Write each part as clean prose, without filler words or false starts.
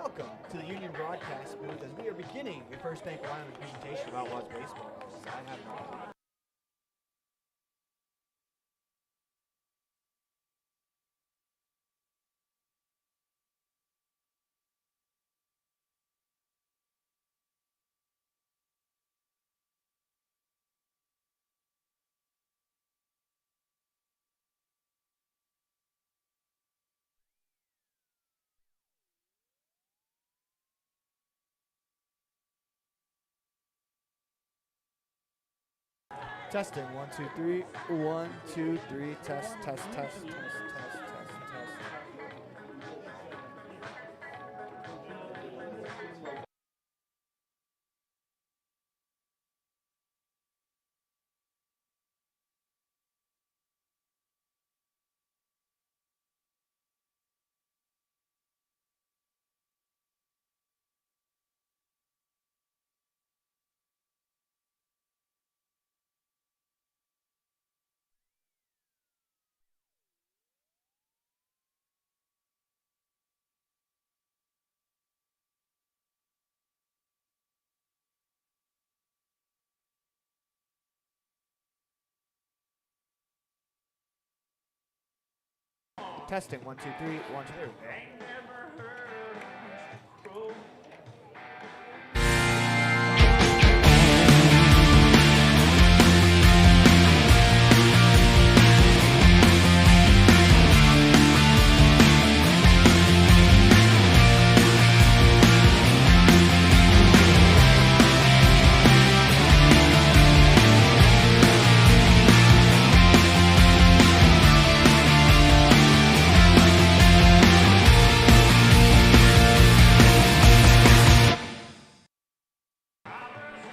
Welcome to the Union Broadcast booth as we are beginning a First Bank Wyoming presentation of Outlaws baseball. I have no idea. Testing, 1, 2, 3, 1, 2, 3, test. Testing, 1, 2, 3, 1, 2.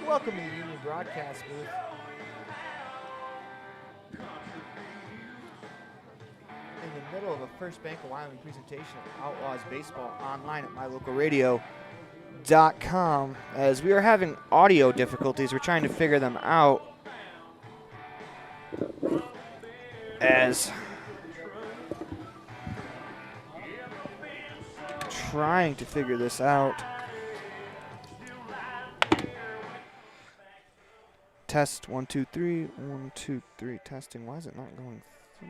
Welcome to the Union Broadcast booth. In the middle of a First Bank of Wyoming presentation of Outlaws baseball online at mylocalradio.com. As we are having audio difficulties, we're trying to figure them out. As trying to figure this out. Test, 1, 2, 3, 1, 2, 3, testing. Why is it not going through?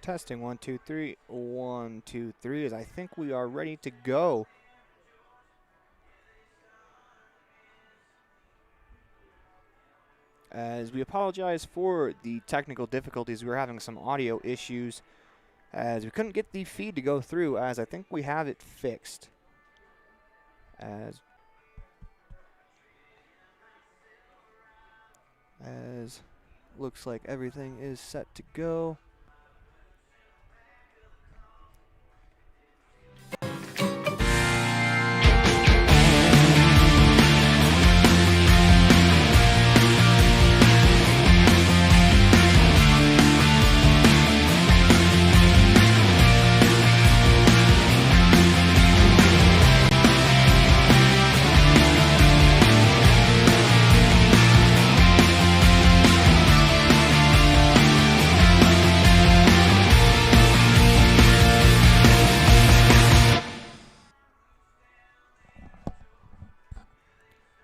Testing, 1, 2, 3, 1, 2, 3, as I think we are ready to go. As we apologize for the technical difficulties, we were having some audio issues as we couldn't get the feed to go through, as I think we have it fixed. As looks like everything is set to go.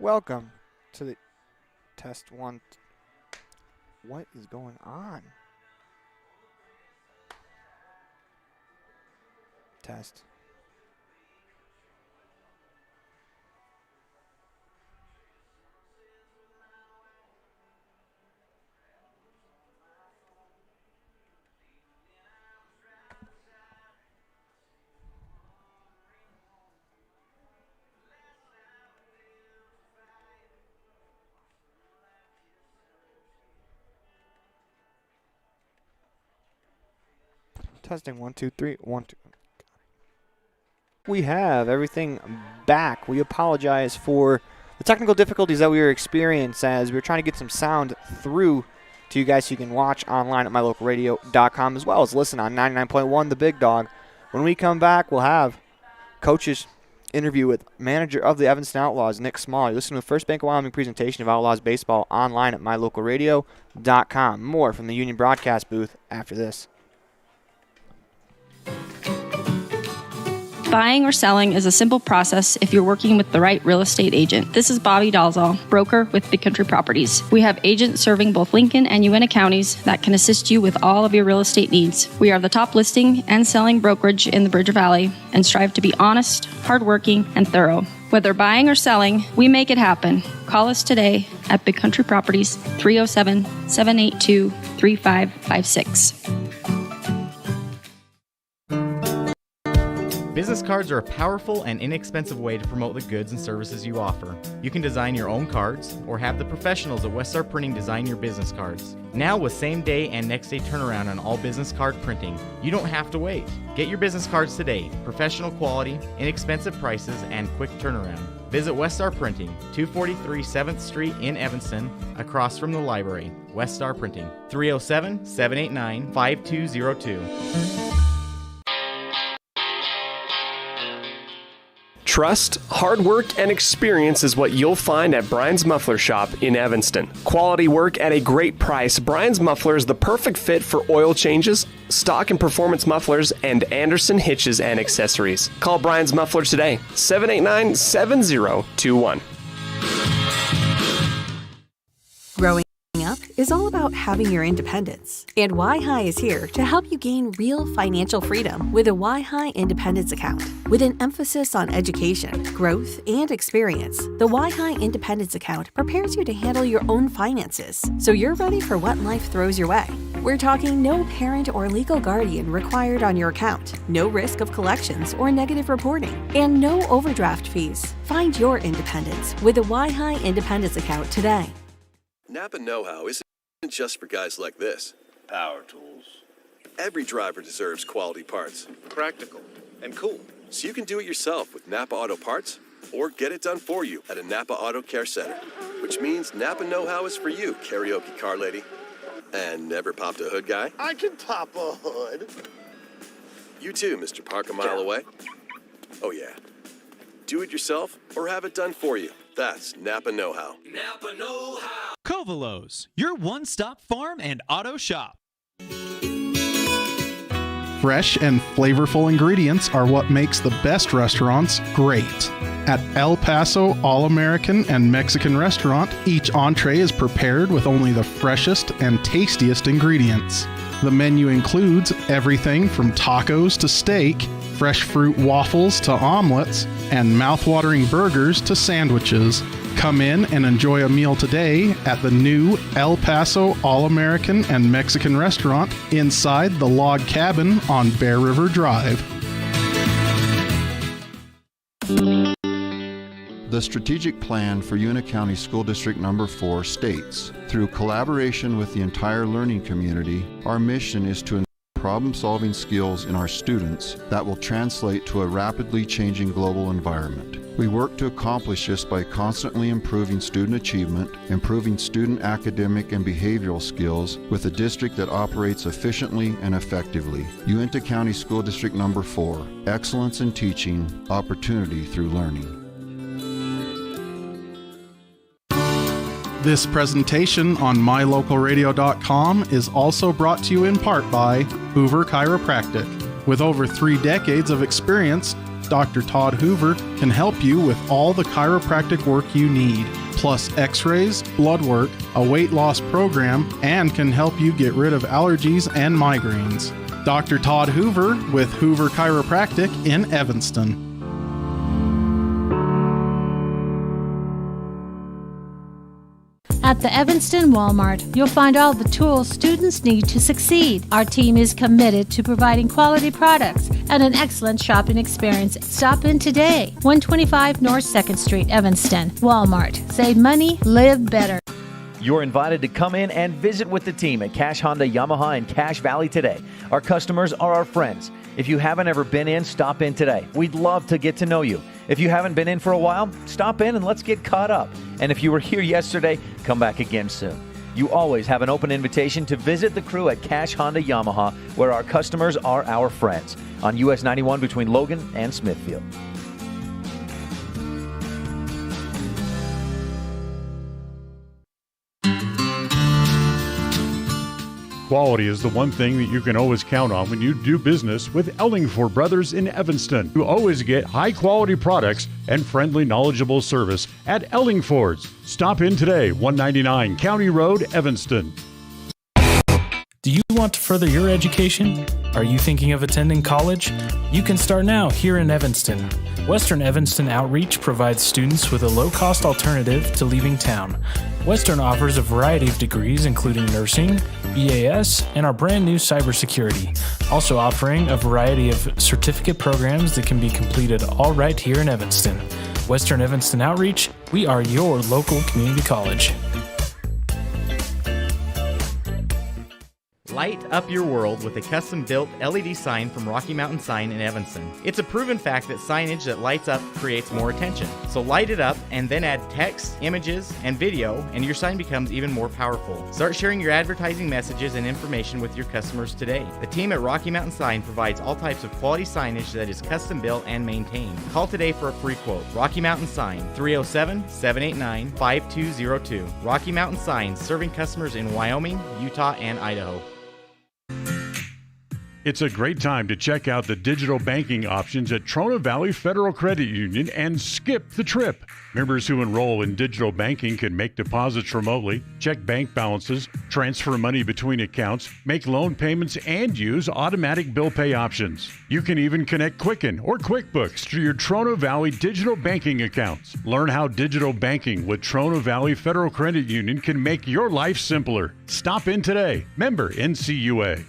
Welcome to the test one. What is going on? Test. Testing 1 2 3 1 2. We have everything back. We apologize for the technical difficulties that we were experiencing as we were trying to get some sound through to you guys so you can watch online at mylocalradio.com as well as listen on 99.1 The Big Dog. When we come back, we'll have coaches interview with manager of the Evanston Outlaws, Nick Small. You're listening to the First Bank of Wyoming presentation of Outlaws baseball online at mylocalradio.com. More from the Union broadcast booth after this. Buying or selling is a simple process if you're working with the right real estate agent. This is Bobbi Dolezal, broker with Big Country Properties. We have agents serving both Lincoln and Uintah counties that can assist you with all of your real estate needs. We are the top listing and selling brokerage in the Bridger Valley and strive to be honest, hardworking, and thorough. Whether buying or selling, we make it happen. Call us today at Big Country Properties, 307-782-3556. Business cards are a powerful and inexpensive way to promote the goods and services you offer. You can design your own cards or have the professionals at Westar Printing design your business cards. Now with same day and next day turnaround on all business card printing, you don't have to wait. Get your business cards today. Professional quality, inexpensive prices, and quick turnaround. Visit Westar Printing, 243 7th Street in Evanston, across from the library. Westar Printing, 307-789-5202. Trust, hard work, and experience is what you'll find at Brian's Muffler Shop in Evanston. Quality work at a great price. Brian's Muffler is the perfect fit for oil changes, stock and performance mufflers, and Anderson hitches and accessories. Call Brian's Muffler today, 789-7021. Growing up is all about having your independence, and Y-High is here to help you gain real financial freedom with a Y-High Independence Account. With an emphasis on education, growth, and experience, the Y-High Independence Account prepares you to handle your own finances, so you're ready for what life throws your way. We're talking no parent or legal guardian required on your account, no risk of collections or negative reporting, and no overdraft fees. Find your independence with the Y-High Independence Account today. Napa Know-How isn't just for guys like this. Power tools. Every driver deserves quality parts. Practical and cool. So you can do it yourself with Napa Auto Parts or get it done for you at a Napa Auto Care Center. Which means Napa Know-How is for you, karaoke car lady. And never popped a hood guy. I can pop a hood. You too, Mr. Park a mile away. Oh yeah. Do it yourself or have it done for you. That's Napa Know-How. Napa Know-How. Covalos, your one-stop farm and auto shop. Fresh and flavorful ingredients are what makes the best restaurants great. At El Paso All-American and Mexican Restaurant, each entree is prepared with only the freshest and tastiest ingredients. The menu includes everything from tacos to steak, fresh fruit waffles to omelets, and mouth-watering burgers to sandwiches. Come in and enjoy a meal today at the new El Paso All-American and Mexican Restaurant inside the log cabin on Bear River Drive. The strategic plan for Uintah County School District Number 4 states, through collaboration with the entire learning community, our mission is to problem-solving skills in our students that will translate to a rapidly changing global environment. We work to accomplish this by constantly improving student achievement, improving student academic and behavioral skills with a district that operates efficiently and effectively. Uintah County School District Number 4, excellence in teaching, opportunity through learning. This presentation on mylocalradio.com is also brought to you in part by Hoover Chiropractic. With over 3 decades of experience, Dr. Todd Hoover can help you with all the chiropractic work you need, plus x-rays, blood work, a weight loss program, and can help you get rid of allergies and migraines. Dr. Todd Hoover with Hoover Chiropractic in Evanston. At the Evanston Walmart, you'll find all the tools students need to succeed. Our team is committed to providing quality products and an excellent shopping experience. Stop in today. 125 North 2nd Street, Evanston. Walmart. Save money, live better. You're invited to come in and visit with the team at Cache Honda Yamaha in Cache Valley today. Our customers are our friends. If you haven't ever been in, stop in today. We'd love to get to know you. If you haven't been in for a while, stop in and let's get caught up. And if you were here yesterday, come back again soon. You always have an open invitation to visit the crew at Cache Honda Yamaha, where our customers are our friends, on US 91 between Logan and Smithfield. Quality is the one thing that you can always count on when you do business with Ellingford Brothers in Evanston. You always get high-quality products and friendly, knowledgeable service at Ellingford's. Stop in today, 199 County Road, Evanston. Do you want to further your education? Are you thinking of attending college? You can start now here in Evanston. Western Evanston Outreach provides students with a low-cost alternative to leaving town. Western offers a variety of degrees including nursing, EAS, and our brand new cybersecurity, also offering a variety of certificate programs that can be completed all right here in Evanston. Western Evanston Outreach, we are your local community college. Light up your world with a custom-built LED sign from Rocky Mountain Sign in Evanston. It's a proven fact that signage that lights up creates more attention. So light it up and then add text, images, and video, and your sign becomes even more powerful. Start sharing your advertising messages and information with your customers today. The team at Rocky Mountain Sign provides all types of quality signage that is custom-built and maintained. Call today for a free quote. Rocky Mountain Sign, 307-789-5202. Rocky Mountain Sign, serving customers in Wyoming, Utah, and Idaho. It's a great time to check out the digital banking options at Trona Valley Federal Credit Union and skip the trip. Members who enroll in digital banking can make deposits remotely, check bank balances, transfer money between accounts, make loan payments, and use automatic bill pay options. You can even connect Quicken or QuickBooks to your Trona Valley digital banking accounts. Learn how digital banking with Trona Valley Federal Credit Union can make your life simpler. Stop in today. Member NCUA.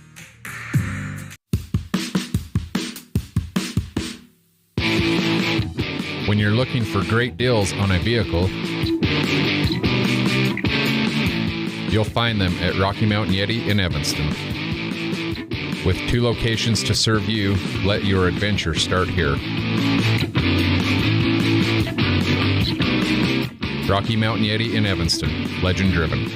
When you're looking for great deals on a vehicle, you'll find them at Rocky Mountain Yeti in Evanston. With 2 locations to serve you, let your adventure start here. Rocky Mountain Yeti in Evanston, legend driven.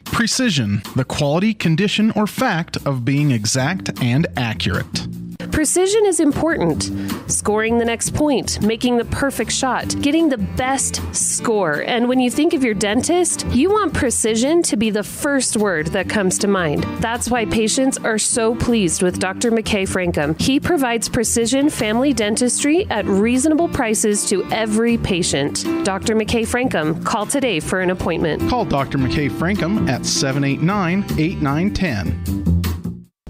Precision, the quality, condition, or fact of being exact and accurate. Precision is important. Scoring the next point, making the perfect shot, getting the best score. And when you think of your dentist, you want precision to be the first word that comes to mind. That's why patients are so pleased with Dr. McKay Frankum. He provides precision family dentistry at reasonable prices to every patient. Dr. McKay Frankum, call today for an appointment. Call Dr. McKay Frankum at 789-8910.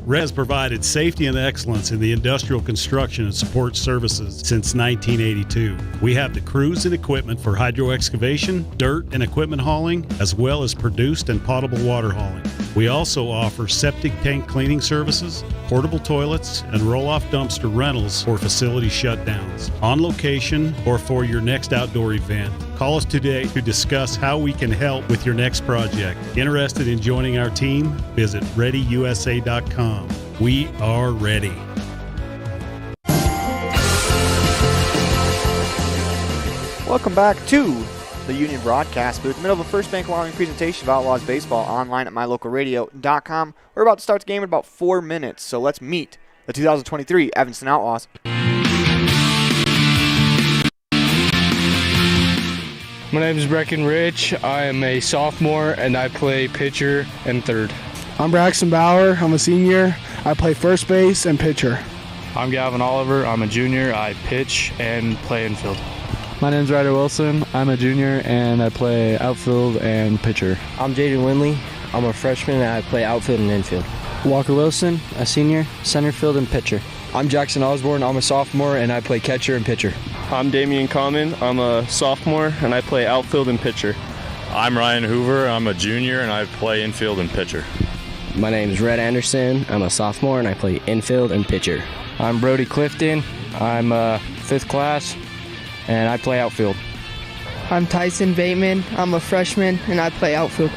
RED has provided safety and excellence in the industrial construction and support services since 1982. We have the crews and equipment for hydro excavation, dirt and equipment hauling, as well as produced and potable water hauling. We also offer septic tank cleaning services, portable toilets, and roll-off dumpster rentals for facility shutdowns, on location or for your next outdoor event. Call us today to discuss how we can help with your next project. Interested in joining our team? Visit ReadyUSA.com. We are ready. Welcome back to the Union Broadcast Booth. Middle of the First Bank Wyoming presentation of Outlaws Baseball online at mylocalradio.com. We're about to start the game in about 4 minutes, so let's meet the 2023 Evanston Outlaws. My name is Brecken Rich. I am a sophomore and I play pitcher and third. I'm Braxton Bauer. I'm a senior. I play first base and pitcher. I'm Galvin Oliver. I'm a junior. I pitch and play infield. My name's Ryder Wilson. I'm a junior and I play outfield and pitcher. I'm Jaden Winley. I'm a freshman and I play outfield and infield. Walker Wilson, a senior, center field and pitcher. I'm Jackson Osborne. I'm a sophomore and I play catcher and pitcher. I'm Damian Common. I'm a sophomore and I play outfield and pitcher. I'm Ryan Hoover. I'm a junior and I play infield and pitcher. My name is Red Anderson. I'm a sophomore and I play infield and pitcher. I'm Brody Clifton. I'm fifth class and I play outfield. I'm Tyson Bateman. I'm a freshman and I play outfield.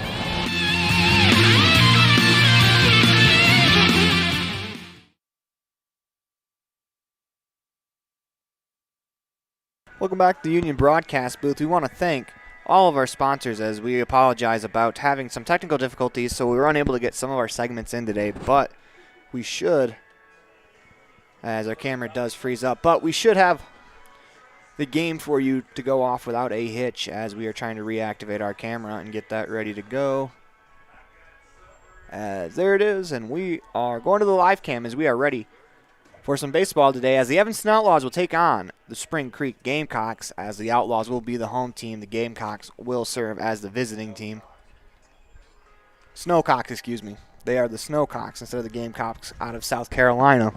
Welcome back to the Union Broadcast Booth. We want to thank all of our sponsors as we apologize about having some technical difficulties, so we were unable to get some of our segments in today, but we should, as our camera does freeze up, but we should have the game for you to go off without a hitch as we are trying to reactivate our camera and get that ready to go. There it is, and we are going to the live cam as we are ready for some baseball today, as the Evanston Outlaws will take on the Spring Creek Gamecocks, as the Outlaws will be the home team. The Gamecocks will serve as the visiting team. Snowcocks, excuse me. They are the Snowcocks instead of the Gamecocks out of South Carolina.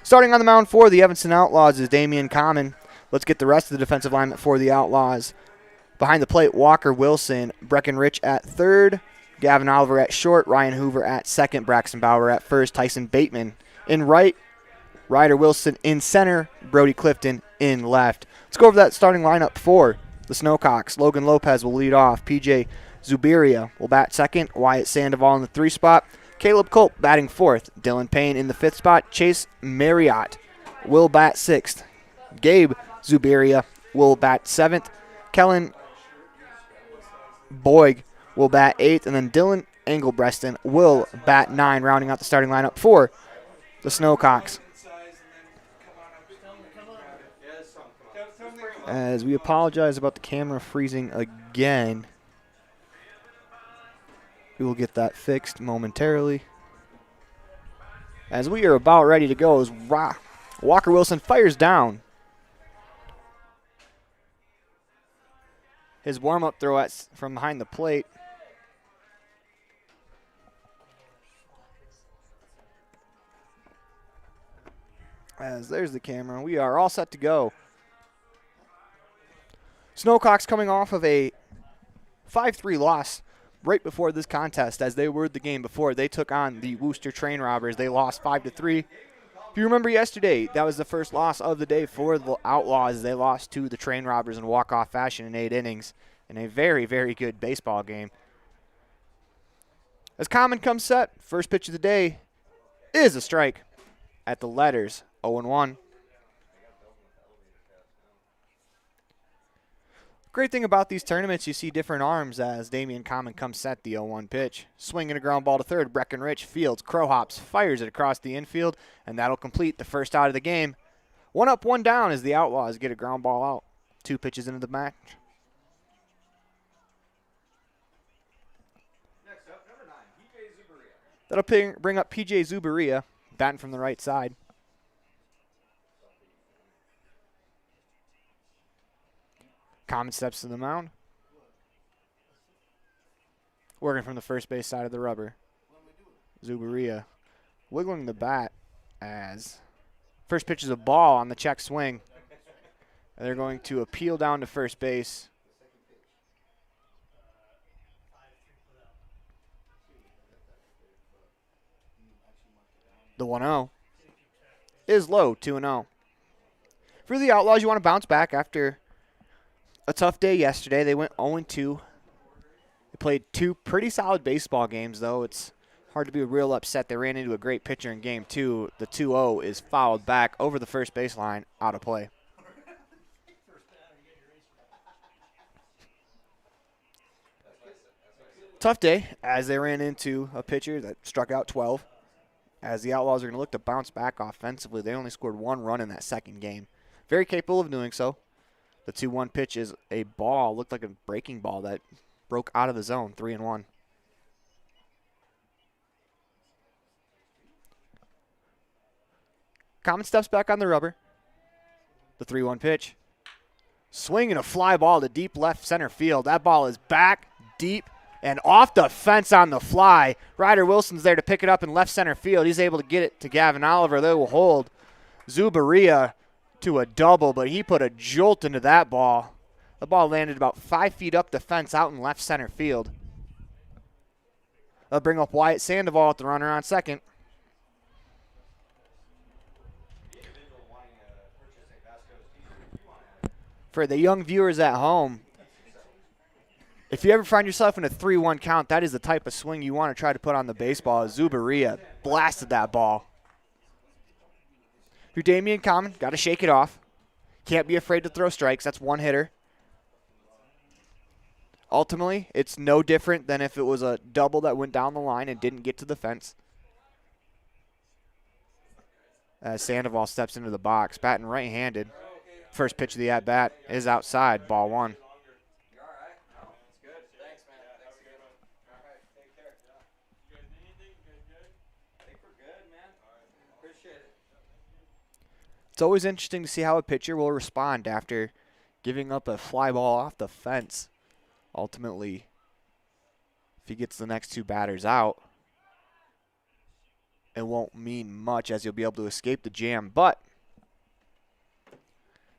Starting on the mound for the Evanston Outlaws is Damian Common. Let's get the rest of the defensive lineman for the Outlaws. Behind the plate, Walker Wilson, Brecken Rich at third, Gavin Oliver at short, Ryan Hoover at second, Braxton Bauer at first, Tyson Bateman in right, Ryder Wilson in center, Brody Clifton in left. Let's go over that starting lineup for the Snowcocks. Logan Lopez will lead off. PJ Zubiria will bat second. Wyatt Sandoval in the 3 spot. Caleb Culp batting fourth. Dylan Payne in the 5th spot. Chase Marriott will bat 6th. Gabe Zubiria will bat 7th. Kellen Boyd will bat 8th. And then Dylan Engelbreston will bat 9, rounding out the starting lineup for the Snowcocks. As we apologize about the camera freezing again, we will get that fixed momentarily. As we are about ready to go, as Walker Wilson fires down his warm-up throw from behind the plate. As there's the camera, we are all set to go. Snowcocks coming off of a 5-3 loss right before this contest, as they were the game before. They took on the Worcester Train Robbers. They lost 5-3. If you remember yesterday, that was the first loss of the day for the Outlaws. They lost to the Train Robbers in walk-off fashion in 8 innings in a very, very good baseball game. As Common comes set, first pitch of the day is a strike at the letters, 0-1. Great thing about these tournaments, you see different arms as Damian Common comes set the 0-1 pitch. Swinging a ground ball to third, Brecken Rich fields, crow hops, fires it across the infield, and that'll complete the first out of the game. 1 up, 1 down as the Outlaws get a ground ball out. 2 pitches into the match. Next up, number 9, PJ Zubiria. That'll bring up PJ Zubiria, batting from the right side. Common steps to the mound. Working from the first base side of the rubber. Zubiria wiggling the bat as first pitch is a ball on the check swing. And they're going to appeal down to first base. The 1-0 is low, 2-0. For the Outlaws, you want to bounce back after a tough day yesterday. They went 0-2. They played 2 pretty solid baseball games, though. It's hard to be real upset. They ran into a great pitcher in game 2. The 2-0 is fouled back over the first baseline, out of play. Tough day as they ran into a pitcher that struck out 12. As the Outlaws are going to look to bounce back offensively. They only scored 1 run in that second game. Very capable of doing so. The 2-1 pitch is a ball. Looked like a breaking ball that broke out of the zone. 3-1. Common steps back on the rubber. The 3-1 pitch. Swinging a fly ball to deep left center field. That ball is back, deep, and off the fence on the fly. Ryder Wilson's there to pick it up in left center field. He's able to get it to Gavin Oliver. They will hold Zubaria to a double, but he put a jolt into that ball. The ball landed about 5 feet up the fence out in left center field. They'll bring up Wyatt Sandoval at the runner on second. For the young viewers at home, if you ever find yourself in a 3-1 count, that is the type of swing you want to try to put on the baseball. Zubaria blasted that ball. Your Damian Common, got to shake it off. Can't be afraid to throw strikes. That's one hitter. Ultimately, it's no different than if it was a double that went down the line and didn't get to the fence. As Sandoval steps into the box, batting right-handed. First pitch of the at-bat is outside, ball 1. It's always interesting to see how a pitcher will respond after giving up a fly ball off the fence. Ultimately, if he gets the next 2 batters out, it won't mean much as you'll be able to escape the jam. But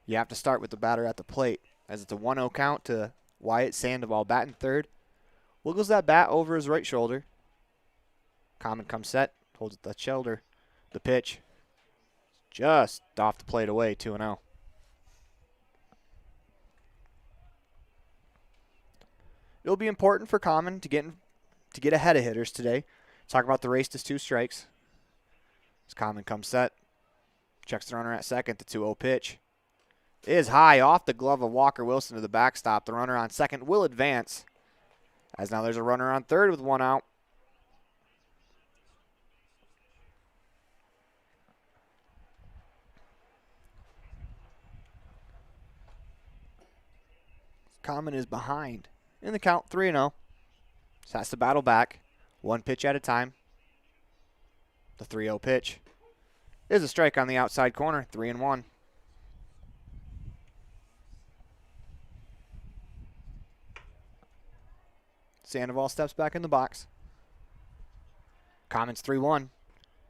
you have to start with the batter at the plate, as it's a 1-0 count to Wyatt Sandoval batting third. Wiggles that bat over his right shoulder. Common comes set, holds the shoulder. The pitch, just off the plate away, 2-0. It'll be important for Common to get ahead of hitters today. Talk about the race to 2 strikes. As Common comes set, checks the runner at second. The 2-0 pitch is high off the glove of Walker Wilson to the backstop. The runner on second will advance, as now there's a runner on third with 1 out. Common is behind in the count, 3-0. So has to battle back, 1 pitch at a time. The 3-0 pitch is a strike on the outside corner, 3-1. Sandoval steps back in the box. Common's 3-1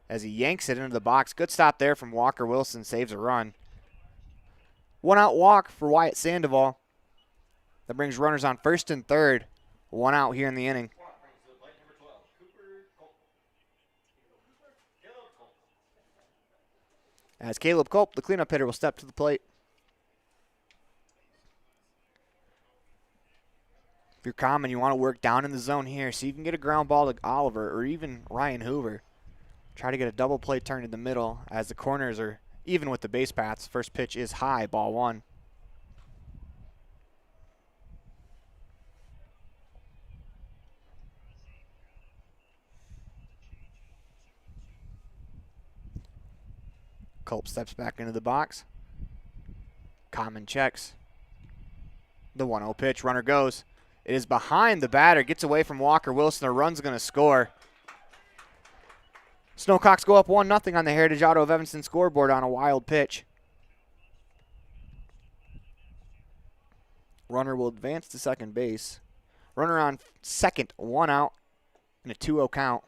as he yanks it into the box. Good stop there from Walker Wilson, saves a run. 1 out walk for Wyatt Sandoval. That brings runners on first and third. 1 out here in the inning. As Caleb Culp, the cleanup hitter, will step to the plate. If you're Common, you want to work down in the zone here. See if you can get a ground ball to Oliver or even Ryan Hoover. Try to get a double play turn in the middle as the corners are even with the base paths. First pitch is high, ball 1. Culp steps back into the box. Common checks. The 1-0 pitch. Runner goes. It is behind the batter. Gets away from Walker Wilson. The run's going to score. Snowcocks go up 1-0 on the Heritage Auto of Evanston scoreboard on a wild pitch. Runner will advance to second base. Runner on second. 1 out and a 2-0 count.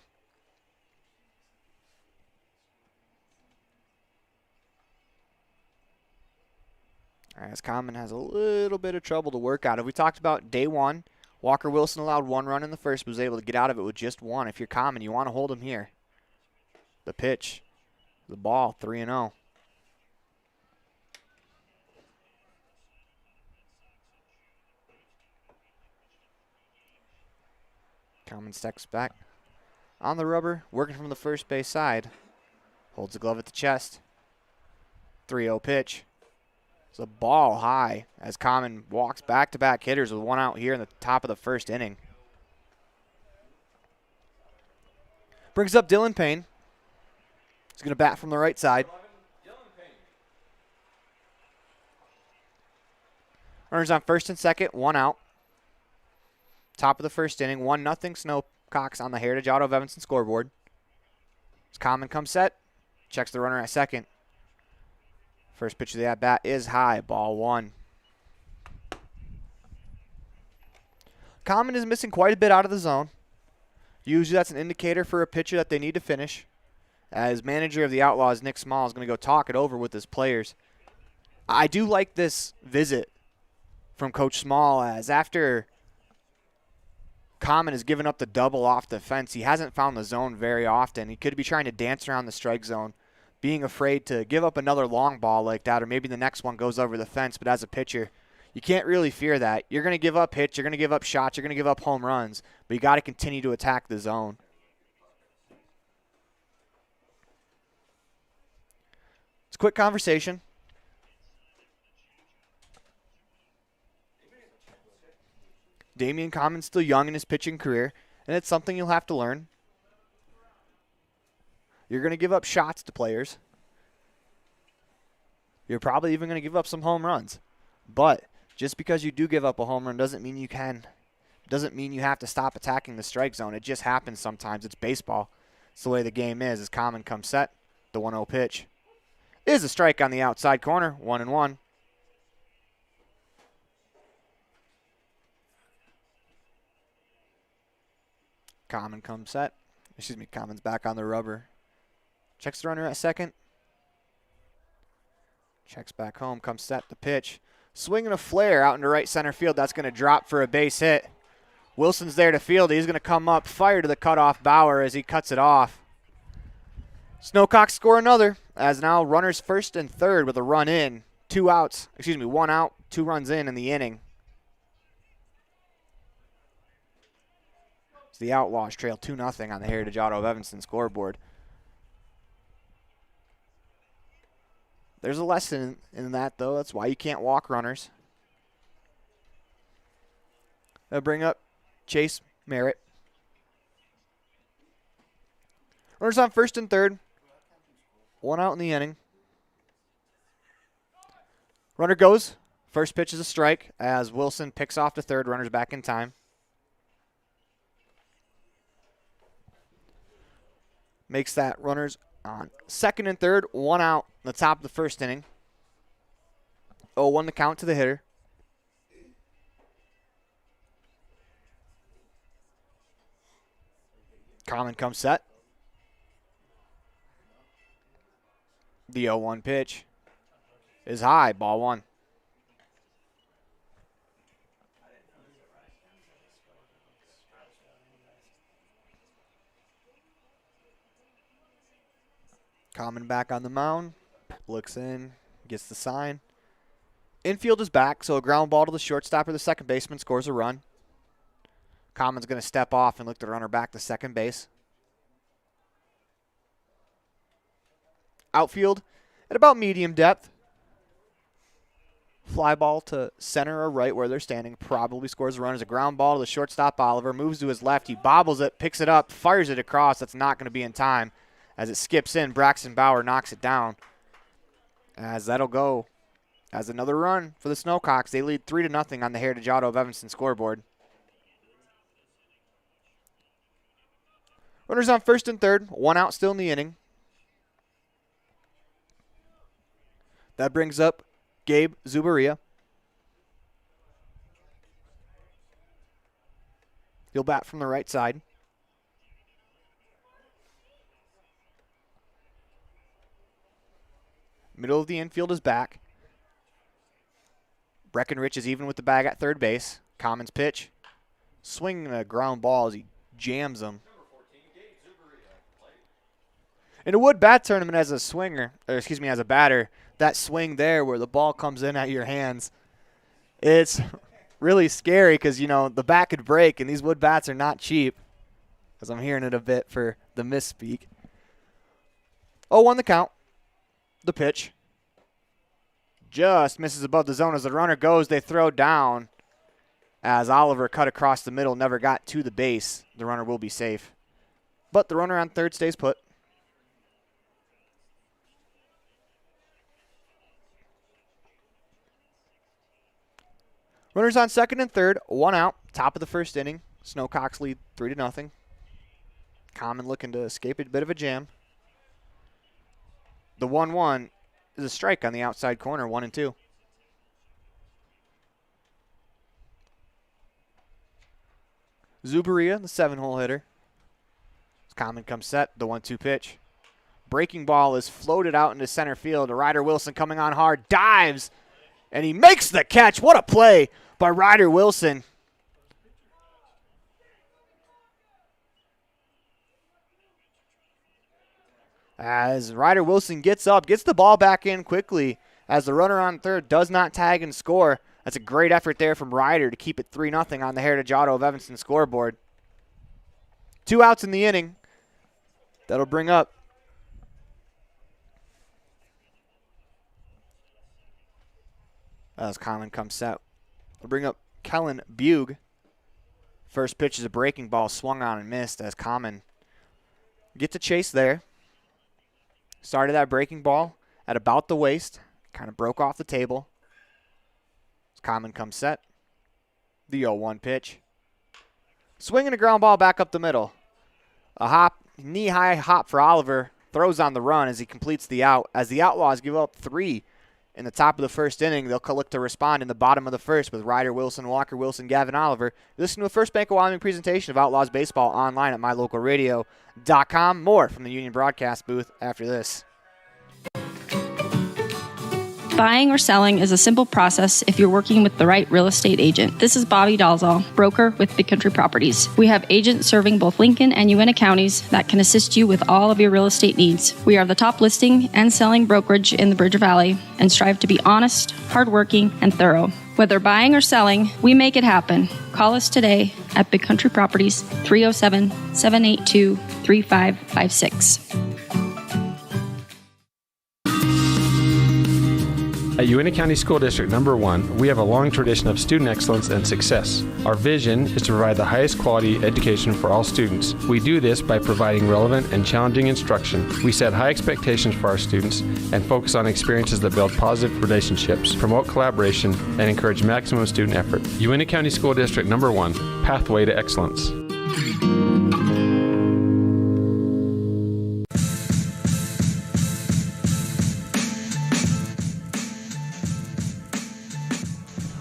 As Common has a little bit of trouble to work out of. We talked about day 1. Walker Wilson allowed 1 run in the first, but was able to get out of it with just 1. If you're Common, you want to hold him here. The pitch, the ball, 3-0. Common steps back on the rubber, working from the first base side. Holds the glove at the chest. 3-0 pitch. It's a ball high as Common walks back-to-back hitters with 1 out here in the top of the first inning. Brings up Dylan Payne. He's going to bat from the right side. Runners on first and second, 1 out. Top of the first inning, 1-0 Snowcocks on the Heritage Auto of Evanston scoreboard. As Common comes set, checks the runner at second. First pitch of the at-bat is high, ball 1. Common is missing quite a bit out of the zone. Usually that's an indicator for a pitcher that they need to finish. As manager of the Outlaws, Nick Small, is going to go talk it over with his players. I do like this visit from Coach Small, as after Common has given up the double off the fence, he hasn't found the zone very often. He could be trying to dance around the strike zone, being afraid to give up another long ball like that, or maybe the next one goes over the fence. But as a pitcher, you can't really fear that. You're going to give up hits, you're going to give up shots, you're going to give up home runs, but you got to continue to attack the zone. It's a quick conversation. Damian Common's still young in his pitching career, and it's something you'll have to learn. You're going to give up shots to players. You're probably even going to give up some home runs. But just because you do give up a home run doesn't mean you have to stop attacking the strike zone. It just happens sometimes. It's baseball. It's the way the game is. As Common comes set, the 1-0 pitch is a strike on the outside corner, 1-1. Common comes set. Common's back on the rubber. Checks the runner at second. Checks back home, comes set, the pitch. Swinging a flare out into right center field. That's going to drop for a base hit. Wilson's there to field. He's going to come up, fire to the cutoff Bauer as he cuts it off. Snowcocks score another, as now runners first and third with a run in. 1 out, 2 runs in the inning. The Outlaws trail 2-0 on the Heritage Auto of Evanston scoreboard. There's a lesson in that, though. That's why you can't walk runners. They'll bring up Chase Merritt. Runners on first and third. 1 out in the inning. Runner goes. First pitch is a strike as Wilson picks off to third. Runner's back in time. Makes that runners on second and third, 1 out in the top of the first inning. 0-1 the count to the hitter. Common comes set. The 0-1 pitch is high, ball 1. Common back on the mound, looks in, gets the sign. Infield is back, so a ground ball to the shortstop or the second baseman scores a run. Common's going to step off and look the runner back to second base. Outfield at about medium depth. Fly ball to center or right where they're standing, probably scores a run. As a ground ball to the shortstop Oliver, moves to his left, he bobbles it, picks it up, fires it across. That's not going to be in time. As it skips in, Braxton Bauer knocks it down. As that'll go as another run for the Snowcocks. They lead 3-0 on the Heritage Auto of Evanston scoreboard. Runners on first and third, 1 out still in the inning. That brings up Gabe Zubaria. He'll bat from the right side. Middle of the infield is back. Breckenridge is even with the bag at third base. Common's pitch. Swinging a ground ball as he jams him. In a wood bat tournament as a batter, that swing there where the ball comes in at your hands, it's really scary because, the bat could break, and these wood bats are not cheap, because I'm hearing it a bit for the misspeak. 0-1 the count. The pitch just misses above the zone. As the runner goes, they throw down as Oliver cut across the middle, never got to the base. The runner will be safe, but the runner on third stays put. Runners on second and third, 1 out, top of the first inning. Snowcocks lead 3-0. Common looking to escape a bit of a jam. The 1-1 is a strike on the outside corner, 1-2. Zubaria, the 7-hole hitter. Common comes set, the 1-2 pitch. Breaking ball is floated out into center field. Ryder Wilson coming on hard, dives, and he makes the catch. What a play by Ryder Wilson. As Ryder Wilson gets up, gets the ball back in quickly as the runner on third does not tag and score. That's a great effort there from Ryder to keep it 3-0 on the Heritage Auto of Evanston scoreboard. 2 outs in the inning. That'll bring up as Common comes set. We'll bring up Kellen Bug. First pitch is a breaking ball, swung on and missed as Common gets a chase there. Started that breaking ball at about the waist, kind of broke off the table. As Common comes set. The 0-1 pitch. Swinging a ground ball back up the middle. A hop, knee-high hop for Oliver. Throws on the run as he completes the out. As the Outlaws give up 3 in the top of the first inning, they'll look to respond in the bottom of the first with Ryder Wilson, Walker Wilson, Gavin Oliver. Listen to a First Bank of Wyoming presentation of Outlaws baseball online at mylocalradio.com. More from the Union broadcast booth after this. Buying or selling is a simple process if you're working with the right real estate agent. This is Bobbi Dolezal, broker with Big Country Properties. We have agents serving both Lincoln and Uintah counties that can assist you with all of your real estate needs. We are the top listing and selling brokerage in the Bridger Valley and strive to be honest, hardworking, and thorough. Whether buying or selling, we make it happen. Call us today at Big Country Properties, 307-782-3556. At Uintah County School District Number 1, we have a long tradition of student excellence and success. Our vision is to provide the highest quality education for all students. We do this by providing relevant and challenging instruction. We set high expectations for our students and focus on experiences that build positive relationships, promote collaboration, and encourage maximum student effort. Uintah County School District Number 1, Pathway to Excellence.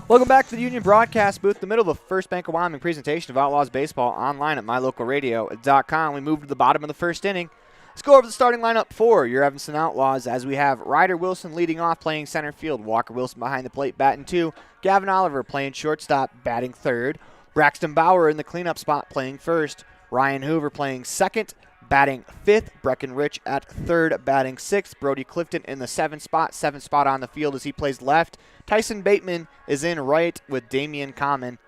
Welcome back to the Union broadcast booth, the middle of the First Bank of Wyoming presentation of Outlaws baseball online at mylocalradio.com. We move to the bottom of the first inning. Let's go over the starting lineup for your Evanston Outlaws as we have Ryder Wilson leading off playing center field, Walker Wilson behind the plate batting 2, Gavin Oliver playing shortstop batting 3rd, Braxton Bauer in the cleanup spot playing 1st, Ryan Hoover playing 2nd, batting 5th, Brecken Rich at 3rd, batting 6th, Brody Clifton in the 7th spot on the field as he plays left. Tyson Bateman is in right with Damian Common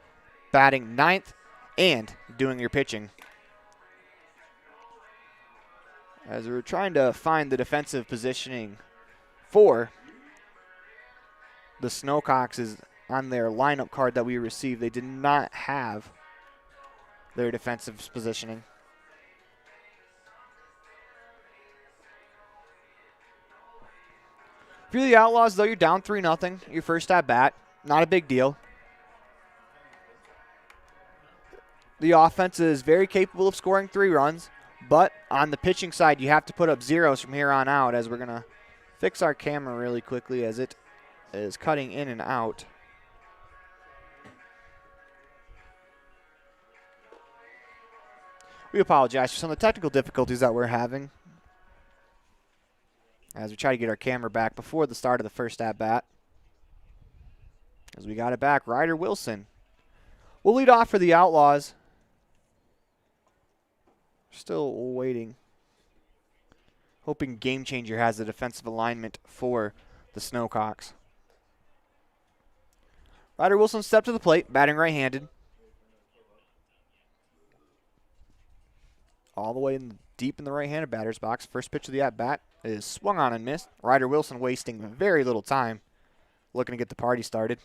batting 9th and doing your pitching. As we're trying to find the defensive positioning for the Snowcocks is on their lineup card that we received. They did not have their defensive positioning. If you're the Outlaws, though, you're down 3-0. Your first at bat. Not a big deal. The offense is very capable of scoring 3 runs, but on the pitching side, you have to put up zeros from here on out as we're going to fix our camera really quickly as it is cutting in and out. We apologize for some of the technical difficulties that we're having as we try to get our camera back before the start of the first at-bat. As we got it back, Ryder Wilson will lead off for the Outlaws. Still waiting. Hoping Game Changer has the defensive alignment for the Snowcocks. Ryder Wilson stepped to the plate, batting right-handed. All the way deep in the right-handed batter's box. First pitch of the at-bat is swung on and missed. Ryder Wilson wasting very little time looking to get the party started.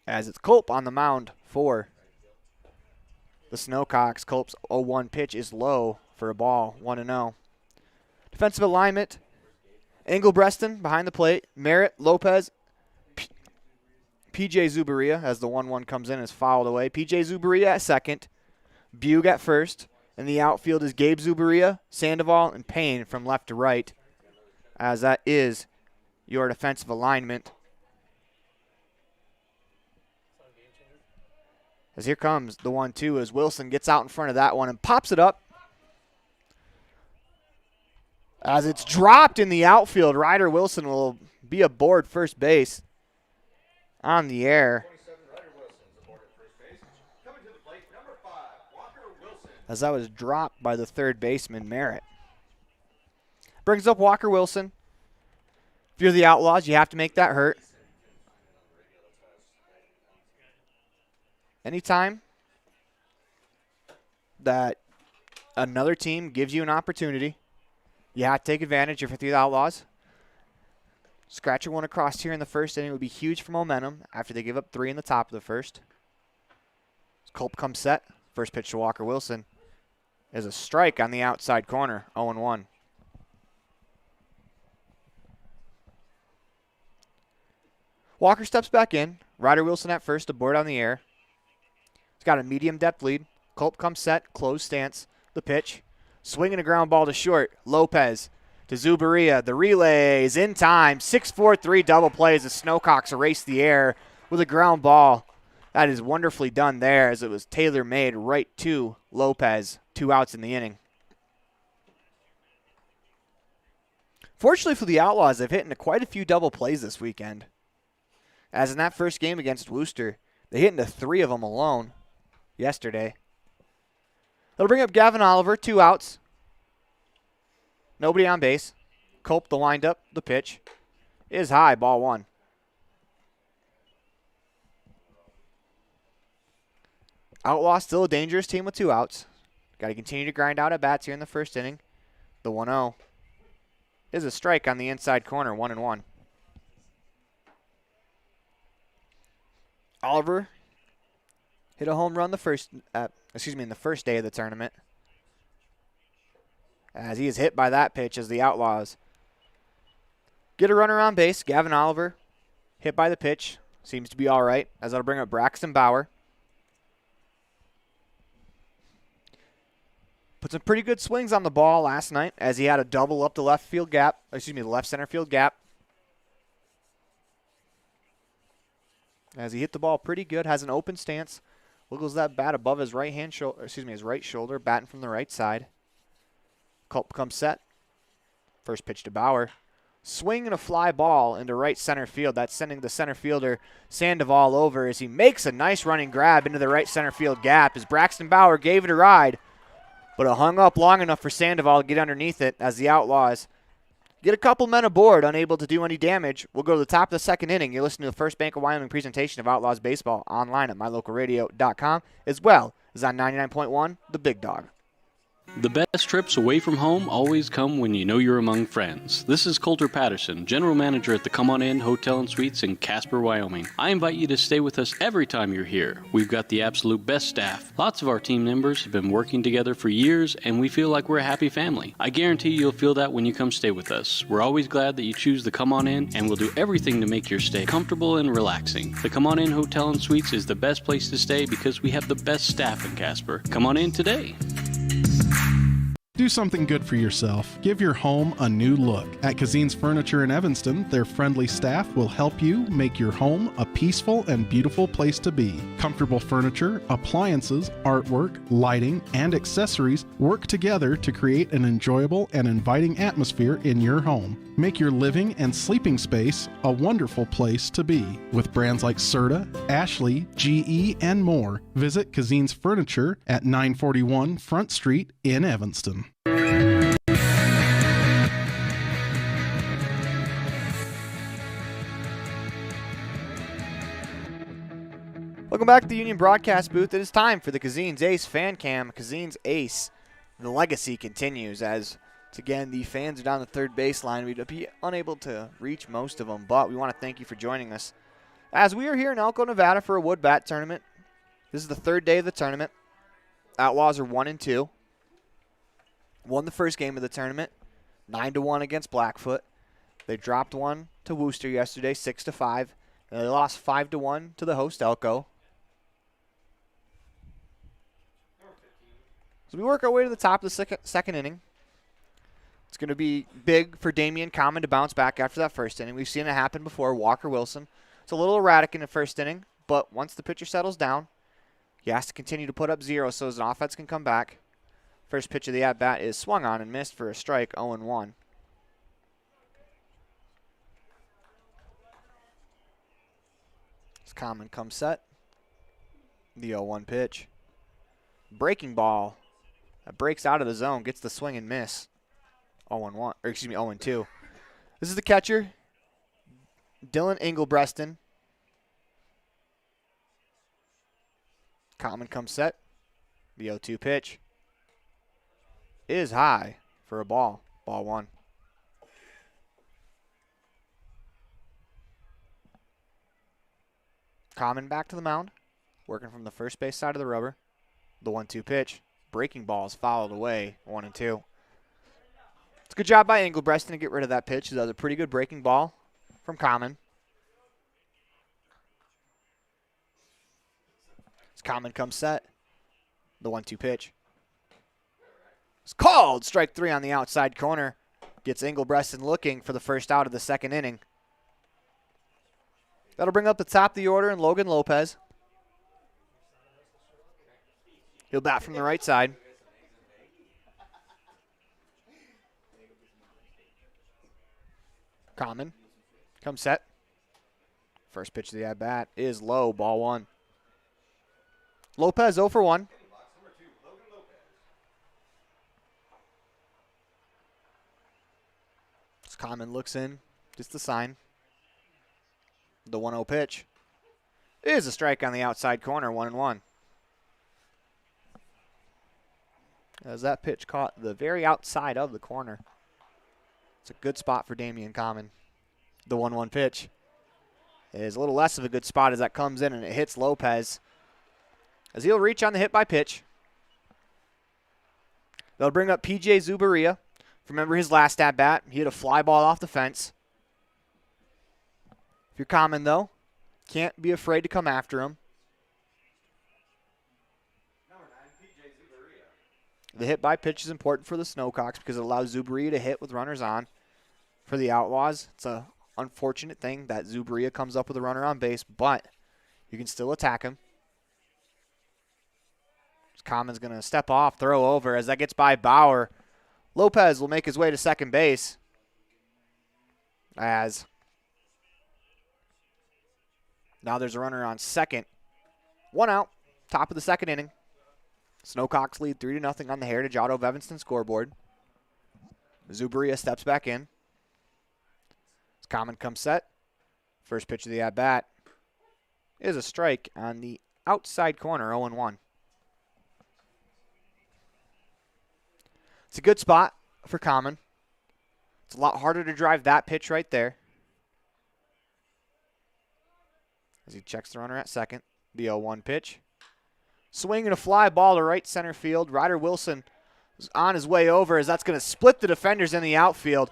As it's Culp on the mound for the Snowcocks. Culp's 0-1 pitch is low for a ball, 1-0. Defensive alignment Engelbreston behind the plate. Merritt, Lopez, PJ Zubaria as the 1-1 comes in is fouled away. PJ Zubaria at second. Bug at first. And the outfield is Gabe Zubaria, Sandoval, and Payne from left to right, as that is your defensive alignment. As here comes the 1-2 as Wilson gets out in front of that one and pops it up. As it's dropped in the outfield, Ryder Wilson will be aboard first base on the air. As that was dropped by the third baseman, Merritt. Brings up Walker Wilson. If you're the Outlaws, you have to make that hurt. Anytime that another team gives you an opportunity, you have to take advantage if you're the Outlaws. Scratching one across here in the first inning would be huge for momentum after they give up 3 in the top of the first. Culp comes set. First pitch to Walker Wilson is a strike on the outside corner, 0-1. Walker steps back in. Ryder Wilson at first, aboard on the air. He's got a medium depth lead. Culp comes set, closed stance. The pitch. Swinging a ground ball to short. Lopez to Zubaria. The relay is in time. 6-4-3 double play as the Snowcocks erase the air with a ground ball. That is wonderfully done there as it was tailor-made right to Lopez. 2 outs in the inning. Fortunately for the Outlaws, they've hit into quite a few double plays this weekend. As in that first game against Worcester, they hit into 3 of them alone yesterday. That'll bring up Gavin Oliver, 2 outs. Nobody on base. Culp, the windup, the pitch is high, ball 1. Outlaws still a dangerous team with 2 outs. Got to continue to grind out at bats here in the first inning. The 1-0 is a strike on the inside corner, 1-1. Oliver hit a home run in the first day of the tournament. As he is hit by that pitch as the Outlaws get a runner on base. Gavin Oliver hit by the pitch. Seems to be all right, as that'll bring up Braxton Bauer. Put some pretty good swings on the ball last night as he had a double up the left center field gap. As he hit the ball pretty good, has an open stance. Wiggles that bat above his his right shoulder, batting from the right side. Culp comes set. First pitch to Bauer. Swing and a fly ball into right center field. That's sending the center fielder Sandoval over as he makes a nice running grab into the right center field gap as Braxton Bauer gave it a ride, but it hung up long enough for Sandoval to get underneath it as the Outlaws get a couple men aboard, unable to do any damage. We'll go to the top of the second inning. You're listening to the First Bank of Wyoming presentation of Outlaws Baseball online at mylocalradio.com, as well as on 99.1 The Big Dog. The best trips away from home always come when you know you're among friends. This is Coulter Patterson, General Manager at the Come On In Hotel and Suites in Casper, Wyoming. I invite you to stay with us every time you're here. We've got the absolute best staff. Lots of our team members have been working together for years, and we feel like we're a happy family. I guarantee you'll feel that when you come stay with us. We're always glad that you choose the Come On In, and we'll do everything to make your stay comfortable and relaxing. The Come On In Hotel and Suites is the best place to stay because we have the best staff in Casper. Come on in today. Do something good for yourself. Give your home a new look. At Kazine's Furniture in Evanston, their friendly staff will help you make your home a peaceful and beautiful place to be. Comfortable furniture, appliances, artwork, lighting, and accessories work together to create an enjoyable and inviting atmosphere in your home. Make your living and sleeping space a wonderful place to be. With brands like Serta, Ashley, GE, and more, visit Kazine's Furniture at 941 Front Street in Evanston. Welcome back to the Union Broadcast Booth. It is time for the Kazine's Ace Fan Cam. Kazine's Ace, the legacy continues as, again, the fans are down the third baseline. We'd be unable to reach most of them, but we want to thank you for joining us. As we are here in Elko, Nevada for a wood bat tournament. This is the third day of the tournament. Outlaws are 1-2. Won the first game of the tournament, 9-1 against Blackfoot. They dropped one to Worcester yesterday, 6-5. And they lost 5-1 to the host, Elko. So we work our way to the top of the second inning. It's going to be big for Damian Common to bounce back after that first inning. We've seen it happen before. Walker Wilson. It's a little erratic in the first inning, but once the pitcher settles down, he has to continue to put up 0 so his offense can come back. First pitch of the at-bat is swung on and missed for a strike, 0-1. As Common comes set. The 0-1 pitch. Breaking ball. That breaks out of the zone, gets the swing and miss. 0-1, or excuse me, 0-2. This is the catcher, Dylan Engelbreston. Common comes set. The 0-2 pitch is high for a ball. Ball 1. Common back to the mound, working from the first base side of the rubber. The 1-2 pitch. Breaking ball is fouled away, 1-2. It's a good job by Engelbreston to get rid of that pitch. That was a pretty good breaking ball from Common. As Common comes set. The 1-2 pitch. It's called. Strike 3 on the outside corner. Gets Engelbreston looking for the first out of the second inning. That'll bring up the top of the order and Logan Lopez. He'll bat from the right side. Common comes set. First pitch of the at-bat is low, ball 1. Lopez 0 for 1. As Common looks in, just the sign. The 1-0 pitch is a strike on the outside corner, 1-1. As that pitch caught the very outside of the corner. It's a good spot for Damian Common. The 1-1 pitch is a little less of a good spot as that comes in and it hits Lopez. As he'll reach on the hit by pitch. They'll bring up P.J. Zubaria. Remember his last at-bat. He hit a fly ball off the fence. If you're Common, though, can't be afraid to come after him. The hit by pitch is important for the Snowcocks because it allows Zubaria to hit with runners on. For the Outlaws, it's an unfortunate thing that Zubaria comes up with a runner on base, but you can still attack him. Common's going to step off, throw over as that gets by Bauer. Lopez will make his way to second base. As now there's a runner on second. 1 out, top of the second inning. Snowcocks lead 3-0 on the Heritage Auto of Evanston scoreboard. Zubaria steps back in. As Common comes set. First pitch of the at-bat is a strike on the outside corner, 0-1. It's a good spot for Common. It's a lot harder to drive that pitch right there. As he checks the runner at second. The 0-1 pitch. Swing and a fly ball to right center field. Ryder Wilson is on his way over as that's going to split the defenders in the outfield.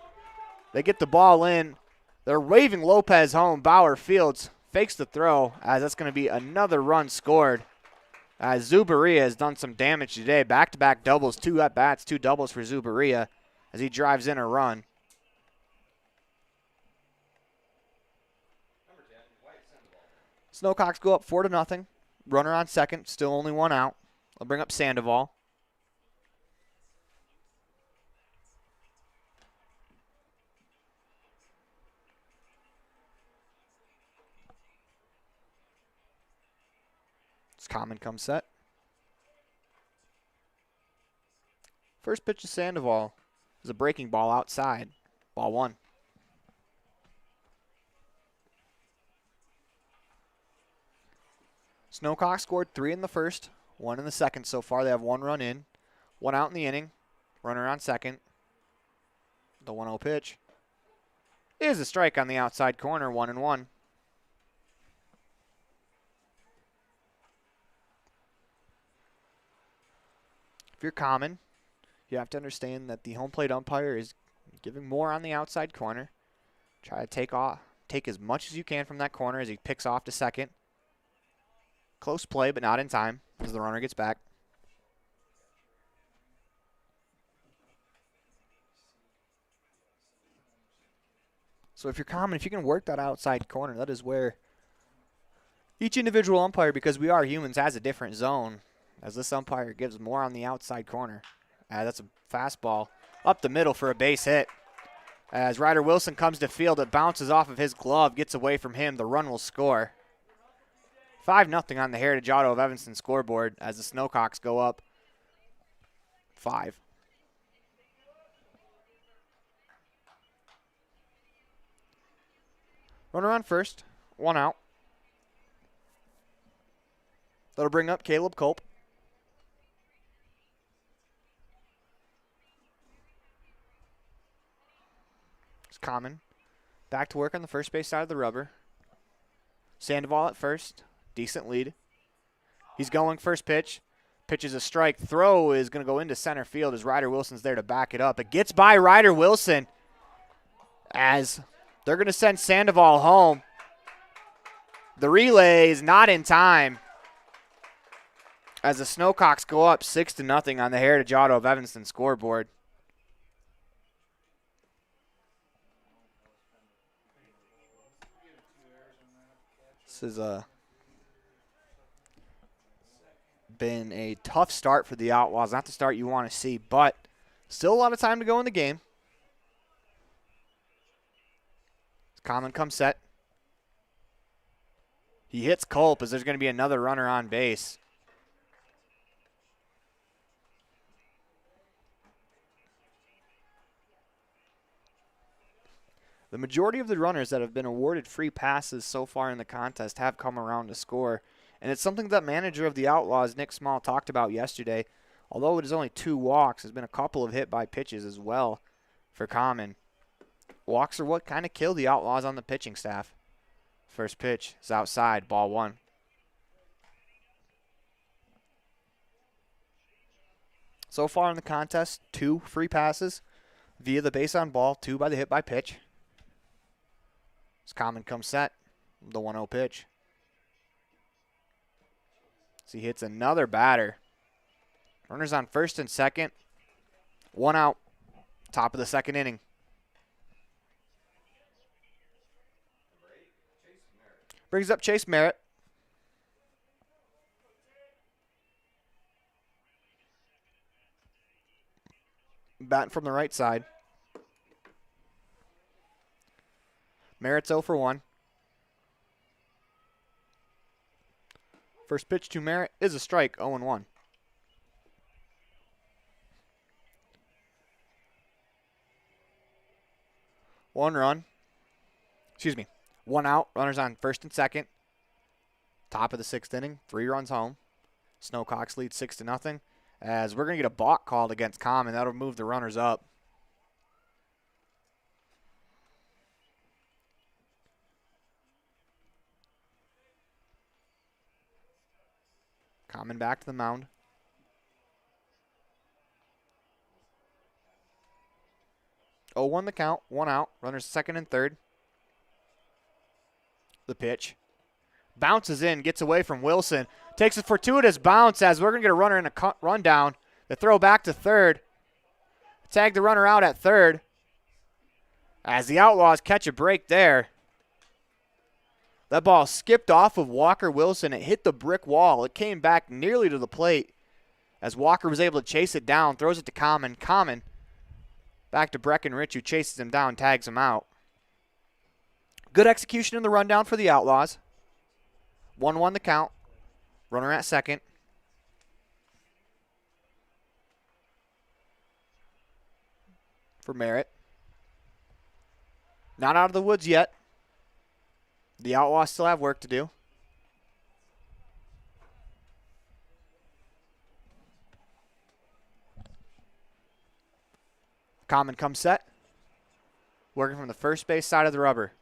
They get the ball in. They're waving Lopez home. Bauer fields, fakes the throw as that's going to be another run scored. As Zubaria has done some damage today. Back-to-back doubles, 2 at-bats, 2 doubles for Zubaria as he drives in a run. Snowcocks go up 4-0. Runner on second, still only 1 out. I'll bring up Sandoval. Common comes set. First pitch to Sandoval is a breaking ball outside. Ball 1. Snowcocks scored 3 in the first, 1 in the second so far. They have 1 run in, 1 out in the inning. Runner on second. The 1-0 pitch is a strike on the outside corner, 1-1. If you're Common, you have to understand that the home plate umpire is giving more on the outside corner. Try to take as much as you can from that corner as he picks off to second. Close play, but not in time as the runner gets back. So if you're Common, if you can work that outside corner, that is where each individual umpire, because we are humans, has a different zone, as this umpire gives more on the outside corner. That's a fastball up the middle for a base hit. As Ryder Wilson comes to field, it bounces off of his glove, gets away from him. The run will score. 5-0 on the Heritage Auto of Evanston scoreboard as the Snowcocks go up 5. Runner on first, 1 out. That'll bring up Caleb Culp. It's Common. Back to work on the first base side of the rubber. Sandoval at first. Decent lead. He's going first pitch. Pitch is a strike. Throw is going to go into center field as Ryder Wilson's there to back it up. It gets by Ryder Wilson as they're going to send Sandoval home. The relay is not in time as the Snowcocks go up 6-0 on the Heritage Auto of Evanston scoreboard. This has been a tough start for the Outlaws. Not the start you want to see, but still a lot of time to go in the game. Common comes set. He hits Culp as there's going to be another runner on base. The majority of the runners that have been awarded free passes so far in the contest have come around to score. And it's something that manager of the Outlaws, Nick Small, talked about yesterday. Although it is only 2 walks, there's been a couple of hit by pitches as well for Common. Walks are what kind of kill the Outlaws on the pitching staff. First pitch is outside, ball 1. So far in the contest, 2 free passes via the base on ball, 2 by the hit by pitch. As Common comes set, the 1-0 pitch. As he hits another batter. Runners on first and second. 1 out. Top of the second inning. Brings up Chase Merritt. Batting from the right side. Merritt's 0 for 1. First pitch to Merritt is a strike, 0-1. One out. Runners on first and second. Top of the 6th inning. 3 runs home. Snowcocks lead 6-0. As we're going to get a balk called against Common. That'll move the runners up. Common back to the mound. Oh, 1 the count. 1 out. Runners second and third. The pitch. Bounces in. Gets away from Wilson. Takes a fortuitous bounce as we're going to get a runner in a run down. The throw back to third. Tag the runner out at third. As the Outlaws catch a break there. That ball skipped off of Walker Wilson. It hit the brick wall. It came back nearly to the plate as Walker was able to chase it down. Throws it to Common. Common back to Breckenridge, who chases him down, tags him out. Good execution in the rundown for the Outlaws. 1-1 the count. Runner at second. For Merritt. Not out of the woods yet. The Outlaws still have work to do. Common comes set. Working from the first base side of the rubber.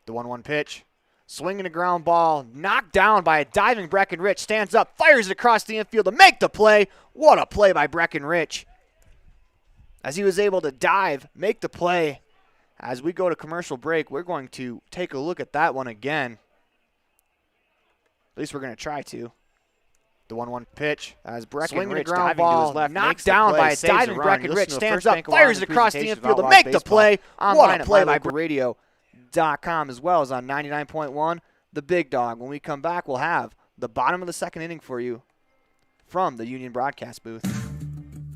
The 1-1 pitch. Swinging a ground ball. Knocked down by a diving Breckenridge. Stands up. Fires it across the infield to make the play. What a play by Breckenridge. As he was able to dive, make the play. As we go to commercial break, we're going to take a look at that one again. At least we're going to try to. The 1-1 pitch as Breckenridge diving to his left, knocked down by a diving Breckenridge, stands up, fires it across the infield to make the play. Online at MyLocalRadio.com, as well as on 99.1, The Big Dog. When we come back, we'll have the bottom of the second inning for you from the Union broadcast booth.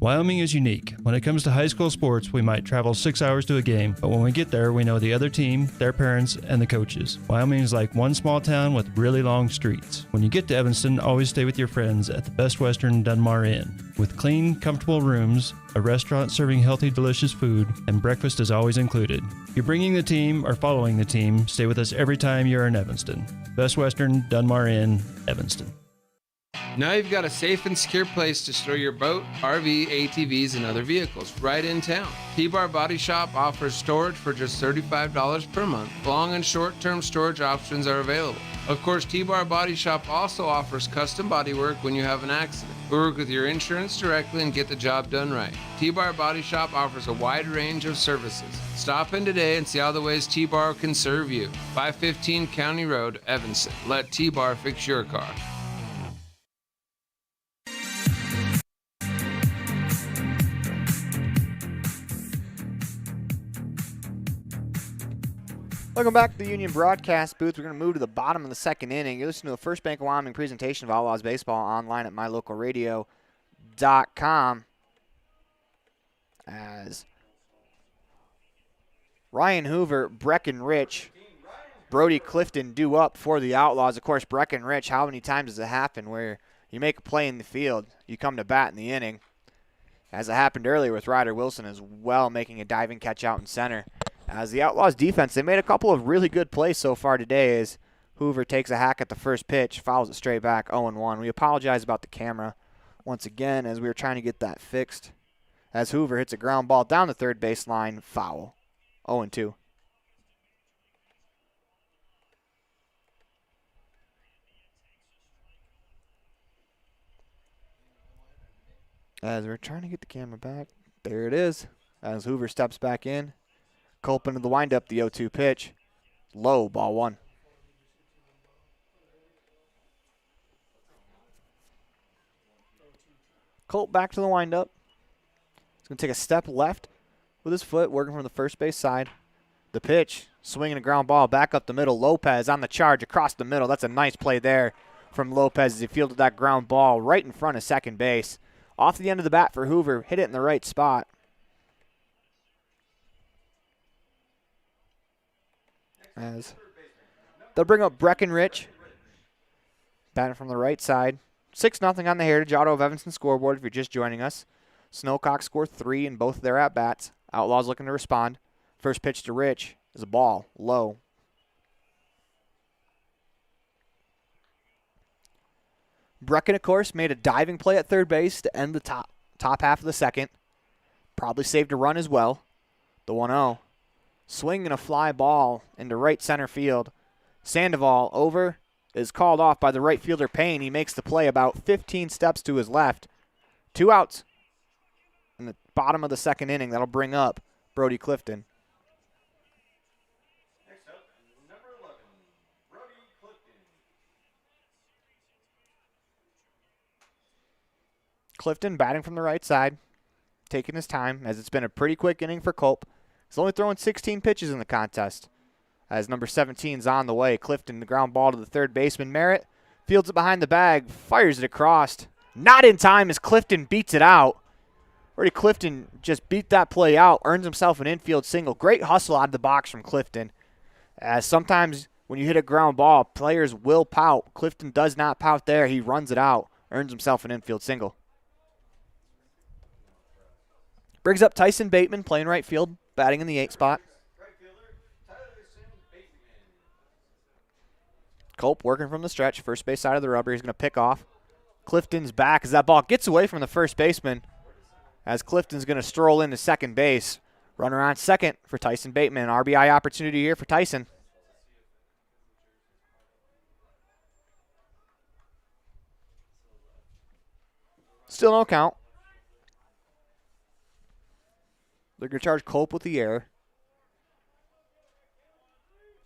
Wyoming is unique. When it comes to high school sports, we might travel 6 hours to a game, but when we get there, we know the other team, their parents, and the coaches. Wyoming is like one small town with really long streets. When you get to Evanston, always stay with your friends at the Best Western Dunmar Inn. With clean, comfortable rooms, a restaurant serving healthy, delicious food, and breakfast is always included. If you're bringing the team or following the team, stay with us every time you're in Evanston. Best Western Dunmar Inn, Evanston. Now you've got a safe and secure place to store your boat, RV, ATVs, and other vehicles right in town. T-Bar Body Shop offers storage for just $35 per month. Long and short-term storage options are available. Of course, T-Bar Body Shop also offers custom body work when you have an accident. We work with your insurance directly and get the job done right. T-Bar Body Shop offers a wide range of services. Stop in today and see all the ways T-Bar can serve you. 515 County Road, Evanston. Let T-Bar fix your car. Welcome back to the Union broadcast booth. We're going to move to the bottom of the second inning. You're listening to a First Bank of Wyoming presentation of Outlaws Baseball online at MyLocalRadio.com. As Ryan Hoover, Breckenridge, Brody Clifton due up for the Outlaws. Of course, Breckenridge, how many times does it happen where you make a play in the field, you come to bat in the inning? As it happened earlier with Ryder Wilson as well, making a diving catch out in center. As the Outlaws defense, they made a couple of really good plays so far today as Hoover takes a hack at the first pitch, fouls it straight back, 0-1. We apologize about the camera once again as we were trying to get that fixed. As Hoover hits a ground ball down the third baseline, foul, 0-2. As we're trying to get the camera back, there it is. As Hoover steps back in. Culp into the windup, the 0-2 pitch. Low, ball one. Culp back to the windup. He's going to take a step left with his foot, working from the first base side. The pitch, swinging a ground ball back up the middle. Lopez on the charge across the middle. That's a nice play there from Lopez as he fielded that ground ball right in front of second base. Off the end of the bat for Hoover, hit it in the right spot. As they'll bring up Breckenridge, batting from the right side. 6-0 on the Heritage Auto of Evanston scoreboard if you're just joining us. Snowcock scored 3 in both of their at-bats. Outlaws looking to respond. First pitch to Rich is a ball, low. Brecken, of course, made a diving play at third base to end the top half of the second. Probably saved a run as well. The 1-0. Swinging a fly ball into right center field. Sandoval over is called off by the right fielder Payne. He makes the play about 15 steps to his left. 2 outs in the bottom of the second inning. That'll bring up Brody Clifton. Next up, number 11, Brody Clifton. Clifton batting from the right side, taking his time as it's been a pretty quick inning for Culp. He's only throwing 16 pitches in the contest. As number 17 is on the way, Clifton, the ground ball to the third baseman. Merritt fields it behind the bag, fires it across. Not in time as Clifton beats it out. Brody Clifton just beat that play out, earns himself an infield single. Great hustle out of the box from Clifton. As sometimes when you hit a ground ball, players will pout. Clifton does not pout there. He runs it out, earns himself an infield single. Brings up Tyson Bateman, playing right field, batting in the 8 spot. Culp working from the stretch, first base side of the rubber. He's going to pick off. Clifton's back as that ball gets away from the first baseman. As Clifton's going to stroll into second base. Runner on second for Tyson Bateman. RBI opportunity here for Tyson. Still no count. They're going to charge Culp with the error.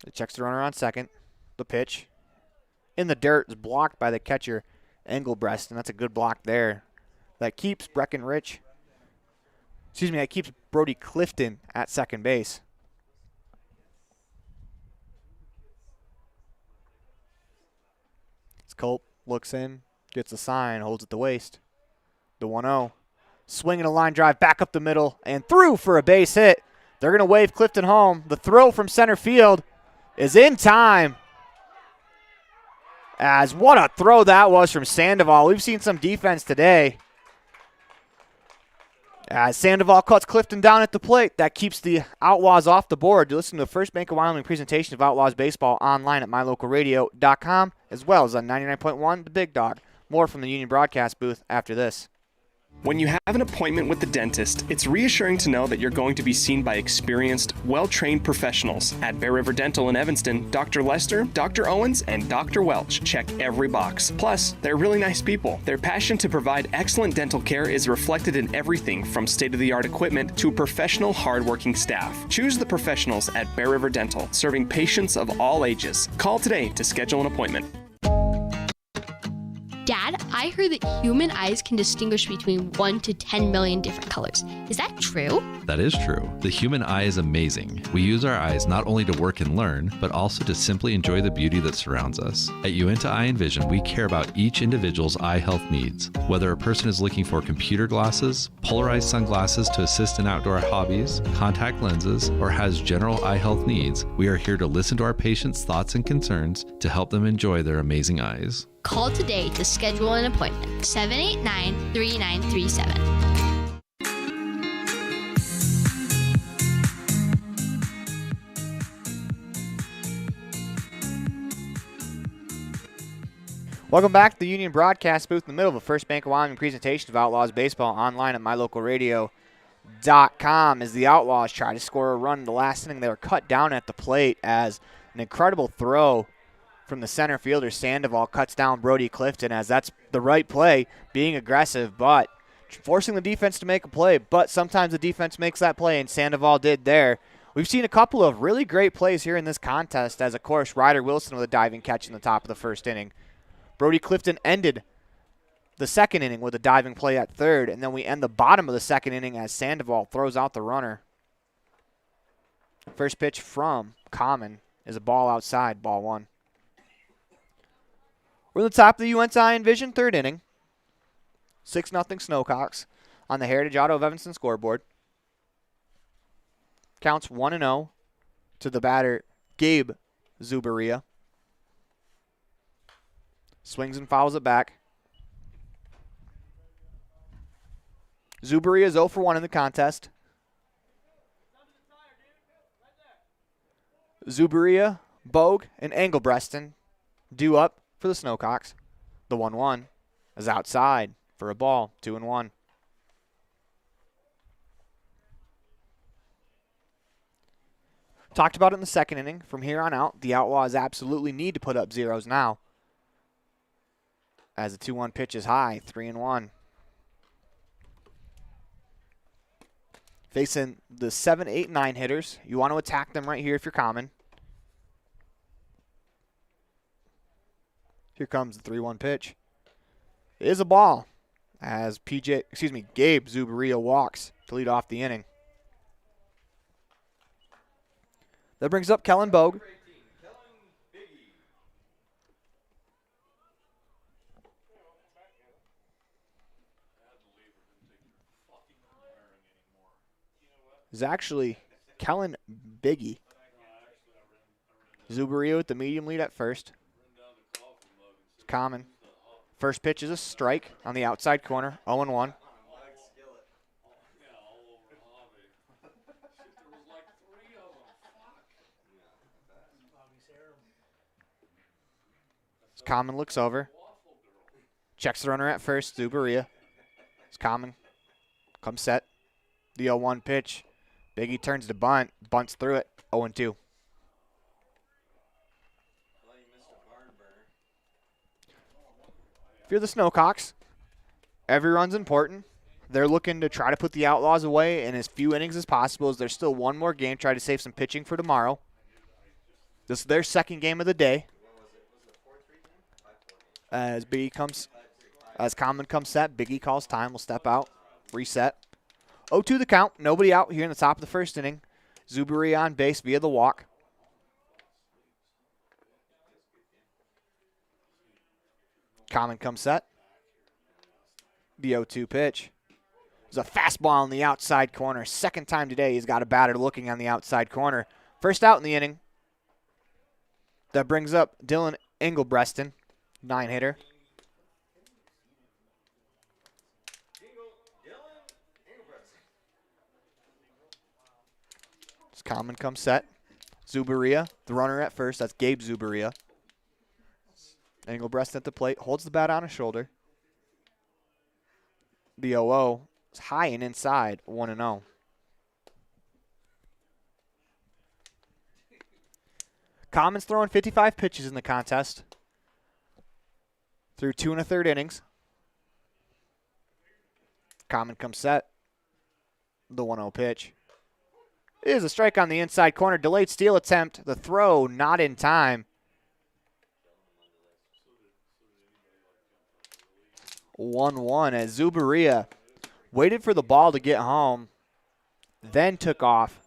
It checks the runner on second. The pitch in the dirt is blocked by the catcher, Engelbrecht, and that's a good block there. That keeps that keeps Brody Clifton at second base. Culp looks in, gets a sign, holds at the waist. The 1-0. Swinging a line drive back up the middle and through for a base hit. They're going to wave Clifton home. The throw from center field is in time. As what a throw that was from Sandoval. We've seen some defense today. As Sandoval cuts Clifton down at the plate, that keeps the Outlaws off the board. You listen to the First Bank of Wyoming presentation of Outlaws Baseball online at mylocalradio.com, as well as on 99.1 The Big Dog. More from the Union broadcast booth after this. When you have an appointment with the dentist, it's reassuring to know that you're going to be seen by experienced, well-trained professionals. At Bear River Dental in Evanston, Dr. Lester, Dr. Owens, and Dr. Welch check every box. Plus, they're really nice people. Their passion to provide excellent dental care is reflected in everything from state-of-the-art equipment to professional, hard-working staff. Choose the professionals at Bear River Dental, serving patients of all ages. Call today to schedule an appointment. Dad, I heard that human eyes can distinguish between 1 to 10 million different colors. Is that true? That is true. The human eye is amazing. We use our eyes not only to work and learn, but also to simply enjoy the beauty that surrounds us. At Uinta Eye and Vision, we care about each individual's eye health needs. Whether a person is looking for computer glasses, polarized sunglasses to assist in outdoor hobbies, contact lenses, or has general eye health needs, we are here to listen to our patients' thoughts and concerns to help them enjoy their amazing eyes. Call today to schedule an appointment. 789-3937. Welcome back to the Union broadcast booth in the middle of a First Bank of Wyoming presentation of Outlaws Baseball online at mylocalradio.com as the Outlaws try to score a run in the last inning. They were cut down at the plate as an incredible throw from the center fielder. Sandoval cuts down Brody Clifton as that's the right play, being aggressive, but forcing the defense to make a play. But sometimes the defense makes that play, and Sandoval did there. We've seen a couple of really great plays here in this contest as, of course, Ryder Wilson with a diving catch in the top of the first inning. Brody Clifton ended the second inning with a diving play at third, and then we end the bottom of the second inning as Sandoval throws out the runner. First pitch from Common is a ball outside, ball one. We're in the top of the Uinta Eye and Vision third inning. 6-0 Snowcocks on the Heritage Auto of Evanston scoreboard. Counts 1-0 to the batter, Gabe Zuberia. Swings and fouls it back. Zuberia is 0 for 1 in the contest. Zuberia, Bogue, and Engelbreston due up for the Snowcocks. The 1-1 is outside for a ball, 2-1. Talked about it in the second inning. From here on out, the Outlaws absolutely need to put up zeros now. As the 2-1 pitch is high, 3-1. Facing the 7, 8, 9 hitters. You want to attack them right here if you're Common. Here comes the 3-1 pitch. It is a ball as Gabe Zuberia walks to lead off the inning. That brings up Kellen Bogue. Is actually Kellen Biggie. Zuberia with the medium lead at first. Common. First pitch is a strike on the outside corner, 0-1. Common looks over. Checks the runner at first, Zuberia. It's Common. Comes set. The 0-1 pitch. Biggie turns to bunt. Bunts through it, 0-2. If you're the Snowcocks, every run's important. They're looking to try to put the Outlaws away in as few innings as possible as there's still one more game. Try to save some pitching for tomorrow. This is their second game of the day. As Common comes set, Biggie calls time. We'll step out, reset. 0-2 the count. Nobody out here in the top of the first inning. Zubaria on base via the walk. Common comes set. The 0-2 pitch. There's a fastball in the outside corner. Second time today he's got a batter looking on the outside corner. First out in the inning. That brings up Dylan Engelbreston, 9-hitter. Common comes set. Zubaria, the runner at first. That's Gabe Zubaria. Engelbreston at the plate. Holds the bat on his shoulder. The 0-0 is high and inside. 1-0. Common's throwing 55 pitches in the contest. Through 2 1/3 innings. Common comes set. The 1-0 pitch. It is a strike on the inside corner. Delayed steal attempt. The throw not in time. 1-1 as Zubaria waited for the ball to get home, then took off.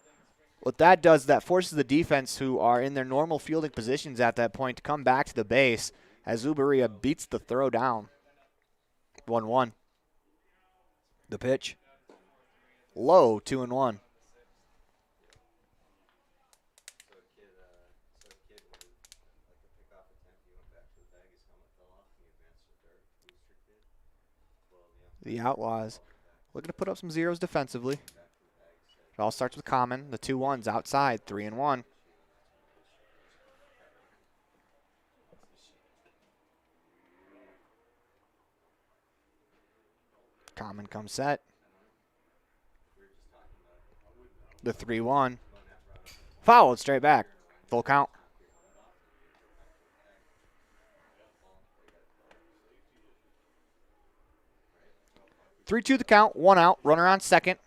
What that does, that forces the defense, who are in their normal fielding positions at that point, to come back to the base as Zubaria beats the throw down. 1-1. The pitch. Low, 2-1. The Outlaws looking to put up some zeros defensively. It all starts with Common. The 2-1s outside, 3-1. Common comes set. The 3-1. Fouled straight back. Full count. Three-two the count, 1 out, runner on second.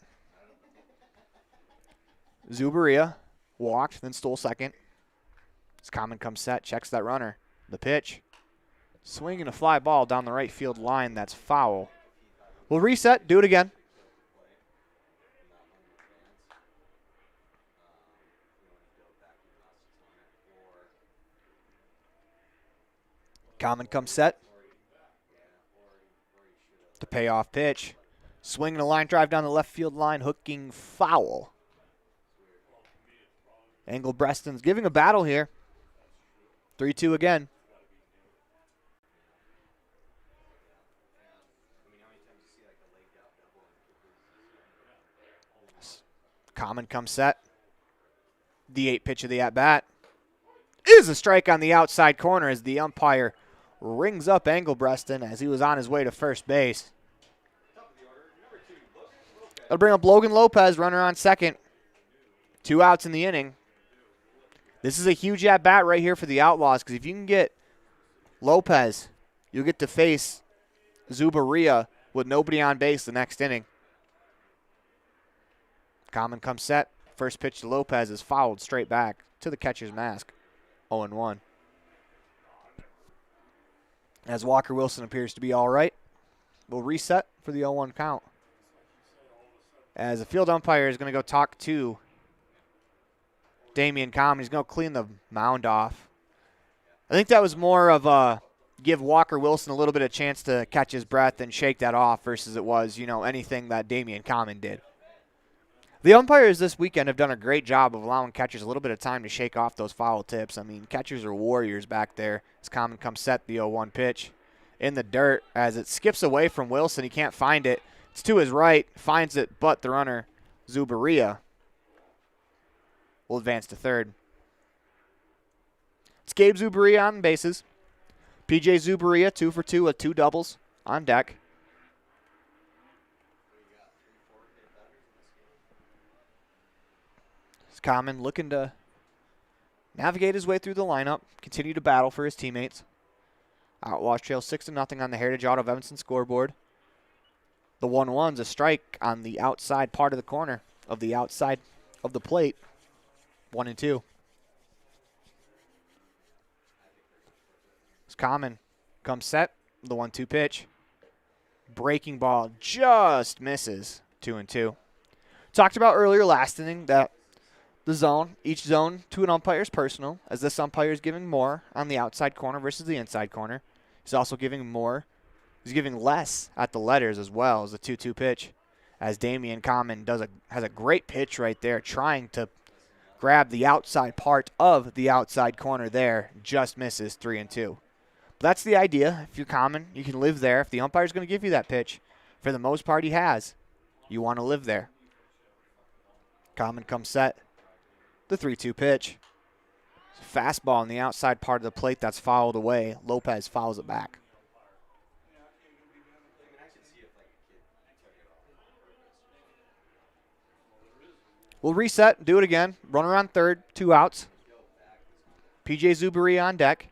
Zubaria walked, then stole second. As Common comes set, checks that runner. The pitch. Swinging a fly ball down the right field line, that's foul. We'll reset, do it again. Common comes set. The payoff pitch. Swinging a line drive down the left field line, hooking foul. Engelbreston's giving a battle here. 3-2 again. Common comes set. The 8 pitch of the at-bat is a strike on the outside corner as the umpire rings up Engelbreston as he was on his way to first base. That'll bring up Logan Lopez, runner on second. 2 outs in the inning. This is a huge at-bat right here for the Outlaws, because if you can get Lopez, you'll get to face Zubaria with nobody on base the next inning. Common comes set. First pitch to Lopez is fouled straight back to the catcher's mask. 0-1. As Walker Wilson appears to be all right, we'll reset for the 0-1 count. As the field umpire is going to go talk to Damian Common. He's going to clean the mound off. I think that was more of a give Walker Wilson a little bit of chance to catch his breath and shake that off versus it was, anything that Damian Common did. The umpires this weekend have done a great job of allowing catchers a little bit of time to shake off those foul tips. I mean, catchers are warriors back there. As Common comes set, the 0-1 pitch in the dirt as it skips away from Wilson. He can't find it. It's to his right, finds it, but the runner, Zubaria, will advance to third. It's Gabe Zubaria on bases. PJ Zubaria, 2 for 2 with 2 doubles on deck. It's Common looking to navigate his way through the lineup, continue to battle for his teammates. Outlaws trail 6-0 on the Heritage Auto of Evanston scoreboard. The 1-1's a strike on the outside part of the corner of the outside of the plate. 1-2. Common comes set. The 1-2 pitch. Breaking ball just misses. 2-2. Talked about earlier last inning that the zone, each zone to an umpire is personal, as this umpire is giving more on the outside corner versus the inside corner. He's also giving more. He's giving less at the letters as well as the 2-2 pitch, as Damian Common has a great pitch right there, trying to grab the outside part of the outside corner there. Just misses. 3-2. That's the idea. If you're Common, you can live there. If the umpire's going to give you that pitch, for the most part he has, you want to live there. Common comes set. The 3-2 pitch. Fastball on the outside part of the plate that's fouled away. Lopez fouls it back. We'll reset, do it again. Runner on third, 2 outs. PJ Zuberia on deck.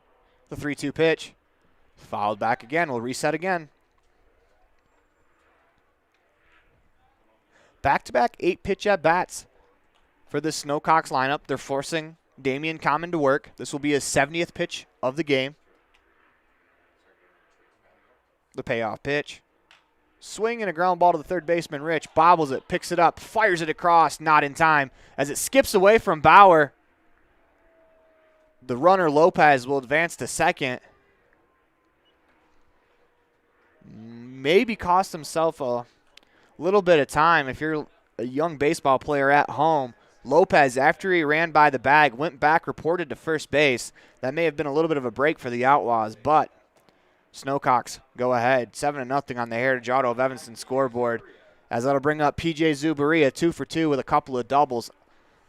The 3-2 pitch. Fouled back again. We'll reset again. Back-to-back 8-pitch at-bats for the Snowcocks lineup. They're forcing Damian Common to work. This will be his 70th pitch of the game. The payoff pitch. Swing and a ground ball to the third baseman, Rich. Bobbles it, picks it up, fires it across, not in time. As it skips away from Bauer, the runner Lopez will advance to second. Maybe cost himself a little bit of time. If you're a young baseball player at home, Lopez, after he ran by the bag, went back, reported to first base. That may have been a little bit of a break for the Outlaws, but Snowcocks go ahead. 7-0 on the Heritage Auto of Evanston scoreboard, as that'll bring up PJ Zuberia 2 for 2 with a couple of doubles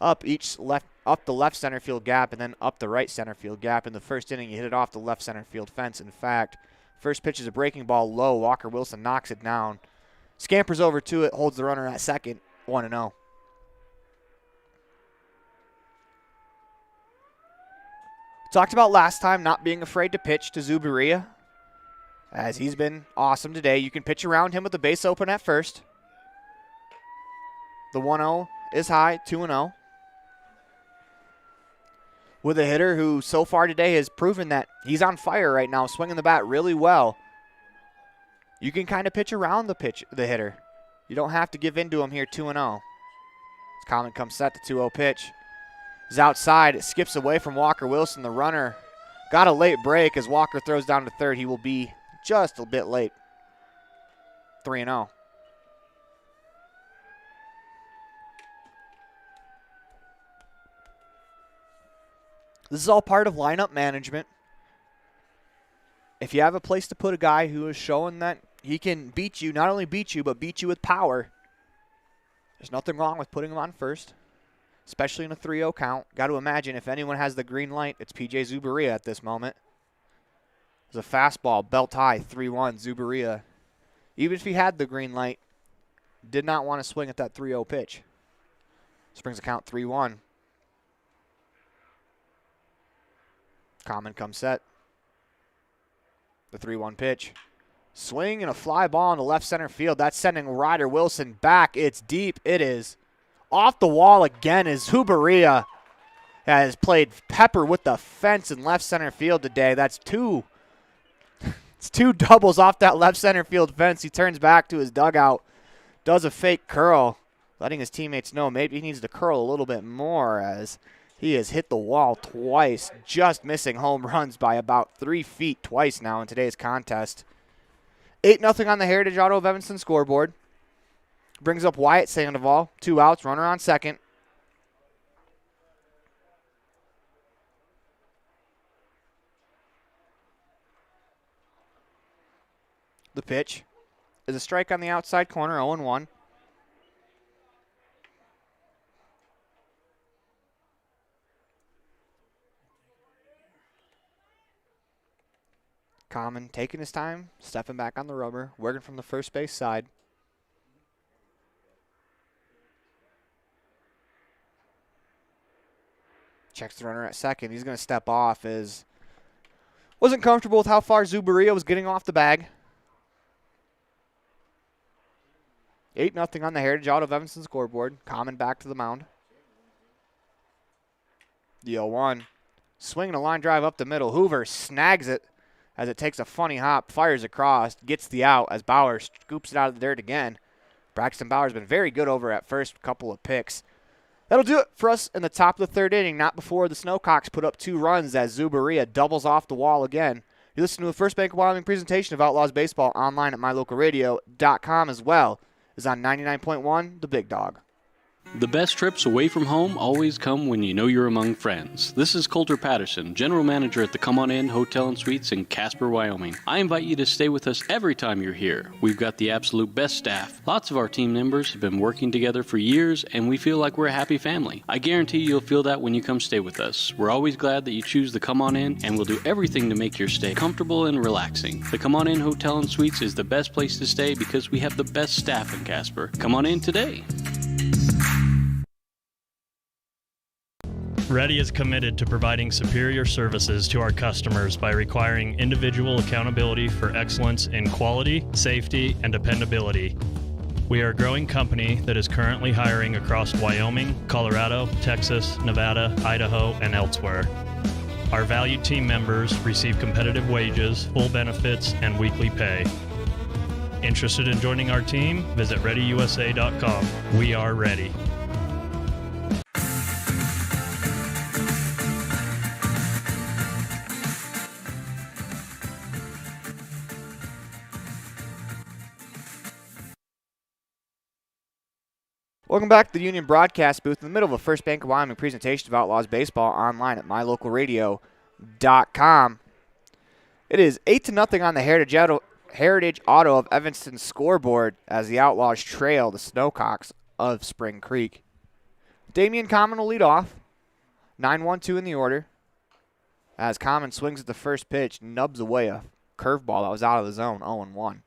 up the left center field gap and then up the right center field gap. In the first inning, he hit it off the left center field fence. In fact, first pitch is a breaking ball low. Walker Wilson knocks it down. Scampers over to it, holds the runner at second, 1-0. Talked about last time not being afraid to pitch to Zuberia, as he's been awesome today. You can pitch around him with the base open at first. The 1-0 is high, 2-0. With a hitter who so far today has proven that he's on fire right now, swinging the bat really well. You can kind of pitch around the hitter. You don't have to give in to him here, 2-0. As Common comes set, the 2-0 pitch is outside. It skips away from Walker Wilson. The runner got a late break as Walker throws down to third. He will be just a bit late. 3-0. This is all part of lineup management. If you have a place to put a guy who is showing that he can beat you, not only beat you, but beat you with power, there's nothing wrong with putting him on first, especially in a 3-0 count. Got to imagine if anyone has the green light, it's PJ Zuberia at this moment. There's a fastball, belt high, 3-1, Zuberia. Even if he had the green light, did not want to swing at that 3-0 pitch. This brings the count 3-1. Common comes set. The 3-1 pitch. Swing and a fly ball into left center field. That's sending Ryder Wilson back. It's deep. It is off the wall again as Zuberia has played pepper with the fence in left center field today. That's two. It's 2 doubles off that left center field fence. He turns back to his dugout, does a fake curl, letting his teammates know maybe he needs to curl a little bit more, as he has hit the wall twice, just missing home runs by about 3 feet twice now in today's contest. 8-0 on the Heritage Auto of Evanston scoreboard. Brings up Wyatt Sandoval. 2 outs, runner on second. The pitch is a strike on the outside corner, 0-1. Common taking his time, stepping back on the rubber, working from the first base side. Checks the runner at second. He's going to step off as wasn't comfortable with how far Zuberia was getting off the bag. 8-0 on the Heritage Auto of Evanston scoreboard. Common back to the mound. The 0-1. Swinging a line drive up the middle. Hoover snags it as it takes a funny hop, fires across, gets the out as Bauer scoops it out of the dirt again. Braxton Bauer's been very good over at first, couple of picks. That'll do it for us in the top of the third inning, not before the Snowcocks put up 2 runs as Zubaria doubles off the wall again. You listen to the First Bank of Wyoming presentation of Outlaws Baseball online at mylocalradio.com, as well as on 99.1 The Big Dog. The best trips away from home always come when you know you're among friends. This is Coulter Patterson, General Manager at the Come On In Hotel and Suites in Casper, Wyoming. I invite you to stay with us every time you're here. We've got the absolute best staff. Lots of our team members have been working together for years, and we feel like we're a happy family. I guarantee you'll feel that when you come stay with us. We're always glad that you choose the Come On In, and we'll do everything to make your stay comfortable and relaxing. The Come On In Hotel and Suites is the best place to stay because we have the best staff in Casper. Come on in today. Ready is committed to providing superior services to our customers by requiring individual accountability for excellence in quality, safety, and dependability. We are a growing company that is currently hiring across Wyoming, Colorado, Texas, Nevada, Idaho, and elsewhere. Our valued team members receive competitive wages, full benefits, and weekly pay. Interested in joining our team? Visit ReadyUSA.com. We are ready. Welcome back to the Union Broadcast Booth in the middle of a First Bank of Wyoming presentation of Outlaws Baseball online at mylocalradio.com. It is 8-0 on the Heritage Auto of Evanston scoreboard as the Outlaws trail the Snowcocks of Spring Creek. Damian Common will lead off. 9-1-2 in the order. As Common swings at the first pitch, nubs away a curveball that was out of the zone, 0-1.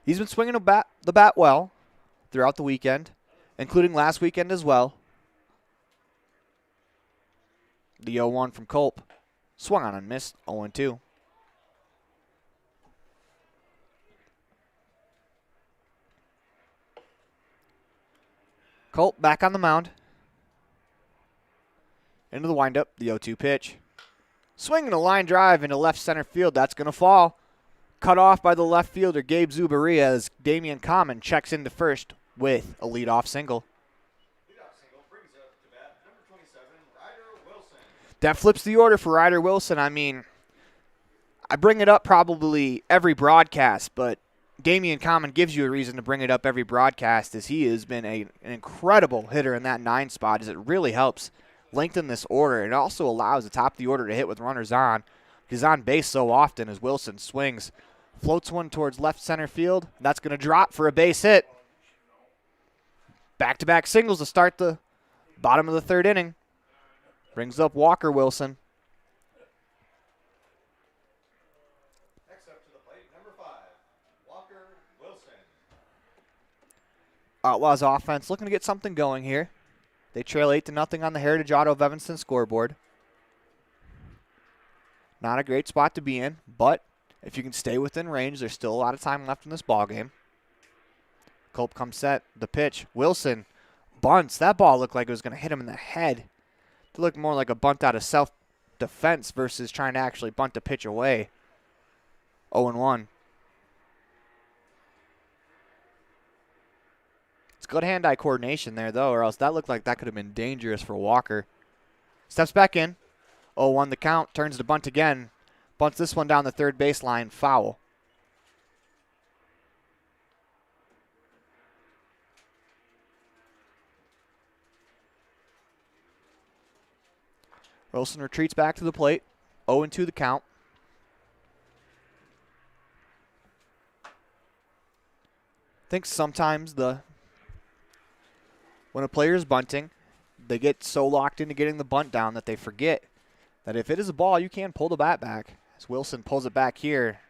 He's been swinging the bat well throughout the weekend, including last weekend as well. The 0-1 from Culp. Swung on and missed, 0-2. Culp back on the mound. Into the windup, the 0-2 pitch. Swinging a line drive into left center field. That's going to fall. Cut off by the left fielder, Gabe Zubaria, as Damian Common checks into first with a leadoff single. That flips the order for Ryder Wilson. I mean, I bring it up probably every broadcast, but Damian Common gives you a reason to bring it up every broadcast, as he has been an incredible hitter in that 9 spot, as it really helps lengthen this order. It also allows the top of the order to hit with runners on. He's on base so often as Wilson swings. Floats one towards left center field. That's going to drop for a base hit. Back-to-back singles to start the bottom of the third inning. Brings up Walker Wilson. Next up to the plate, number 5, Walker Wilson. Outlaws offense looking to get something going here. They trail 8-0 on the Heritage Auto of Evanston scoreboard. Not a great spot to be in, but if you can stay within range, there's still a lot of time left in this ballgame. Culp comes set. The pitch. Wilson bunts. That ball looked like it was going to hit him in the head. It looked more like a bunt out of self-defense versus trying to actually bunt a pitch away. 0-1. It's good hand-eye coordination there, though, or else that looked like that could have been dangerous for Walker. Steps back in. 0-1 the count. Turns to bunt again. Bunts this one down the third baseline. Foul. Wilson retreats back to the plate. 0-2 the count. I think sometimes when a player is bunting, they get so locked into getting the bunt down that they forget that if it is a ball, you can pull the bat back. As Wilson pulls it back here.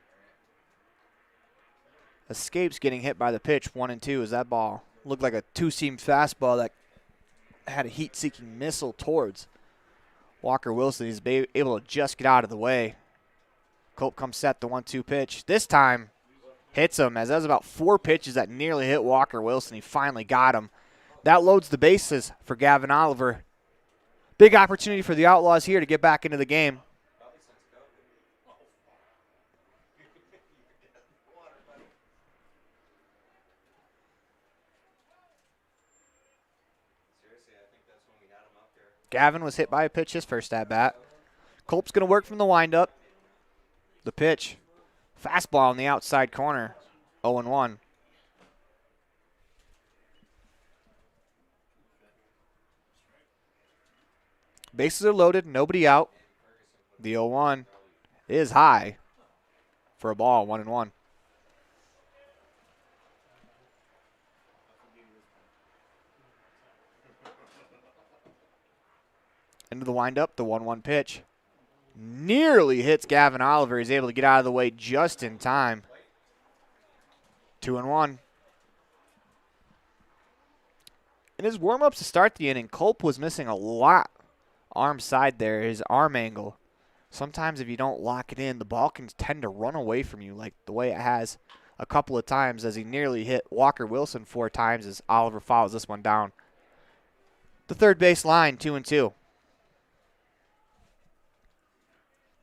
Escapes getting hit by the pitch, 1-2, as that ball looked like a two-seam fastball that had a heat-seeking missile towards Walker Wilson. He's able to just get out of the way. Culp comes set, the 1-2 pitch. This time, hits him, as that was about 4 pitches that nearly hit Walker Wilson. He finally got him. That loads the bases for Gavin Oliver. Big opportunity for the Outlaws here to get back into the game. Gavin was hit by a pitch his first at bat. Culp's going to work from the windup. The pitch. Fastball in the outside corner. 0-1. Bases are loaded. Nobody out. The 0-1 is high for a ball. 1-1. Into the windup, the 1-1 pitch. Nearly hits Gavin Oliver. He's able to get out of the way just in time. 2-1. In his warm-ups to start the inning, Culp was missing a lot. Arm side there, his arm angle. Sometimes if you don't lock it in, the ball can tend to run away from you like the way it has a couple of times as he nearly hit Walker Wilson 4 times as Oliver follows this one down. The third base line, 2-2.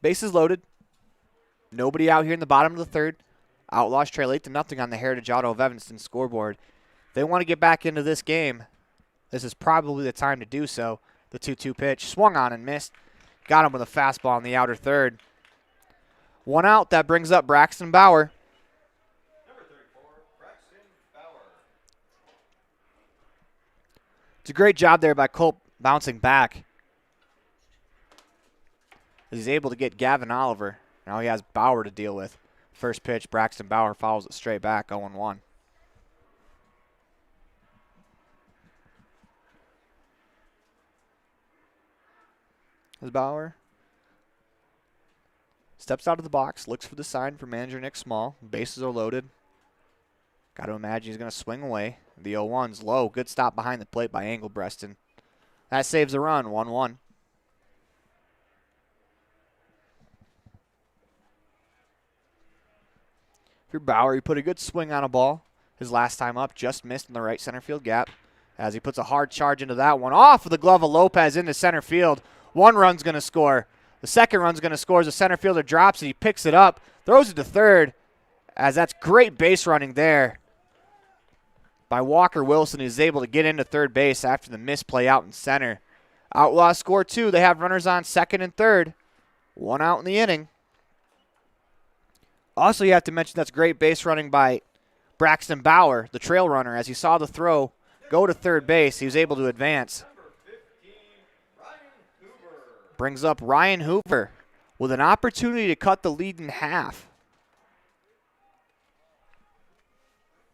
Bases loaded. Nobody out here in the bottom of the third. Outlaws trail 8-0 on the Heritage Auto of Evanston scoreboard. They want to get back into this game. This is probably the time to do so. The 2-2 pitch. Swung on and missed. Got him with a fastball in the outer third. 1 out. That brings up Braxton Bauer. Number 34, Braxton Bauer. It's a great job there by Culp bouncing back. He's able to get Gavin Oliver. Now he has Bauer to deal with. First pitch, Braxton Bauer follows it straight back, 0-1. As Bauer steps out of the box, looks for the sign for manager Nick Small. Bases are loaded. Got to imagine he's going to swing away. The 0-1's low. Good stop behind the plate by Engelbreston. That saves a run, 1-1. If you're Bauer, he put a good swing on a ball. His last time up, just missed in the right center field gap. As he puts a hard charge into that one. Off of the glove of Lopez into center field. 1 run's going to score. The second run's going to score as the center fielder drops it. He picks it up, throws it to third, as that's great base running there by Walker Wilson. He's able to get into third base after the misplay out in center. Outlaws score 2. They have runners on second and third. 1 out in the inning. Also, you have to mention that's great base running by Braxton Bauer, the trail runner. As he saw the throw go to third base, he was able to advance. Brings up Ryan Hoover with an opportunity to cut the lead in half.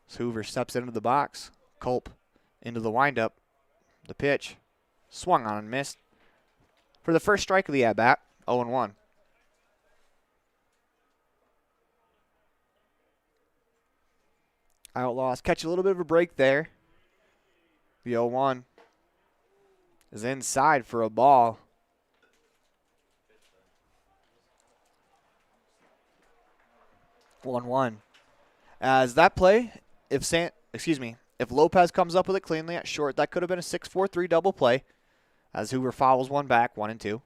As Hoover steps into the box. Culp into the windup. The pitch. Swung on and missed. For the first strike of the at-bat, 0-1. Outlaws catch a little bit of a break there. The 0-1 is inside for a ball. One. As that play, if Lopez comes up with it cleanly at short, that could have been a 6-4-3 double play. As Hoover fouls one back, 1-2.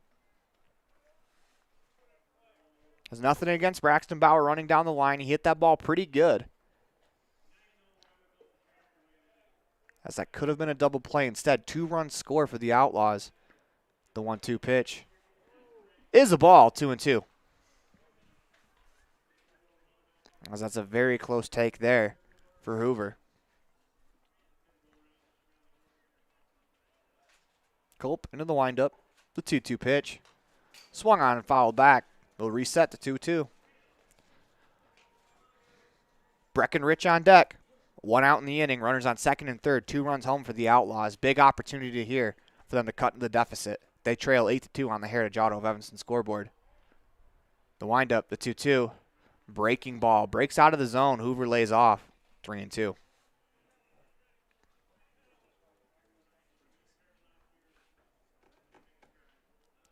There's nothing against Braxton Bauer running down the line. He hit that ball pretty good. As that could have been a double play. Instead, 2-run score for the Outlaws. The 1-2 pitch is a ball, 2-2. As that's a very close take there for Hoover. Culp into the windup. The 2-2 pitch. Swung on and fouled back. They'll reset to 2-2. Breckenridge on deck. 1 out in the inning. Runners on second and third. 2 runs home for the Outlaws. Big opportunity here for them to cut into the deficit. They trail 8-2 on the Heritage Auto of Evanston scoreboard. The windup, the 2-2. Breaking ball. Breaks out of the zone. Hoover lays off. 3-2.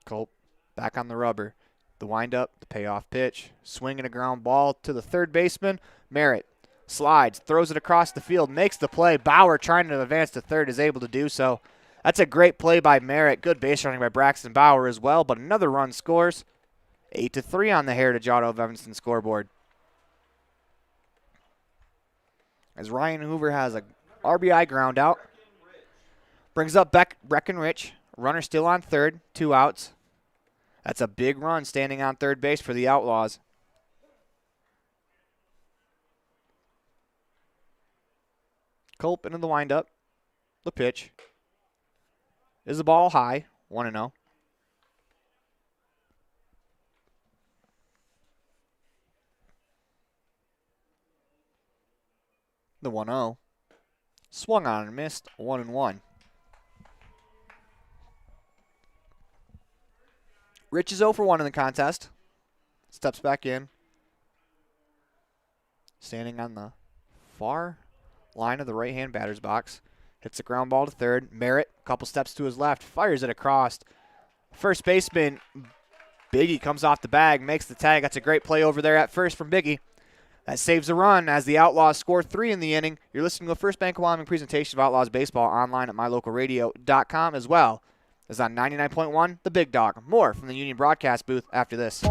Culp back on the rubber. The windup, the payoff pitch. Swinging a ground ball to the third baseman. Merritt slides, throws it across the field, makes the play. Bauer trying to advance to third is able to do so. That's a great play by Merritt. Good base running by Braxton Bauer as well, but another run scores. 8-3 on the Heritage Auto of Evanston scoreboard. As Ryan Hoover has a RBI ground out. Brings up Breckenridge. Runner still on third, 2 outs. That's a big run standing on third base for the Outlaws. Culp into the windup. The pitch. Is the ball high? 1-0. The 1-0. Swung on and missed. 1-1. Rich is 0 for 1 in the contest. Steps back in. Standing on the far line of the right-hand batter's box. Hits the ground ball to third. Merritt, couple steps to his left, fires it across. First baseman, Biggie, comes off the bag, makes the tag. That's a great play over there at first from Biggie. That saves a run as the Outlaws score 3 in the inning. You're listening to the First Bank of Wyoming presentation of Outlaws Baseball online at mylocalradio.com as well as on 99.1 The Big Dog. More from the Union broadcast booth after this.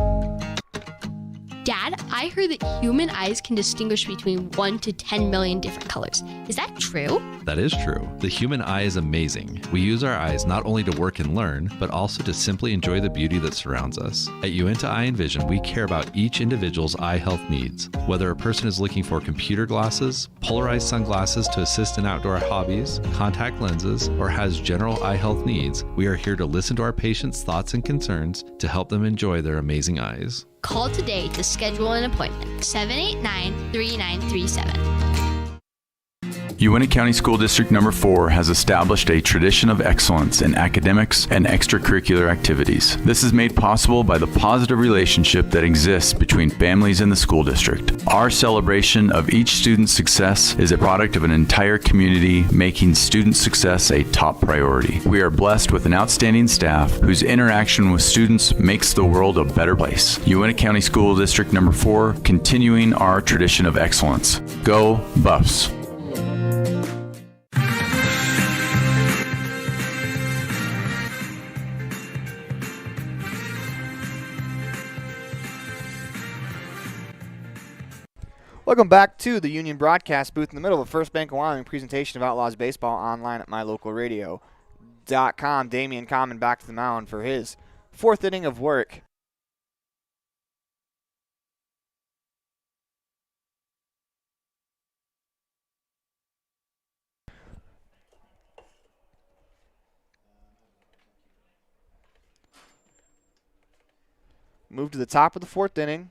Dad, I heard that human eyes can distinguish between 1 to 10 million different colors. Is that true? That is true. The human eye is amazing. We use our eyes not only to work and learn, but also to simply enjoy the beauty that surrounds us. At Uinta Eye and Vision, we care about each individual's eye health needs. Whether a person is looking for computer glasses, polarized sunglasses to assist in outdoor hobbies, contact lenses, or has general eye health needs, we are here to listen to our patients' thoughts and concerns to help them enjoy their amazing eyes. Call today to schedule an appointment. 789-3937. Uinta County School District Number 4 has established a tradition of excellence in academics and extracurricular activities. This is made possible by the positive relationship that exists between families and the school district. Our celebration of each student's success is a product of an entire community, making student success a top priority. We are blessed with an outstanding staff whose interaction with students makes the world a better place. Uinta County School District Number 4, continuing our tradition of excellence. Go Buffs! Welcome back to the Union broadcast booth in the middle of the First Bank of Wyoming presentation of Outlaws Baseball online at mylocalradio.com. Damian Common back to the mound for his 4th inning of work. Move to the top of the 4th inning.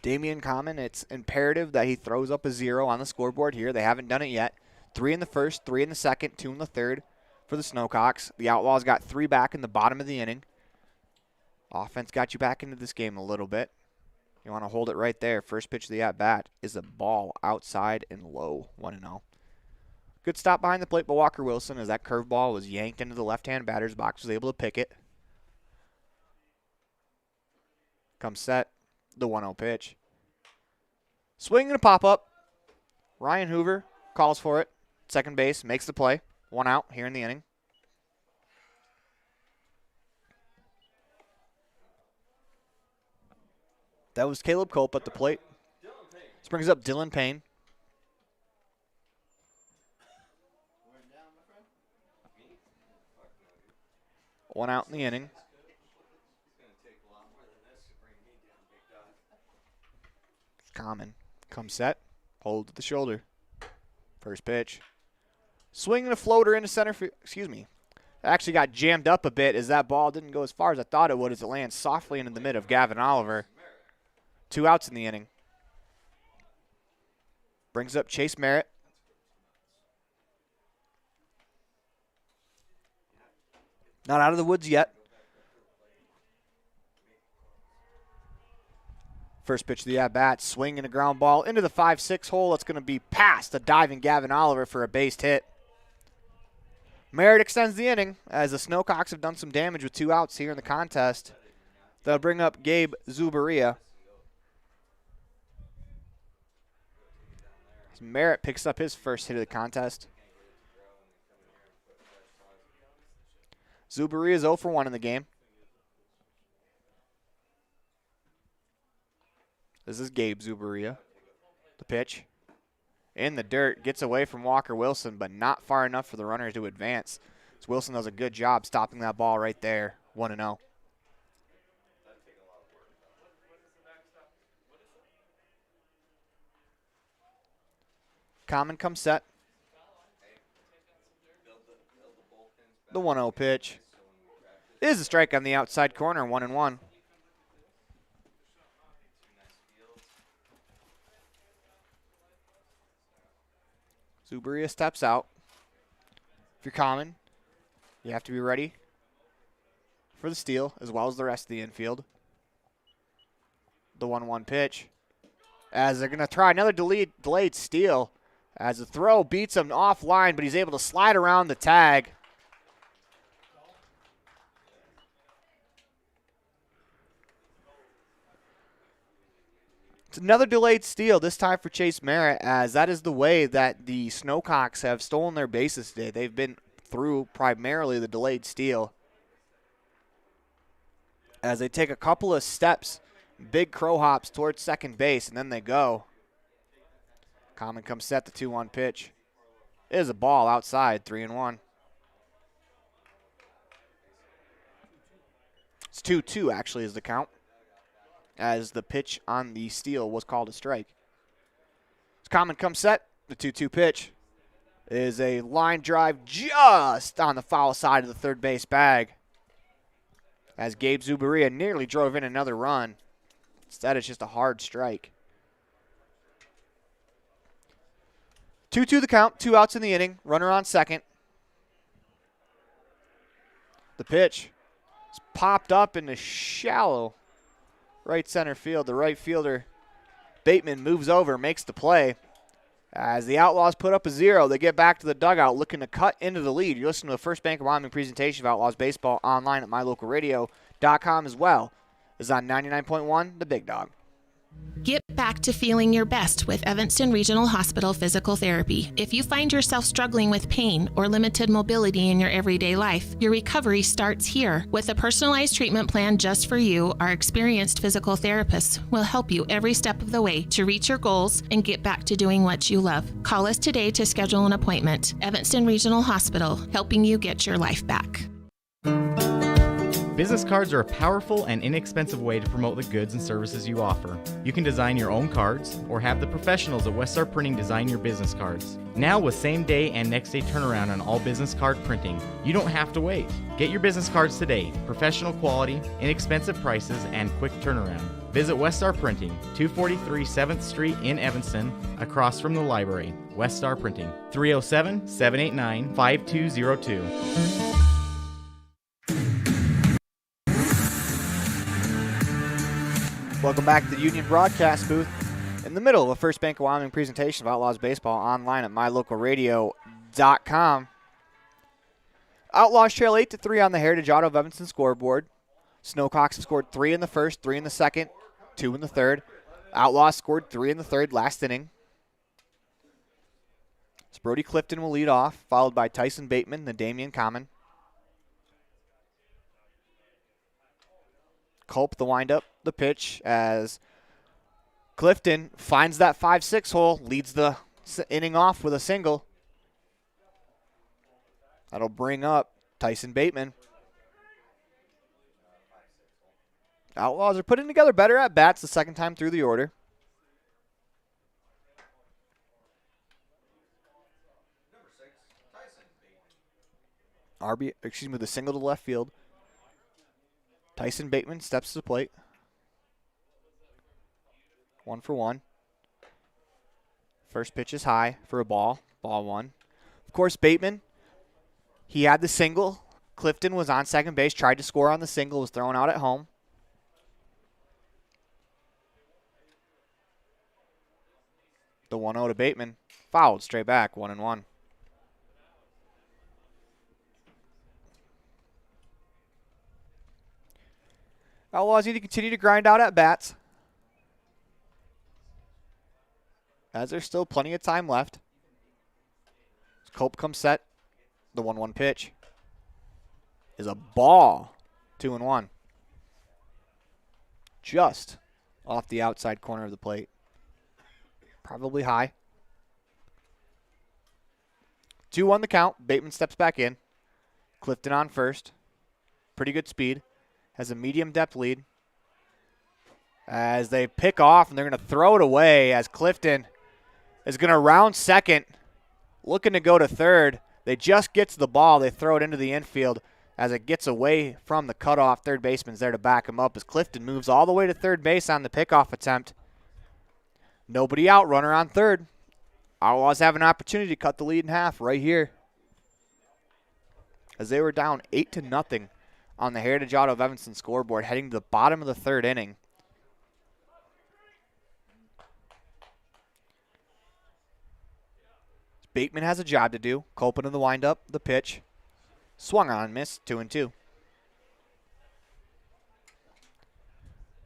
Damian Common, it's imperative that he throws up a 0 on the scoreboard here. They haven't done it yet. 3 in the first, 3 in the second, 2 in the third for the Snowcocks. The Outlaws got 3 back in the bottom of the inning. Offense got you back into this game a little bit. You want to hold it right there. First pitch of the at-bat is a ball outside and low, 1-0. Good stop behind the plate by Walker Wilson as that curveball was yanked into the left-hand batter's box, was able to pick it. Comes set. The 1-0 pitch. Swing and a pop-up. Ryan Hoover calls for it. Second base, makes the play. 1 out here in the inning. That was Caleb Culp at the plate. This brings up Dylan Payne. One out in the inning. Common comes set, hold to the shoulder. First pitch. Swinging a floater into center field. Excuse me. Actually got jammed up a bit as that ball didn't go as far as I thought it would as it lands softly into the mid of Gavin Oliver. 2 outs in the inning. Brings up Chase Merritt. Not out of the woods yet. First pitch of the at-bat, swing and a ground ball into the 5-6 hole. It's going to be past a diving Gavin Oliver for a based hit. Merritt extends the inning as the Snowcocks have done some damage with 2 outs here in the contest. They'll bring up Gabe Zubaria. Merritt picks up his first hit of the contest. Zubaria is 0 for 1 in the game. This is Gabe Zubaria. The pitch in the dirt. Gets away from Walker Wilson, but not far enough for the runners to advance. So Wilson does a good job stopping that ball right there. 1-0. Common comes set. The 1-0 pitch is a strike on the outside corner, 1-1. Zuberia steps out. If you're Common, you have to be ready for the steal as well as the rest of the infield. The 1-1 pitch. As they're going to try another delayed steal. As the throw beats him offline, but he's able to slide around the tag. It's another delayed steal, this time for Chase Merritt, as that is the way that the Snowcocks have stolen their bases today. They've been through primarily the delayed steal. As they take a couple of steps, big crow hops towards second base, and then they go. Common comes set, the 2-1 pitch. It is a ball outside, 3-1. It's 2-2 actually is the count, as the pitch on the steal was called a strike. Common comes set, the 2-2 pitch is a line drive just on the foul side of the third base bag, as Gabe Zuberia nearly drove in another run. Instead, it's just a hard strike. 2-2 the count, 2 outs in the inning, runner on second. The pitch is popped up into shallow right center field. The right fielder, Bateman, moves over, makes the play. As the Outlaws put up a 0, they get back to the dugout looking to cut into the lead. You're listening to a First Bank of Wyoming presentation of Outlaws Baseball online at mylocalradio.com as well as on 99.1 The Big Dog. Get back to feeling your best with Evanston Regional Hospital Physical Therapy. If you find yourself struggling with pain or limited mobility in your everyday life, your recovery starts here. With a personalized treatment plan just for you, our experienced physical therapists will help you every step of the way to reach your goals and get back to doing what you love. Call us today to schedule an appointment. Evanston Regional Hospital, helping you get your life back. Business cards are a powerful and inexpensive way to promote the goods and services you offer. You can design your own cards or have the professionals at Westar Printing design your business cards. Now with same day and next day turnaround on all business card printing, you don't have to wait. Get your business cards today. Professional quality, inexpensive prices, and quick turnaround. Visit Westar Printing, 243 7th Street in Evanston, across from the library. Westar Printing, 307-789-5202. Welcome back to the Union Broadcast Booth in the middle of a First Bank of Wyoming presentation of Outlaws Baseball online at mylocalradio.com. Outlaws trail 8-3 on the Heritage Auto of Evanston scoreboard. Snowcocks have scored 3 in the first, 3 in the second, 2 in the third. Outlaws scored 3 in the third last inning. So Brody Clifton will lead off, followed by Tyson Bateman and Damian Common. Culp, the windup, the pitch, as Clifton finds that 5-6 hole, leads the inning off with a single. That'll bring up Tyson Bateman. Outlaws are putting together better at bats the second time through the order. The single to left field. Tyson Bateman steps to the plate. 1-for-1. First pitch is high for a ball. Ball 1. Of course, Bateman, he had the single. Clifton was on second base, tried to score on the single, was thrown out at home. The 1-0 to Bateman. Fouled straight back, 1-1. Outlaws need to continue to grind out at bats, as there's still plenty of time left. Culp comes set. The 1-1 pitch is a ball. 2-1. Just off the outside corner of the plate. Probably high. 2-1 the count. Bateman steps back in. Clifton on first. Pretty good speed. Has a medium depth lead. As they pick off, and they're going to throw it away as Clifton is going to round second, looking to go to third. They just get to the ball. They throw it into the infield as it gets away from the cutoff. Third baseman's there to back him up as Clifton moves all the way to third base on the pickoff attempt. Nobody out, runner on third. Outlaws have an opportunity to cut the lead in half right here, as they were down 8-0 on the Heritage Auto of Evanston scoreboard heading to the bottom of the third inning. Bateman has a job to do. Colpin in the windup, the pitch. Swung on and missed, 2-2.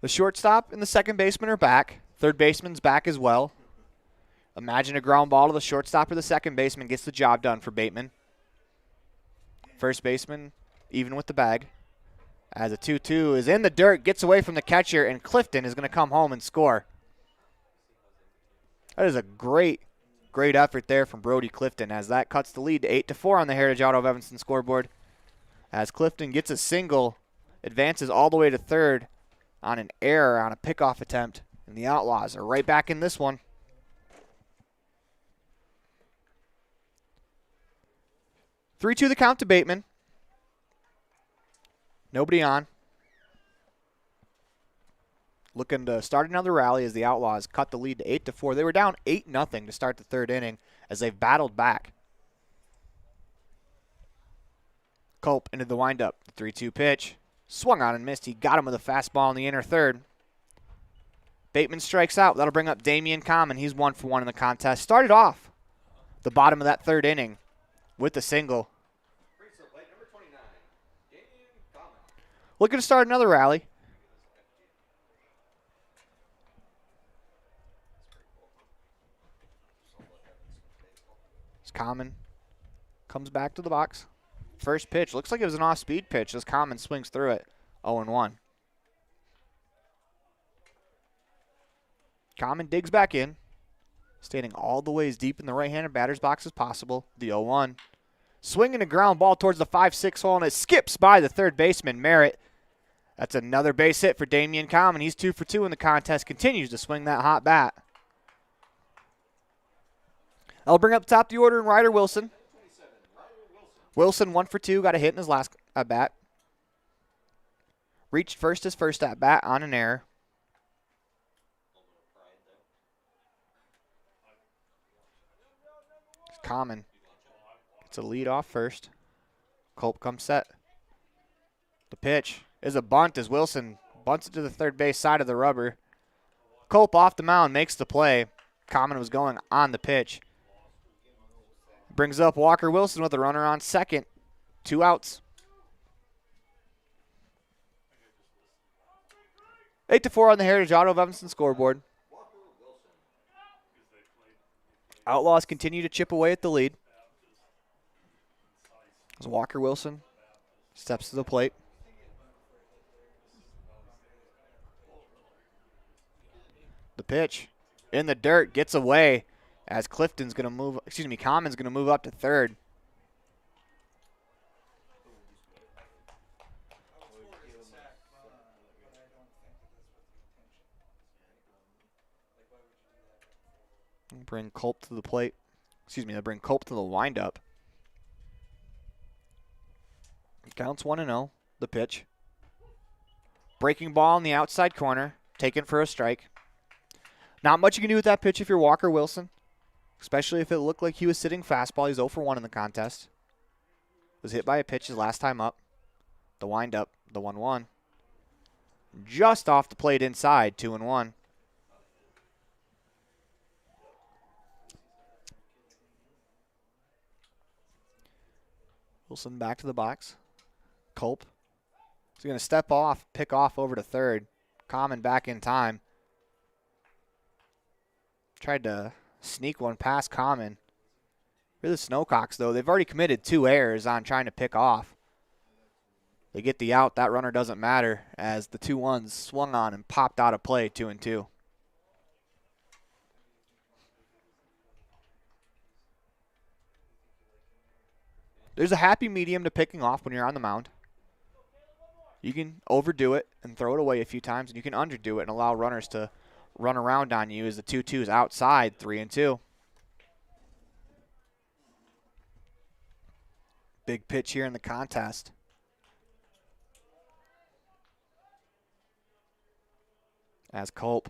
The shortstop and the second baseman are back. Third baseman's back as well. Imagine a ground ball to the shortstop or the second baseman gets the job done for Bateman. First baseman even with the bag. As a 2-2 is in the dirt, gets away from the catcher, and Clifton is going to come home and score. That is a great effort there from Brody Clifton as that cuts the lead to 8-4 on the Heritage Auto of Evanston scoreboard. As Clifton gets a single, advances all the way to third on an error on a pickoff attempt, and the Outlaws are right back in this one. Three-two the count to Bateman. Nobody on. Looking to start another rally as the Outlaws cut the lead to 8-4. They were down 8-0 to start the third inning as they've battled back. Culp into the windup. The 3-2 pitch. Swung on and missed. He got him with a fastball in the inner third. Bateman strikes out. That'll bring up Damian Common. He's 1-for-1 in the contest. Started off the bottom of that third inning with the single. Looking to start another rally. Common comes back to the box. First pitch. Looks like it was an off-speed pitch as Common swings through it. 0-1. Common digs back in. Standing all the way as deep in the right-handed batter's box as possible. The 0-1. Swinging a ground ball towards the 5-6 hole, and it skips by the third baseman, Merritt. That's another base hit for Damian Common. He's 2-for-2 in the contest. Continues to swing that hot bat. I'll bring up top of the order and Ryder Wilson. Wilson 1-for-2, got a hit in his last at bat. Reached first his first at bat on an error. Common gets a lead off first. Culp comes set. The pitch is a bunt as Wilson bunts it to the third base side of the rubber. Culp off the mound makes the play. Common was going on the pitch. Brings up Walker Wilson with a runner on second. 2 outs. 8-4 on the Heritage Auto of Evanston scoreboard. Outlaws continue to chip away at the lead. As Walker Wilson steps to the plate. The pitch in the dirt gets away. As Common's going to move up to third. Bring Culp to the plate. They'll bring Culp to the windup. Counts 1-0. The pitch. Breaking ball in the outside corner. Taken for a strike. Not much you can do with that pitch if you're Walker Wilson. Especially if it looked like he was sitting fastball. He's 0-for-1 in the contest. Was hit by a pitch his last time up. The windup, the 1-1. Just off the plate inside, 2-1. Wilson back to the box. Culp. He's going to step off, pick off over to third. Common back in time. Tried to sneak one past Common. For the Snowcocks, though, they've already committed 2 errors on trying to pick off. They get the out. That runner doesn't matter as the 2-1s swung on and popped out of play, 2-2. there's a happy medium to picking off when you're on the mound. You can overdo it and throw it away a few times, and you can underdo it and allow runners to run around on you as the 2-2 is outside, 3-2. Big pitch here in the contest. As Culp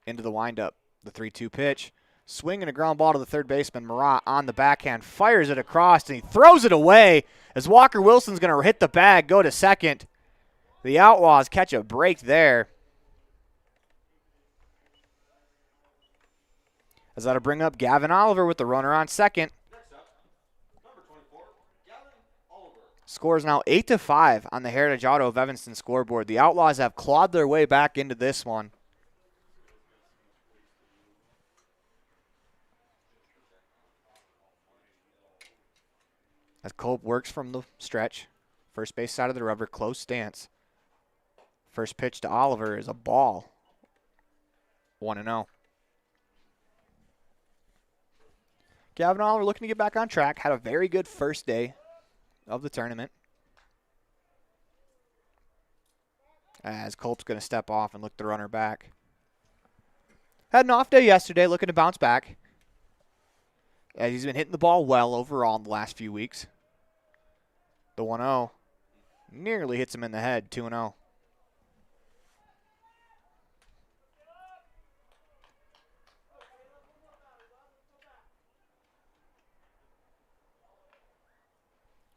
into the windup, the 3-2 pitch. Swinging a ground ball to the third baseman. Marat on the backhand, fires it across, and he throws it away as Walker Wilson's going to hit the bag, go to second. The Outlaws catch a break there. As that'll bring up Gavin Oliver with the runner on second. Score is now 8-5 on the Heritage Auto of Evanston scoreboard. The Outlaws have clawed their way back into this one. As Culp works from the stretch. First base side of the rubber, close stance. First pitch to Oliver is a ball. 1-0. Gavin Oliver looking to get back on track. Had a very good first day of the tournament. As Culp's going to step off and look the runner back. Had an off day yesterday, looking to bounce back. As he's been hitting the ball well overall in the last few weeks. The 1-0 nearly hits him in the head, 2-0.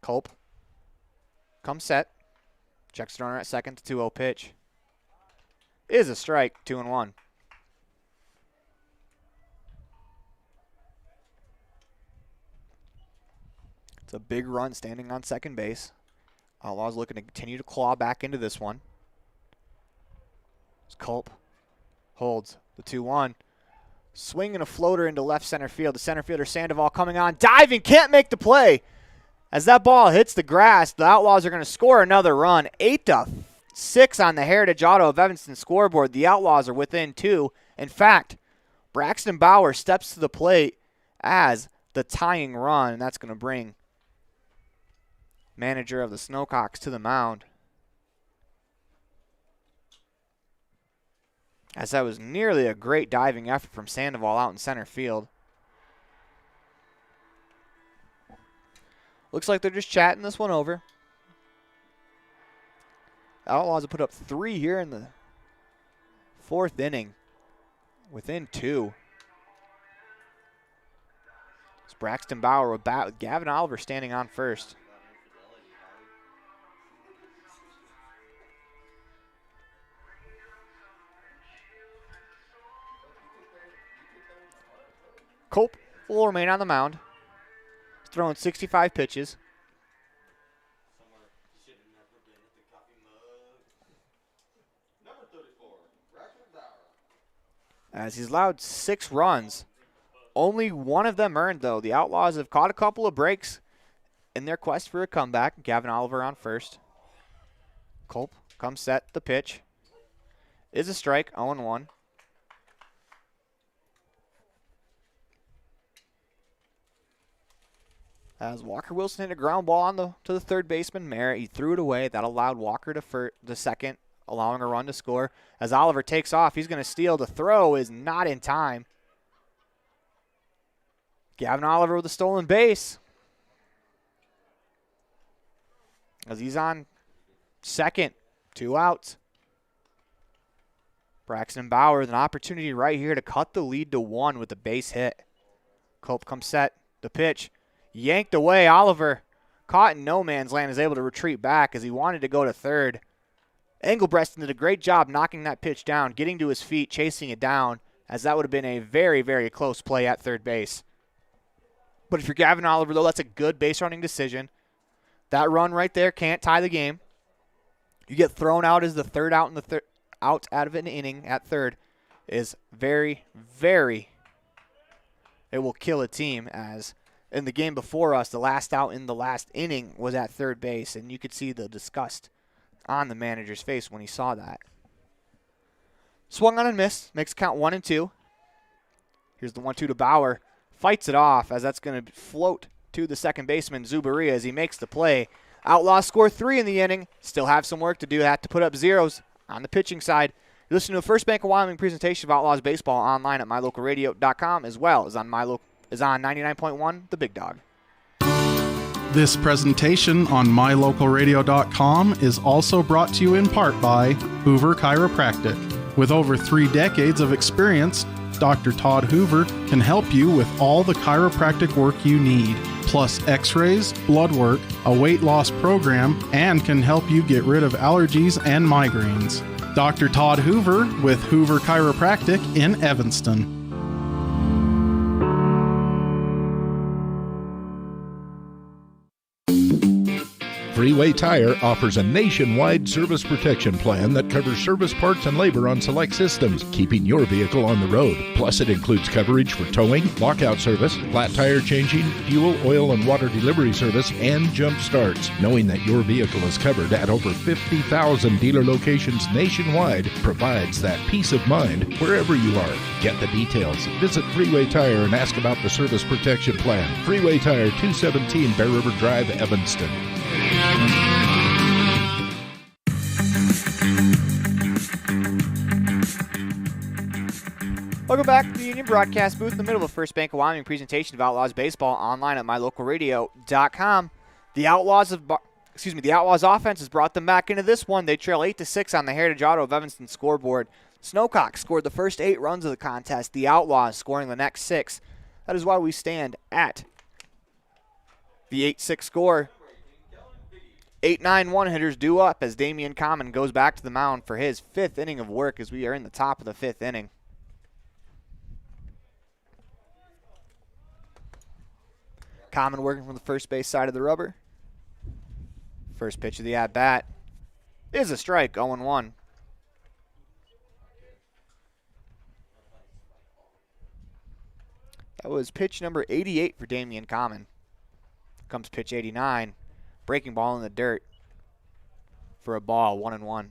Culp comes set. Checks the runner at second, the 2-0 pitch. Is a strike, 2-1. It's a big run standing on second base. Outlaws looking to continue to claw back into this one. Culp holds the 2-1. Swinging a floater into left center field. The center fielder Sandoval coming on. Diving, can't make the play. As that ball hits the grass, the Outlaws are going to score another run. 8-6 on the Heritage Auto of Evanston scoreboard. The Outlaws are within 2. In fact, Braxton Bauer steps to the plate as the tying run, and that's going to bring manager of the Snowcocks to the mound. As that was nearly a great diving effort from Sandoval out in center field. Looks like they're just chatting this one over. Outlaws have put up 3 here in the 4th inning. Within 2. It's Braxton Bauer with bat with Gavin Oliver standing on first. Culp will remain on the mound. He's throwing 65 pitches. As he's allowed 6 runs. Only 1 of them earned, though. The Outlaws have caught a couple of breaks in their quest for a comeback. Gavin Oliver on first. Culp comes set. The pitch is a strike, 0-1. As Walker Wilson hit a ground ball to the third baseman, Merritt. He threw it away. That allowed Walker to the second, allowing a run to score. As Oliver takes off, he's going to steal. The throw is not in time. Gavin Oliver with a stolen base. As he's on second, 2 outs. Braxton Bauer with an opportunity right here to cut the lead to 1 with a base hit. Culp comes set. The pitch. Yanked away. Oliver, caught in no man's land, is able to retreat back as he wanted to go to third. Engelbreston did a great job knocking that pitch down, getting to his feet, chasing it down, as that would have been a very, very close play at third base. But if you're Gavin Oliver, though, that's a good base running decision. That run right there can't tie the game. You get thrown out as the third out in the out of an inning at third is very, very, it will kill a team. As in the game before us, the last out in the last inning was at third base, and you could see the disgust on the manager's face when he saw that. Swung on and missed. Makes count 1-2. Here's the 1-2 to Bauer. Fights it off as that's going to float to the second baseman, Zubaria, as he makes the play. Outlaws score 3 in the inning. Still have some work to do. They have to put up zeros on the pitching side. You listen to a First Bank of Wyoming presentation of Outlaws baseball online at mylocalradio.com, as well as on 99.1 The Big Dog. This presentation on mylocalradio.com is also brought to you in part by Hoover Chiropractic. With over 3 decades of experience, Dr. Todd Hoover can help you with all the chiropractic work you need, plus x-rays, blood work, a weight loss program, and can help you get rid of allergies and migraines. Dr. Todd Hoover with Hoover Chiropractic in Evanston. Freeway Tire offers a nationwide service protection plan that covers service parts and labor on select systems, keeping your vehicle on the road. Plus, it includes coverage for towing, lockout service, flat tire changing, fuel, oil, and water delivery service, and jump starts. Knowing that your vehicle is covered at over 50,000 dealer locations nationwide provides that peace of mind wherever you are. Get the details. Visit Freeway Tire and ask about the service protection plan. Freeway Tire, 217 Bear River Drive, Evanston. Welcome back to the Union Broadcast Booth in the middle of a First Bank of Wyoming presentation of Outlaws baseball online at mylocalradio.com. The Outlaws offense has brought them back into this one. They trail 8-6 on the Heritage Auto of Evanston scoreboard. Snowcock scored the first 8 runs of the contest. The Outlaws scoring the next 6. That is why we stand at the 8-6 score. 8-9 one-hitters due up as Damian Common goes back to the mound for his 5th inning of work as we are in the top of the 5th inning. Common working from the first base side of the rubber. First pitch of the at-bat is a strike, 0-1. That was pitch number 88 for Damian Common. Comes pitch 89. Breaking ball in the dirt for a ball, 1-1.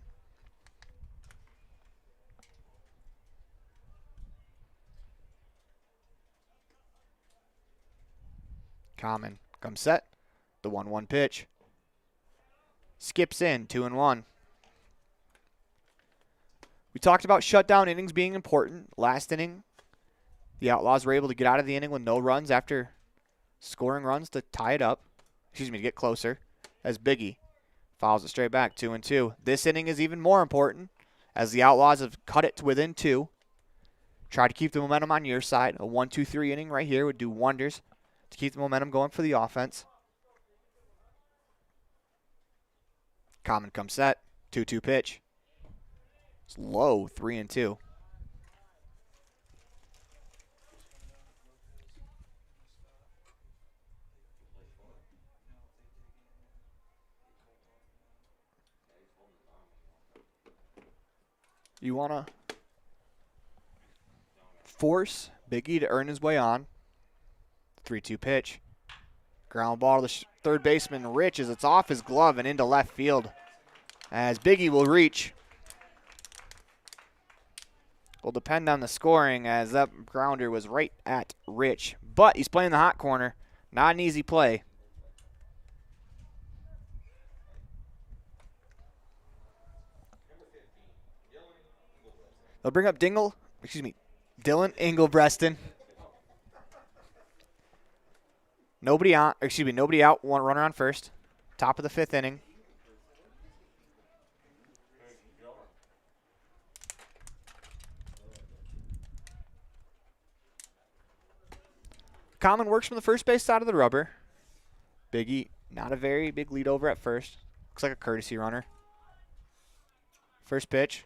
Common comes set. The 1-1 pitch. Skips in, 2-1. We talked about shutdown innings being important. Last inning, the Outlaws were able to get out of the inning with no runs after scoring runs to tie it up. To get closer. As Biggie fouls it straight back, 2-2. This inning is even more important as the Outlaws have cut it to within 2. Try to keep the momentum on your side. A 1-2-3 inning right here would do wonders to keep the momentum going for the offense. Common comes set, 2-2 pitch. It's low, 3-2. You want to force Biggie to earn his way on. 3-2 pitch. Ground ball to the third baseman, Rich, as it's off his glove and into left field. As Biggie will reach. Will depend on the scoring as that grounder was right at Rich. But he's playing the hot corner. Not an easy play. They'll bring up Dylan Engelbreston. Nobody out. One runner on first. Top of the 5th inning. Common works from the first base side of the rubber. Biggie, not a very big lead over at first. Looks like a courtesy runner. First pitch.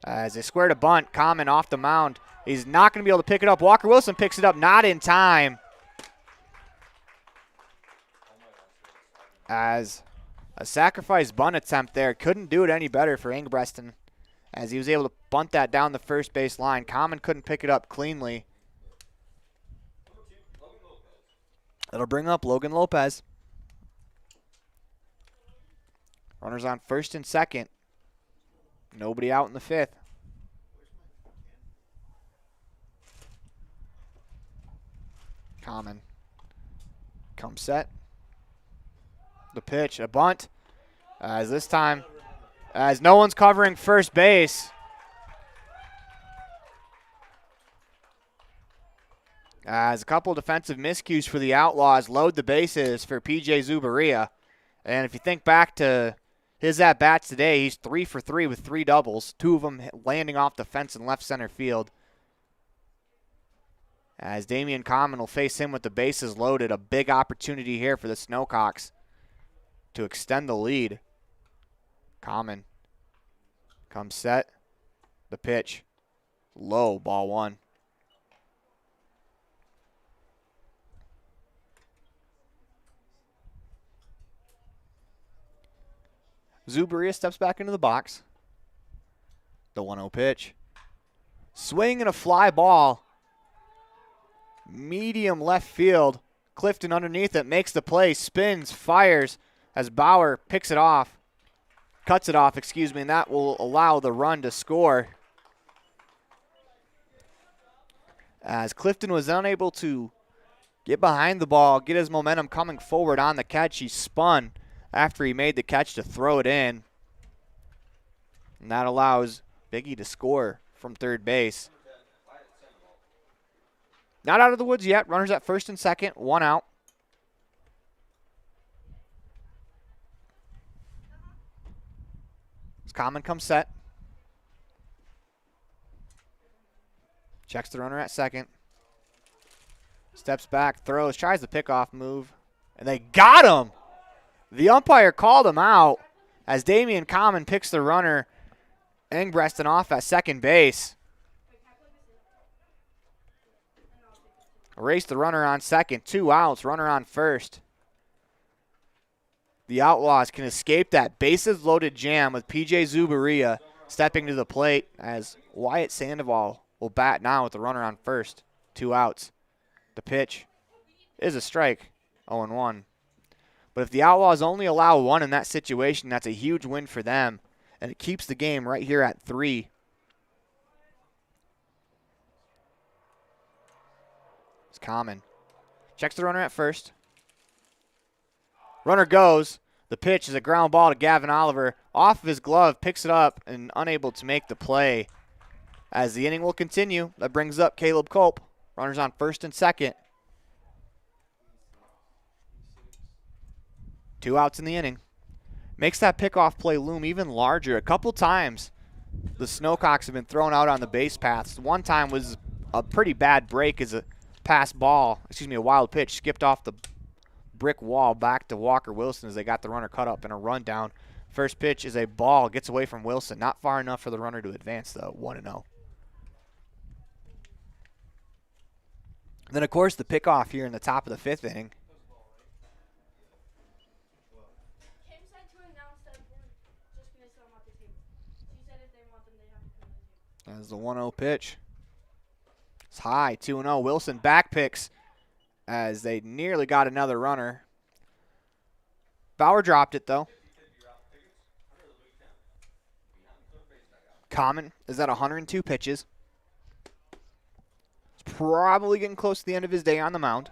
As they squared a bunt, Common off the mound. He's not going to be able to pick it up. Walker Wilson picks it up, not in time. As a sacrifice bunt attempt there. Couldn't do it any better for Engelbreston as he was able to bunt that down the first base line. Common couldn't pick it up cleanly. That'll bring up Logan Lopez. Runners on first and second. Nobody out in the 5th. Common Comes set. The pitch, a bunt. As this time, as no one's covering first base. As a couple defensive miscues for the Outlaws load the bases for P.J. Zubaria. And if you think back to his at-bats today, he's 3 for 3 with 3 doubles, 2 of them landing off the fence in left center field. As Damian Common will face him with the bases loaded, a big opportunity here for the Snowcocks to extend the lead. Common comes set. The pitch, low, ball 1. Zubaria steps back into the box. The 1-0 pitch. Swing and a fly ball. Medium left field. Clifton underneath it makes the play, spins, fires as Bauer picks it off. Cuts it off, and that will allow the run to score. As Clifton was unable to get behind the ball, get his momentum coming forward on the catch, he spun after he made the catch to throw it in. And that allows Biggie to score from third base. Not out of the woods yet. Runners at first and second, 1 out. As Common comes set. Checks the runner at second. Steps back, throws, tries the pickoff move. And they got him! The umpire called him out as Damian Common picks the runner, Engbreston, off at second base. Erase the runner on second, 2 outs, runner on first. The Outlaws can escape that bases loaded jam with P.J. Zubaria stepping to the plate as Wyatt Sandoval will bat now with the runner on first, 2 outs. The pitch is a strike, 0-1. But if the Outlaws only allow 1 in that situation, that's a huge win for them, and it keeps the game right here at 3. It's Common. Checks the runner at first. Runner goes. The pitch is a ground ball to Gavin Oliver. Off of his glove, picks it up, and unable to make the play. As the inning will continue, that brings up Caleb Culp. Runners on first and second. 2 outs in the inning. Makes that pickoff play loom even larger. A couple times, the Snowcocks have been thrown out on the base paths. One time was a pretty bad break as a a wild pitch skipped off the brick wall back to Walker Wilson as they got the runner cut up in a rundown. First pitch is a ball, gets away from Wilson. Not far enough for the runner to advance, though, 1-0. Then, of course, the pickoff here in the top of the 5th inning. As the 1-0 pitch. It's high, 2-0. Wilson back picks as they nearly got another runner. Bauer dropped it, though. Common is at 102 pitches. He's probably getting close to the end of his day on the mound.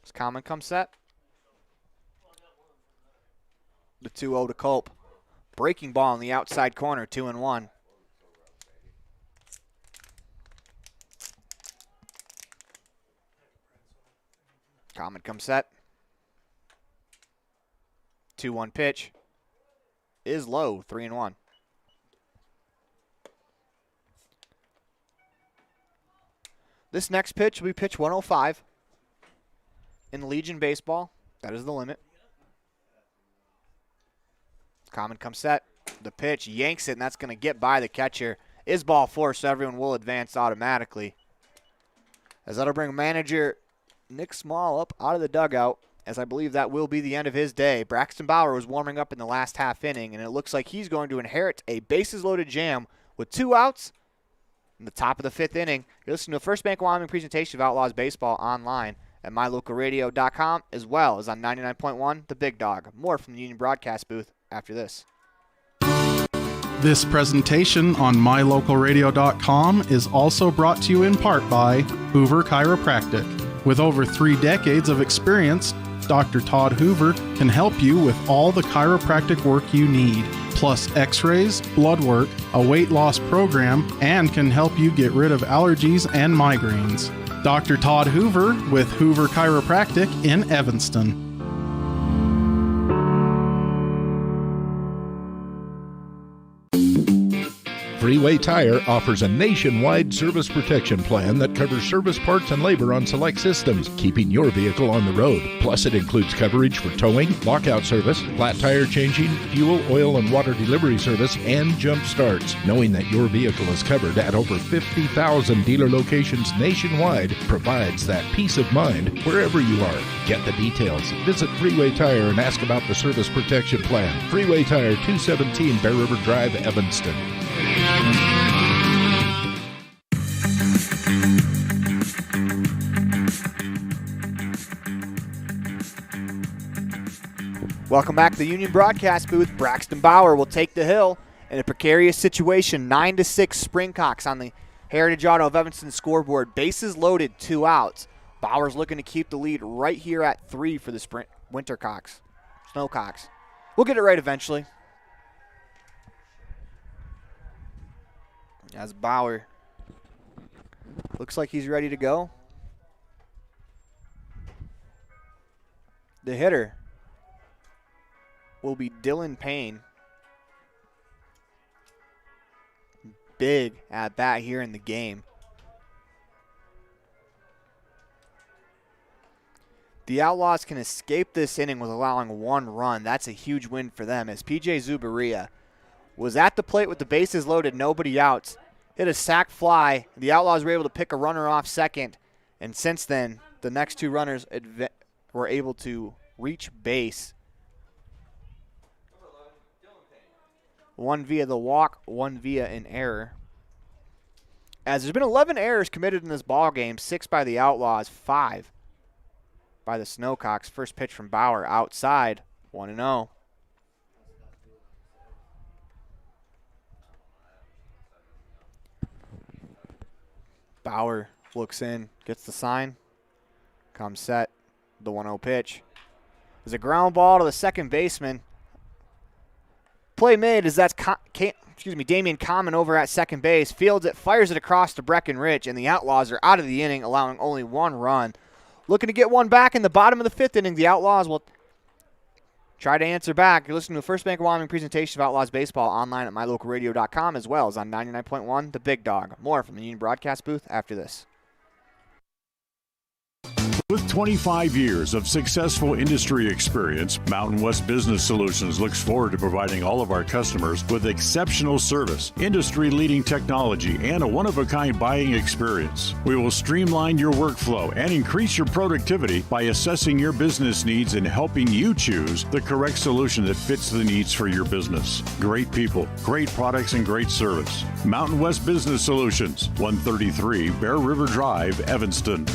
As Common comes set. The 2-0 to Culp. Breaking ball in the outside corner, 2-1. Common comes set. 2-1 pitch. Is low, 3-1. This next pitch will be pitch 105. In Legion Baseball, that is the limit. Common comes set. The pitch yanks it, and that's going to get by the catcher. Is ball 4, so everyone will advance automatically. As that'll bring manager Nick Small up out of the dugout, as I believe that will be the end of his day. Braxton Bauer was warming up in the last half inning, and it looks like he's going to inherit a bases-loaded jam with 2 outs in the top of the 5th inning. You're listening to a First Bank Wyoming presentation of Outlaws Baseball online at mylocalradio.com, as well as on 99.1 The Big Dog. More from the Union Broadcast booth after this. This presentation on mylocalradio.com is also brought to you in part by Hoover Chiropractic. With over 3 decades of experience, Dr. Todd Hoover can help you with all the chiropractic work you need, plus x-rays, blood work, a weight loss program, and can help you get rid of allergies and migraines. Dr. Todd Hoover with Hoover Chiropractic in Evanston. Freeway Tire offers a nationwide service protection plan that covers service parts and labor on select systems, keeping your vehicle on the road. Plus, it includes coverage for towing, lockout service, flat tire changing, fuel, oil, and water delivery service, and jump starts. Knowing that your vehicle is covered at over 50,000 dealer locations nationwide provides that peace of mind wherever you are. Get the details. Visit Freeway Tire and ask about the service protection plan. Freeway Tire, 217 Bear River Drive, Evanston. Welcome back to the Union Broadcast Booth. Braxton Bauer will take the hill in a precarious situation. 9-6 Springcocks on the Heritage Auto of Evanston scoreboard. Bases loaded, 2 outs. Bauer's looking to keep the lead right here at 3 for the Wintercocks. Snowcocks. We'll get it right eventually. As Bauer looks like he's ready to go. The hitter will be Dylan Payne. Big at bat here in the game. The Outlaws can escape this inning with allowing 1 run. That's a huge win for them as P.J. Zubaria was at the plate with the bases loaded, nobody outs. Hit a sac fly. The Outlaws were able to pick a runner off second, and since then, the next 2 runners were able to reach base. 1 via the walk, 1 via an error. As there's been 11 errors committed in this ball game, 6 by the Outlaws, 5 by the Snowcocks. First pitch from Bauer outside, 1-0. Bauer looks in, gets the sign, comes set, the 1-0 pitch. There's a ground ball to the second baseman. Play made as that's Damian Common over at second base. Fields it, fires it across to Breckenridge, and the Outlaws are out of the inning, allowing only 1 run. Looking to get one back in the bottom of the 5th inning. The Outlaws will try to answer back. You're listening to the First Bank of Wyoming presentation of Outlaws Baseball online at mylocalradio.com as well as on 99.1 The Big Dog. More from the Union Broadcast Booth after this. With 25 years of successful industry experience, Mountain West Business Solutions looks forward to providing all of our customers with exceptional service, industry-leading technology, and a one-of-a-kind buying experience. We will streamline your workflow and increase your productivity by assessing your business needs and helping you choose the correct solution that fits the needs for your business. Great people, great products, and great service. Mountain West Business Solutions, 133 Bear River Drive, Evanston.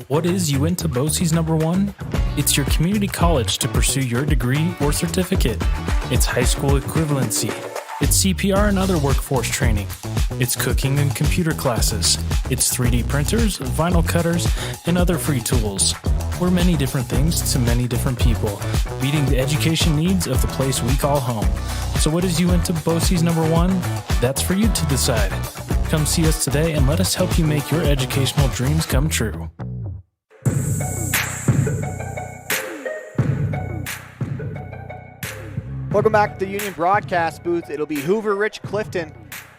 What is Uinta BOCES #1? It's your community college to pursue your degree or certificate. It's high school equivalency. It's CPR and other workforce training. It's cooking and computer classes. It's 3D printers, vinyl cutters, and other free tools. We're many different things to many different people, meeting the education needs of the place we call home. So what is Uinta BOCES #1? That's for you to decide. Come see us today and let us help you make your educational dreams come true. Welcome back to the Union Broadcast Booth. It'll be Hoover, Rich Clifton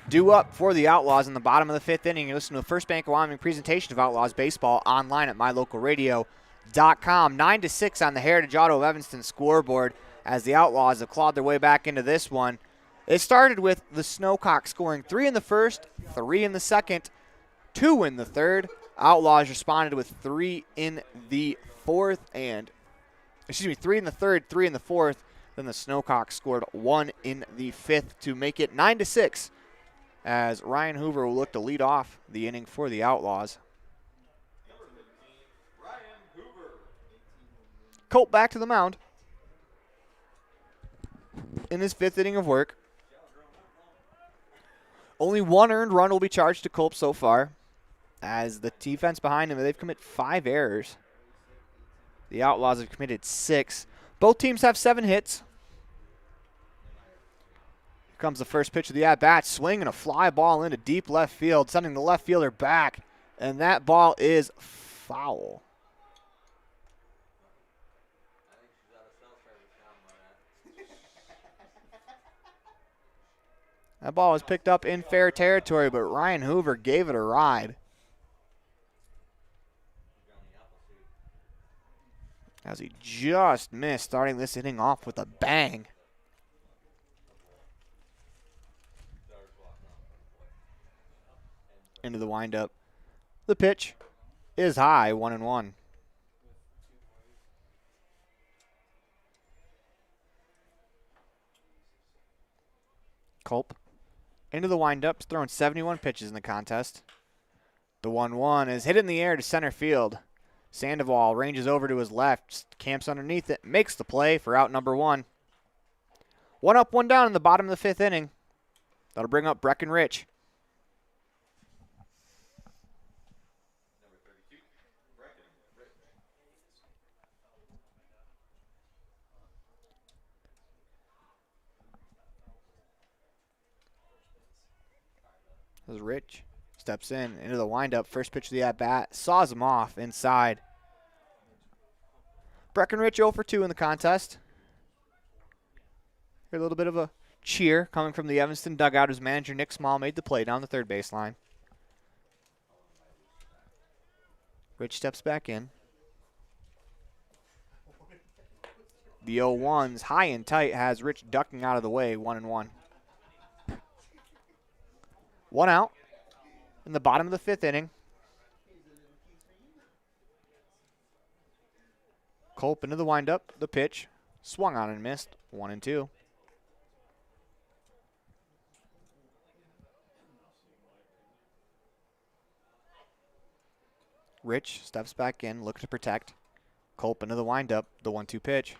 due up for the Outlaws in the bottom of the 5th inning. You're listening to the First Bank of Wyoming presentation of Outlaws Baseball online at mylocalradio.com. 9-6 on the Heritage Auto of Evanston scoreboard as the Outlaws have clawed their way back into this one. It started with the Snowcocks scoring 3 in the first, 3 in the second, 2 in the third. Outlaws responded with 3 in the third, 3 in the fourth. Then the Snowcocks scored 1 in the 5th to make it 9-6 as Ryan Hoover will look to lead off the inning for the Outlaws. Colt back to the mound in his 5th inning of work. Only one earned run will be charged to Culp so far, as the defense behind him, they've committed 5 errors. The Outlaws have committed 6. Both teams have 7 hits. Here comes the first pitch of the at-bat. Swing and a fly ball into deep left field, sending the left fielder back. And that ball is foul. That ball was picked up in fair territory, but Ryan Hoover gave it a ride. As he just missed, starting this inning off with a bang. Into the windup. The pitch is high, 1-1. Culp into the windup, throwing 71 pitches in the contest. The 1-1 is hit in the air to center field. Sandoval ranges over to his left, camps underneath it, makes the play for out number 1. 1 up, 1 down in the bottom of the 5th inning. That'll bring up Breckenridge. As Rich steps into the windup, first pitch of the at-bat, saws him off inside. Breckenridge 0 for 2 in the contest. Hear a little bit of a cheer coming from the Evanston dugout as manager Nick Small made the play down the third baseline. Rich steps back in. The 0-1's high and tight has Rich ducking out of the way, 1-1. 1 out in the bottom of the 5th inning. Culp into the windup, the pitch, swung on and missed, 1-2. Rich steps back in, looking to protect. Culp into the windup, the 1-2 pitch.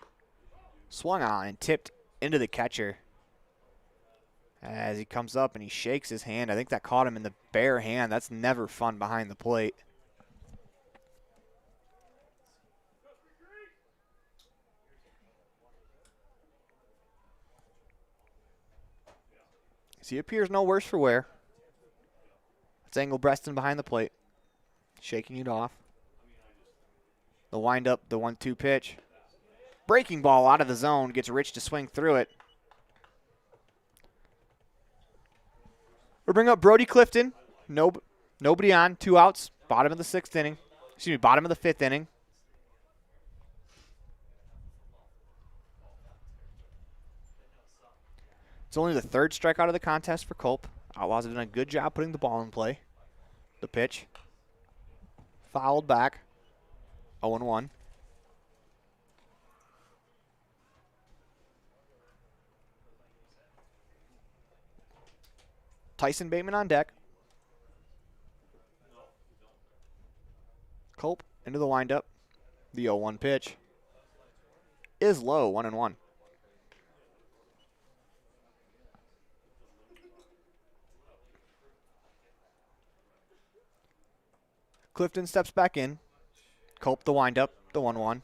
Swung on and tipped into the catcher. As he comes up and he shakes his hand. I think that caught him in the bare hand. That's never fun behind the plate. So he appears no worse for wear. It's Engelbreston behind the plate. Shaking it off. The windup, the 1-2 pitch. Breaking ball out of the zone. Gets Rich to swing through it. We'll bring up Brody Clifton. Nobody on. 2 outs. Bottom of the 6th inning. Excuse me, bottom of the 5th inning. It's only the 3rd strikeout of the contest for Culp. Outlaws have done a good job putting the ball in play. The pitch. Fouled back. 0-1. Tyson Bateman on deck. Culp into the windup. The 0-1 pitch is low, 1-1. Clifton steps back in. Culp the windup, the 1-1.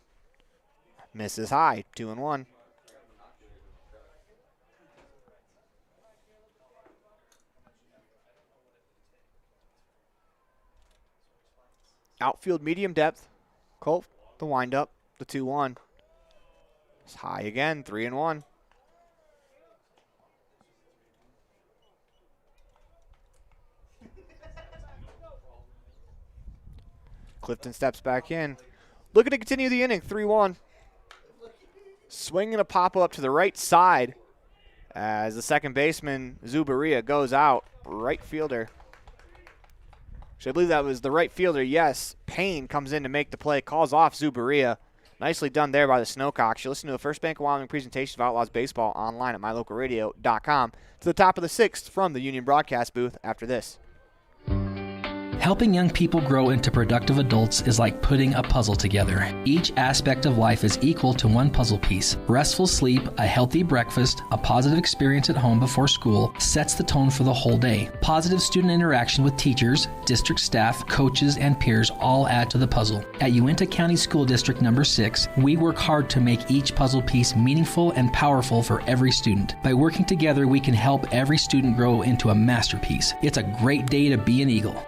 Misses high, 2-1. Outfield medium depth. Culp the windup, the 2-1. It's high again, 3-1. Clifton steps back in. Looking to continue the inning, 3-1. Swinging a pop-up to the right side as the second baseman, Zubaria, goes out. Right fielder. Actually, I believe that was the right fielder, yes. Payne comes in to make the play, calls off Zubaria. Nicely done there by the Snowcocks. You listen to a First Bank of Wyoming presentation of Outlaws Baseball online at mylocalradio.com. To the top of the 6th from the Union Broadcast booth after this. Helping young people grow into productive adults is like putting a puzzle together. Each aspect of life is equal to one puzzle piece. Restful sleep, a healthy breakfast, a positive experience at home before school sets the tone for the whole day. Positive student interaction with teachers, district staff, coaches, and peers all add to the puzzle. At Uinta County School District number 6, we work hard to make each puzzle piece meaningful and powerful for every student. By working together, we can help every student grow into a masterpiece. It's a great day to be an Eagle.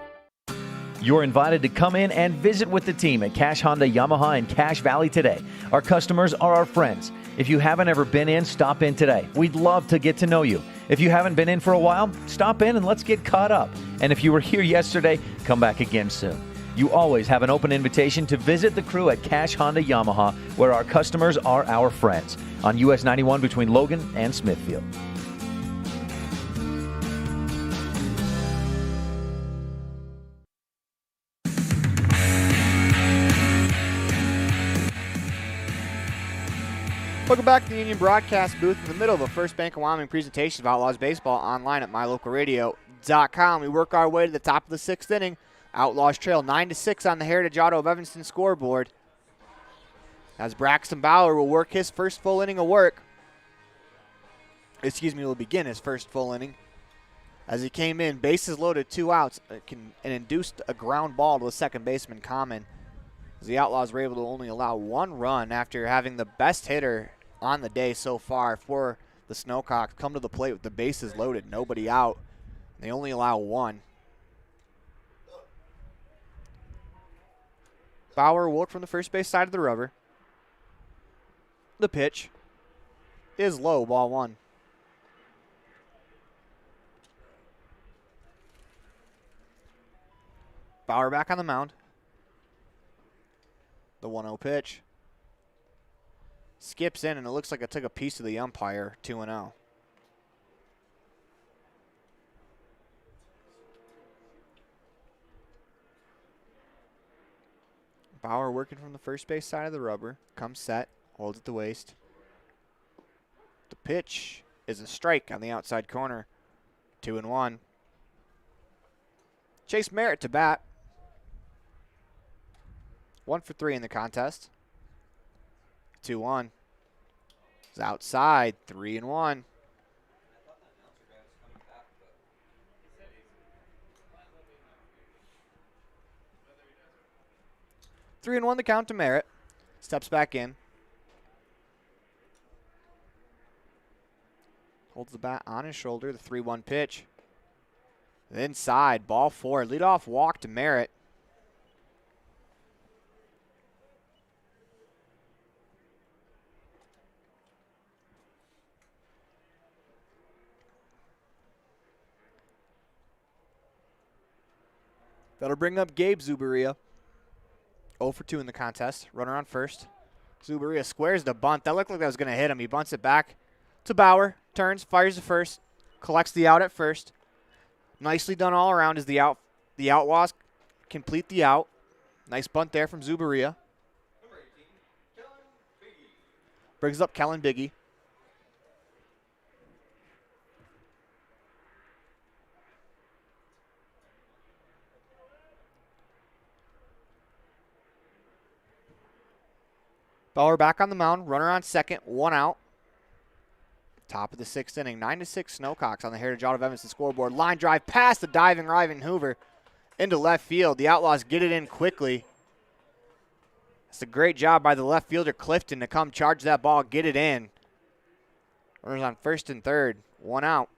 You're invited to come in and visit with the team at Cash Honda Yamaha in Cache Valley today. Our customers are our friends. If you haven't ever been in, stop in today. We'd love to get to know you. If you haven't been in for a while, stop in and let's get caught up. And if you were here yesterday, come back again soon. You always have an open invitation to visit the crew at Cash Honda Yamaha, where our customers are our friends, on US 91 between Logan and Smithfield. Welcome back to the Union Broadcast booth in the middle of a First Bank of Wyoming presentation of Outlaws baseball online at mylocalradio.com. We work our way to the top of the 6th inning. Outlaws trail 9-6 on the Heritage Auto of Evanston scoreboard. As Braxton Bauer will work his first full inning of work. Will begin his first full inning. As he came in, bases loaded, 2 outs, and induced a ground ball to the second baseman, Common. As the Outlaws were able to only allow 1 run after having the best hitter on the day so far for the Snowcocks come to the plate with the bases loaded, nobody out. They only allow 1. Bauer will work from the first base side of the rubber. The pitch is low, ball 1. Bauer back on the mound. The 1-0 pitch. Skips in, and it looks like it took a piece of the umpire, 2-0. Bauer working from the first base side of the rubber. Comes set, holds at the waist. The pitch is a strike on the outside corner. 2-1. Chase Merritt to bat. 1 for 3 in the contest. 2-1. It's outside, 3-1. Three and 1 the count to Merritt. Steps back in. Holds the bat on his shoulder, the 3-1 pitch. Inside, ball 4. Leadoff walk to Merritt. That'll bring up Gabe Zuberia. 0 for 2 in the contest. Runner on first. Zuberia squares the bunt. That looked like that was going to hit him. He bunts it back to Bauer. Turns, fires the first. Collects the out at first. Nicely done all around as the Outlaws complete the out. Nice bunt there from Zuberia. Brings up Kellen Biggie. Bauer back on the mound. Runner on second. 1 out. Top of the 6th inning. 9-6 Snowcocks on the Heritage Auto of Evanston scoreboard. Line drive past the diving Ryvan Hoover into left field. The Outlaws get it in quickly. It's a great job by the left fielder Clifton to come charge that ball, get it in. Runners on first and third. 1 out.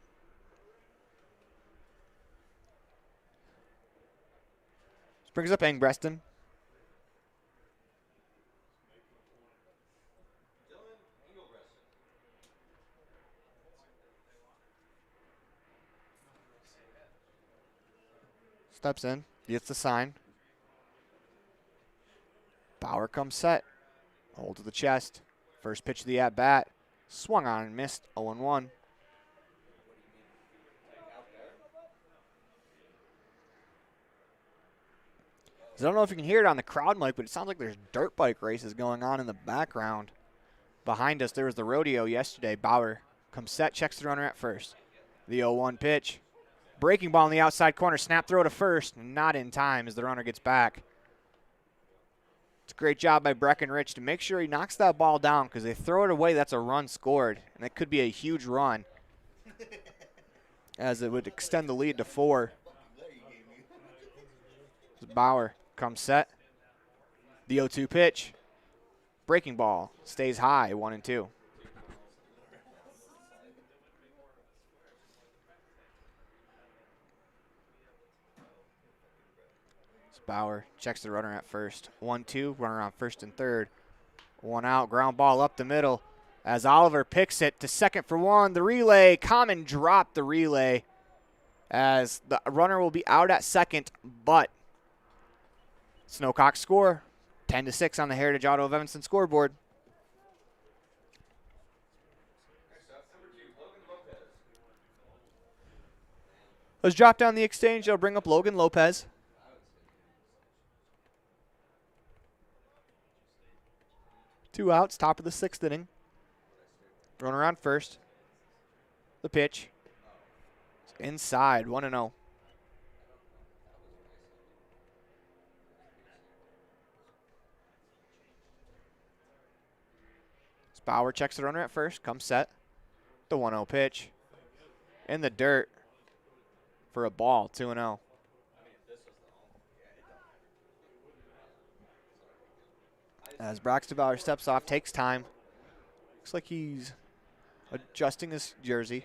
This brings up Engbreston. Steps in, gets the sign. Bauer comes set. Hold to the chest. First pitch of the at-bat. Swung on and missed. 0-1. I don't know if you can hear it on the crowd mic, but it sounds like there's dirt bike races going on in the background. Behind us, there was the rodeo yesterday. Bauer comes set, checks the runner at first. The 0-1 pitch. Breaking ball in the outside corner. Snap throw to first. Not in time as the runner gets back. It's a great job by Breckenridge to make sure he knocks that ball down because they throw it away. That's a run scored, and that could be a huge run as it would extend the lead to 4. Bauer comes set. The 0-2 pitch. Breaking ball stays high, 1-2. Bauer checks the runner at first. 1-2, runner on first and third. 1 out, ground ball up the middle as Oliver picks it to second for 1. The relay, Common dropped the relay as the runner will be out at second, but Snowcock score. 10-6 on the Heritage Auto of Evanston scoreboard. Let's drop down the exchange. They'll bring up Logan Lopez. Two outs, top of the 6th inning. Runner on first. The pitch. It's inside, 1-0. Bauer checks the runner at first, comes set. The 1-0 pitch. In the dirt for a ball, 2-0. As Braxton Bauer steps off, takes time. Looks like he's adjusting his jersey.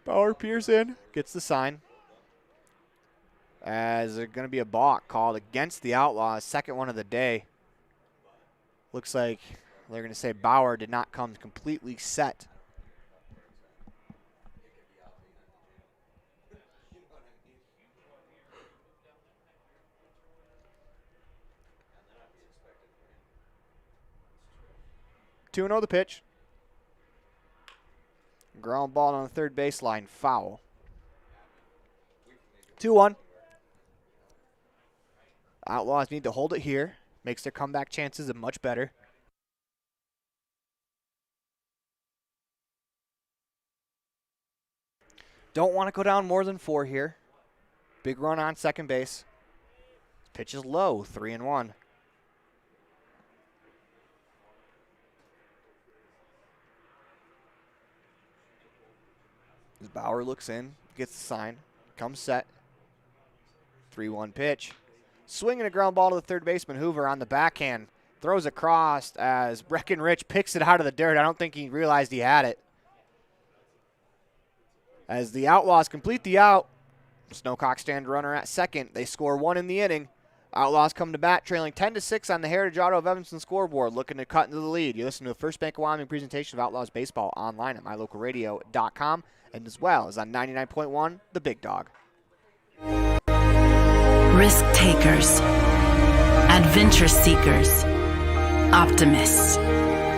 Bauer peers in, gets the sign. As there's going to be a balk called against the Outlaws, second one of the day. Looks like they're going to say Bauer did not come completely set. Two 2-0 the pitch. Ground ball on the third baseline, foul. 2-1. Outlaws need to hold it here. Makes their comeback chances much better. Don't want to go down more than 4 here. Big run on second base. Pitch is low, 3-1. As Bauer looks in, gets the sign, comes set. 3-1 pitch. Swinging a ground ball to the third baseman, Hoover on the backhand. Throws across as Breckenridge picks it out of the dirt. I don't think he realized he had it. As the Outlaws complete the out, Snowcock stand runner at second. They score 1 in the inning. Outlaws come to bat, trailing 10-6 on the Heritage Auto of Evanston scoreboard, looking to cut into the lead. You listen to the First Bank of Wyoming presentation of Outlaws baseball online at mylocalradio.com and as well as on 99.1 The Big Dog. Risk takers, adventure seekers, optimists,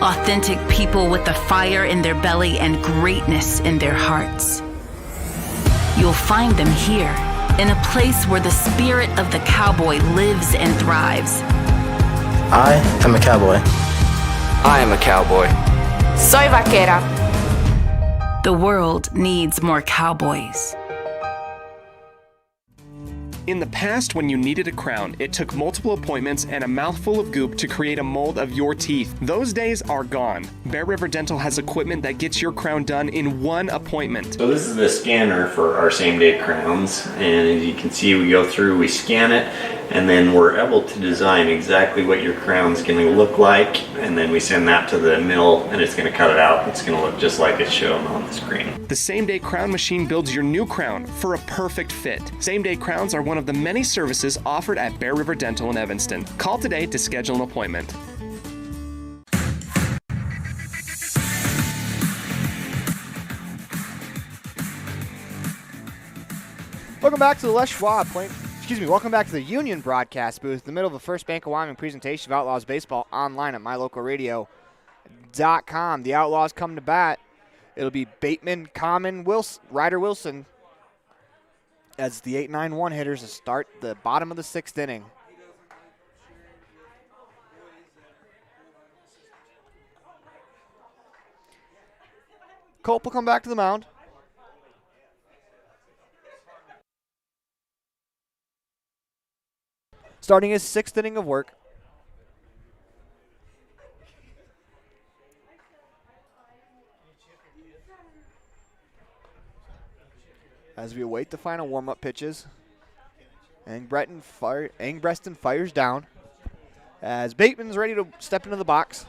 authentic people with the fire in their belly and greatness in their hearts. You'll find them here, in a place where the spirit of the cowboy lives and thrives. I am a cowboy. I am a cowboy. Soy vaquera. The world needs more cowboys. In the past, when you needed a crown, it took multiple appointments and a mouthful of goop to create a mold of your teeth. Those days are gone. Bear River Dental has equipment that gets your crown done in 1 appointment. So this is the scanner for our same-day crowns, and as you can see, we go through, we scan it, and then we're able to design exactly what your crown's going to look like, and then we send that to the mill, and it's going to cut it out. It's going to look just like it's shown on the screen. The same-day crown machine builds your new crown for a perfect fit. Same-day crowns are one of the many services offered at Bear River Dental in Evanston. Call today to schedule an appointment. Welcome back to the Les Schwab welcome back to the Union broadcast booth, in the middle of the First Bank of Wyoming presentation of Outlaws baseball online at mylocalradio.com. The Outlaws come to bat. It'll be Bateman, Common, Ryder Wilson as the 8-9-1 hitters to start the bottom of the 6th inning. Culp will come back to the mound. Starting his 6th inning of work. As we await the final warm-up pitches. Angreston fires down. As Bateman's ready to step into the box.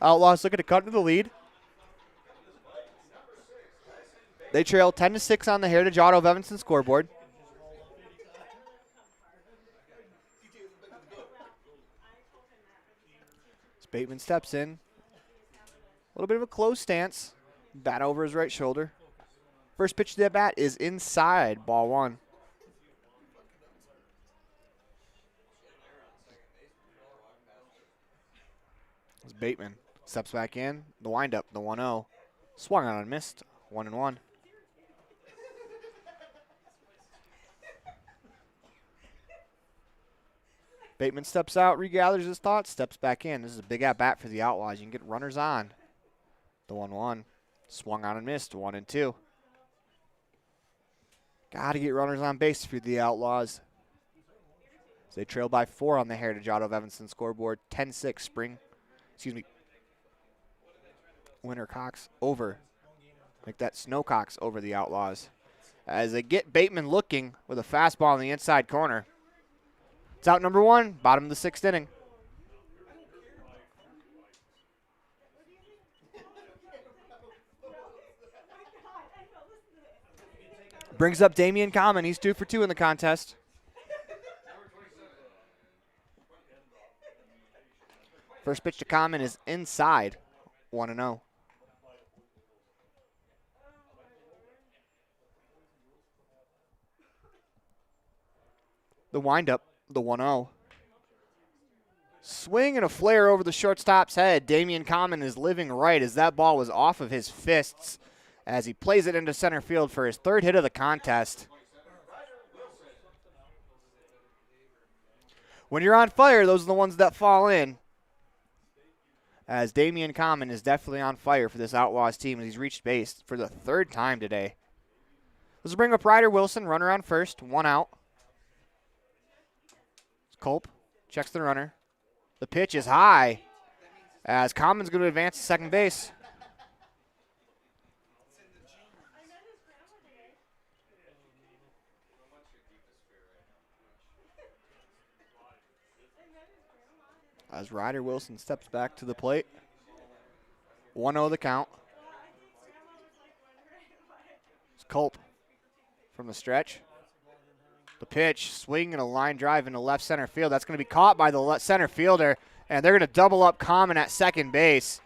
Outlaws looking to cut into the lead. They trail 10-6 on the Heritage Auto of Evanston scoreboard. As Bateman steps in. A little bit of a closed stance. Bat over his right shoulder. First pitch to that bat is inside, ball 1. As Bateman steps back in, the windup, the 1-0. Swung on and missed, 1-1. Bateman steps out, regathers his thoughts, steps back in. This is a big at-bat for the Outlaws. You can get runners on. The 1-1. Swung on and missed, 1-2. Got to get runners on base for the Outlaws. So they trail by 4 on the Heritage Auto of Evanston scoreboard. 10-6 Winter Cox over. Make that Snowcox over the Outlaws. As they get Bateman looking with a fastball in the inside corner. It's out number 1, bottom of the 6th inning. Brings up Damian Common. He's 2 for 2 in the contest. First pitch to Common is inside, 1-0. The windup, the 1-0. Swing and a flare over the shortstop's head. Damian Common is living right as that ball was off of his fists as he plays it into center field for his 3rd hit of the contest. When you're on fire, those are the ones that fall in. As Damian Common is definitely on fire for this Outlaws team as he's reached base for the 3rd time today. Let's bring up Ryder Wilson, runner on first, 1 out. Culp checks the runner. The pitch is high as Common's going to advance to second base. As Ryder Wilson steps back to the plate. 1-0 the count. It's Culp from the stretch. The pitch, swing and a line drive into left center field. That's going to be caught by the center fielder, and they're going to double up Common at second base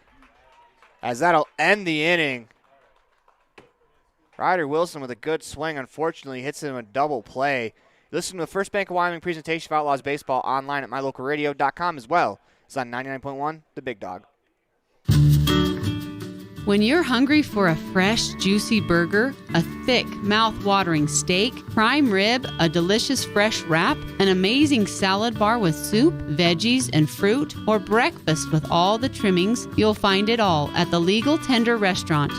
as that'll end the inning. Ryder Wilson with a good swing, unfortunately, hits him a double play. Listen to the First Bank of Wyoming presentation of Outlaws Baseball online at mylocalradio.com as well. It's on 99.1, The Big Dog. When you're hungry for a fresh, juicy burger, a thick, mouth-watering steak, prime rib, a delicious fresh wrap, an amazing salad bar with soup, veggies, and fruit, or breakfast with all the trimmings, you'll find it all at the Legal Tender Restaurant.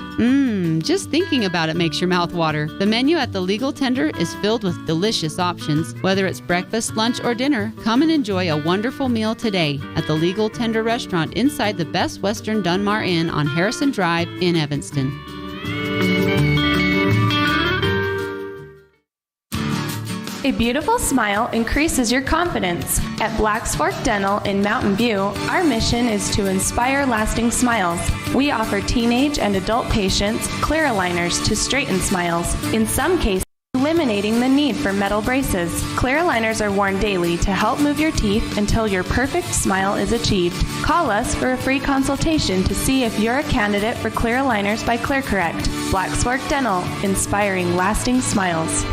Just thinking about it makes your mouth water. The menu at the Legal Tender is filled with delicious options. Whether it's breakfast, lunch, or dinner, come and enjoy a wonderful meal today at the Legal Tender Restaurant inside the Best Western Dunmar Inn on Harrison Drive in Evanston. A beautiful smile increases your confidence. At Black's Fork Dental in Mountain View, our mission is to inspire lasting smiles. We offer teenage and adult patients clear aligners to straighten smiles. In some cases, eliminating the need for metal braces. Clear aligners are worn daily to help move your teeth until your perfect smile is achieved. Call us for a free consultation to see if you're a candidate for clear aligners by ClearCorrect. Black's Fork Dental, inspiring lasting smiles.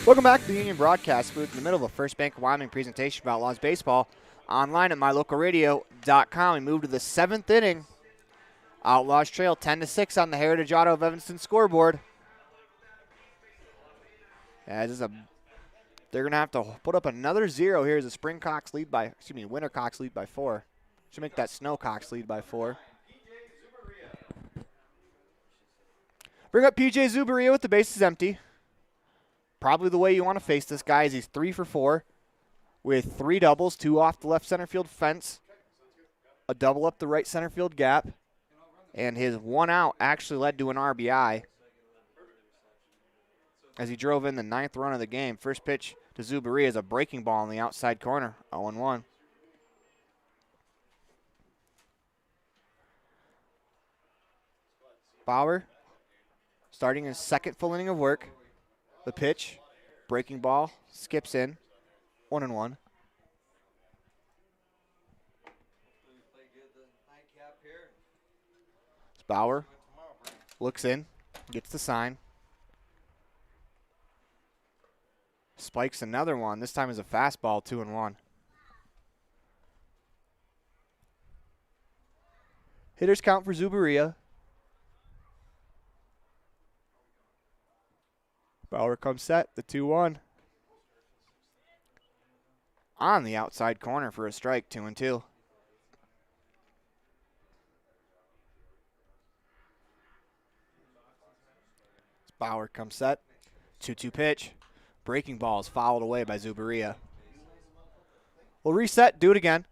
Welcome back to the Union Broadcast booth in the middle of a First Bank of Wyoming presentation about Outlaws Baseball. Online at mylocalradio.com. We move to the 7th inning. Outlaws trail 10-6 on the Heritage Auto of Evanston scoreboard. As this is a They're going to have to put up another 0 here as the Wintercocks lead by 4. Should make that Snowcocks lead by 4. Bring up PJ Zubaria with the bases empty. Probably the way you want to face this guy is he's 3 for 4 with 3 doubles, 2 off the left center field fence, a double up the right center field gap, and his 1 out actually led to an RBI as he drove in the 9th run of the game. First pitch to Zubaria is a breaking ball in the outside corner, 0-1. Bauer starting his 2nd full inning of work. The pitch, breaking ball, skips in, 1-1. Bauer looks in, gets the sign. Spikes another one. This time is a fastball, 2-1. Hitters count for Zubaria. Bauer comes set, the 2-1. On the outside corner for a strike, 2-2. Bauer comes set, 2-2 pitch. Breaking ball is fouled away by Zubaria. We'll reset, do it again.